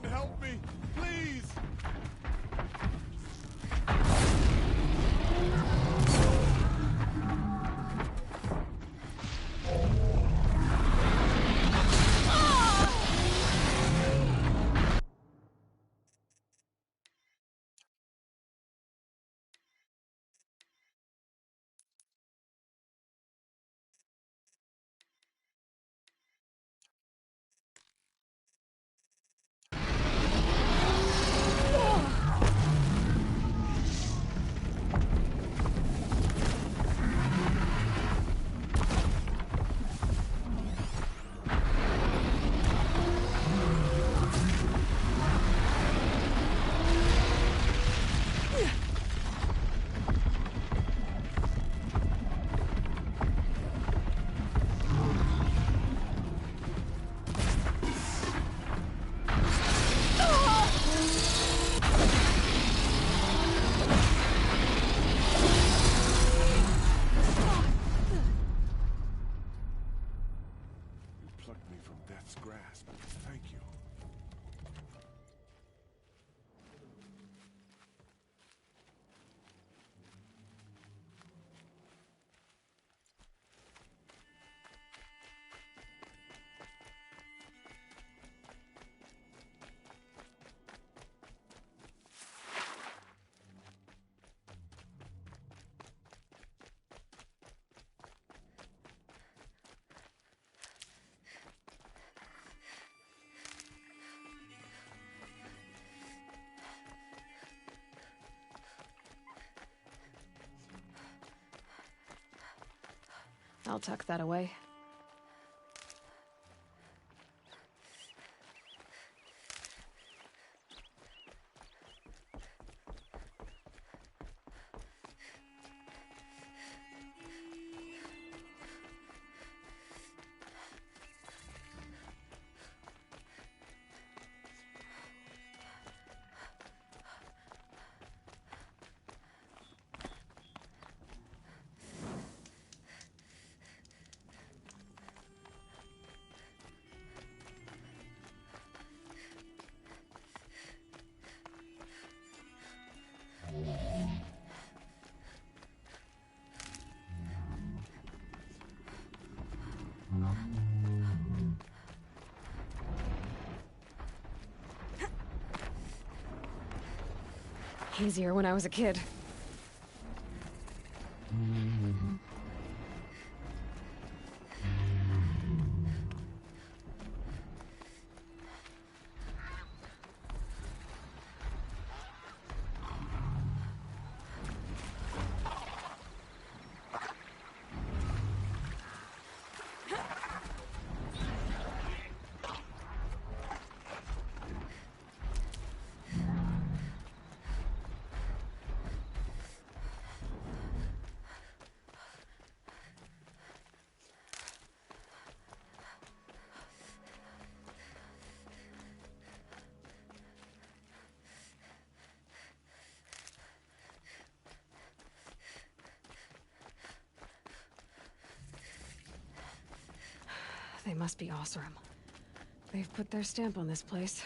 Someone help me, please! Grasp. Thank you. I'll tuck that away. Easier when I was a kid. They must be Osram. They've put their stamp on this place.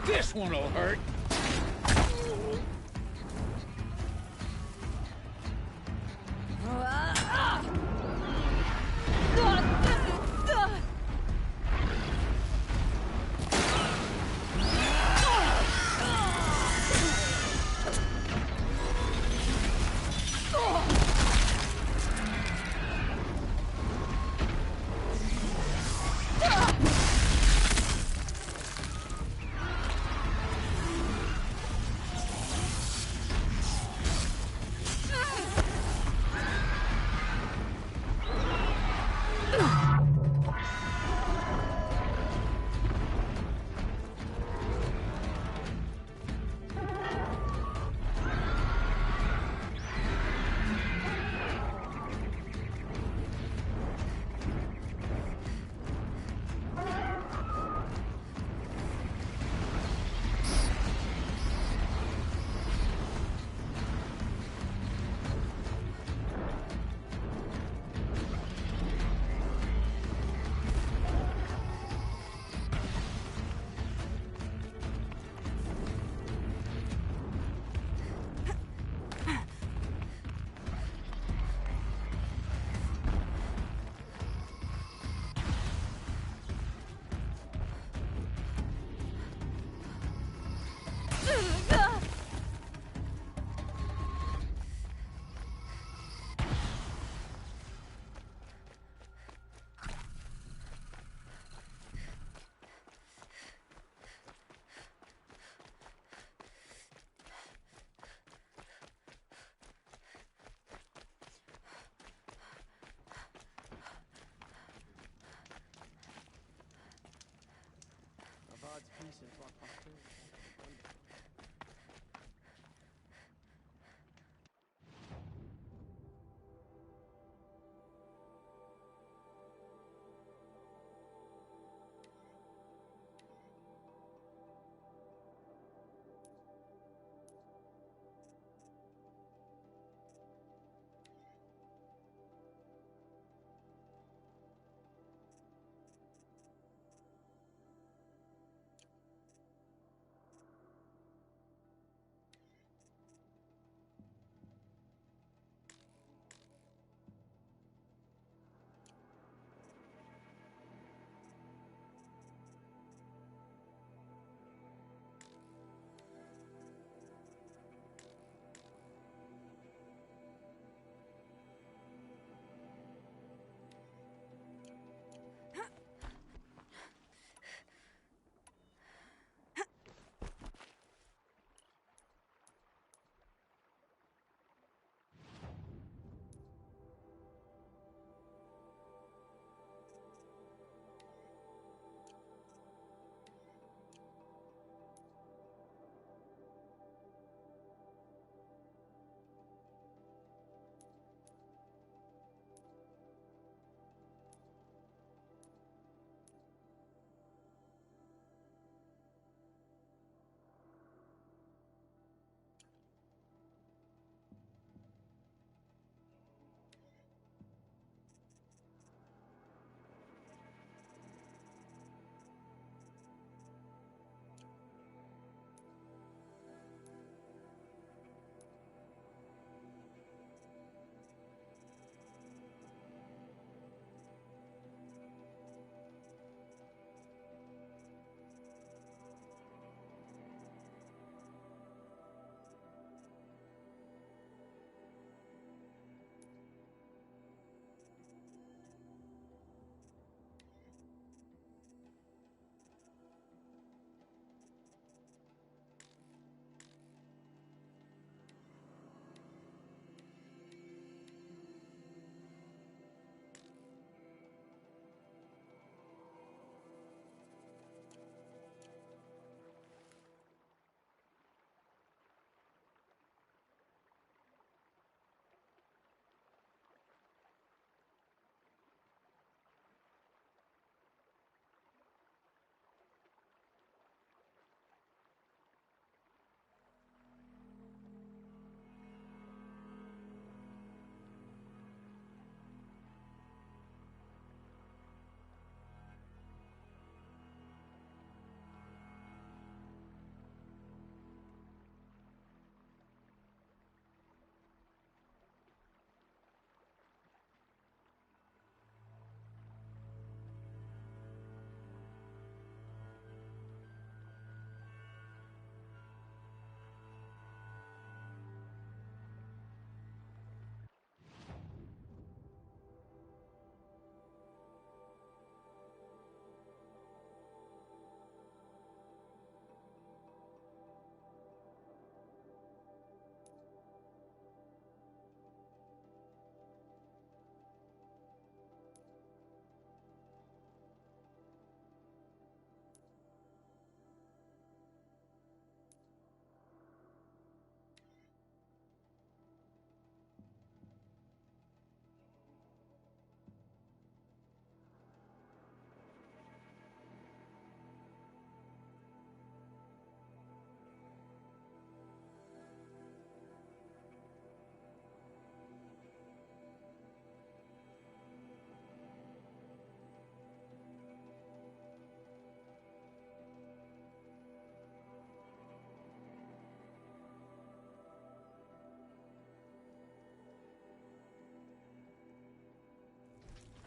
This one'll hurt. Avad's peace and for posterity.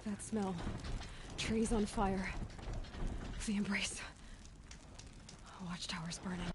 That smell. Trees on fire. The Embrace. Watchtower's burning.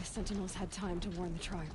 Sentinels had time to warn the tribe.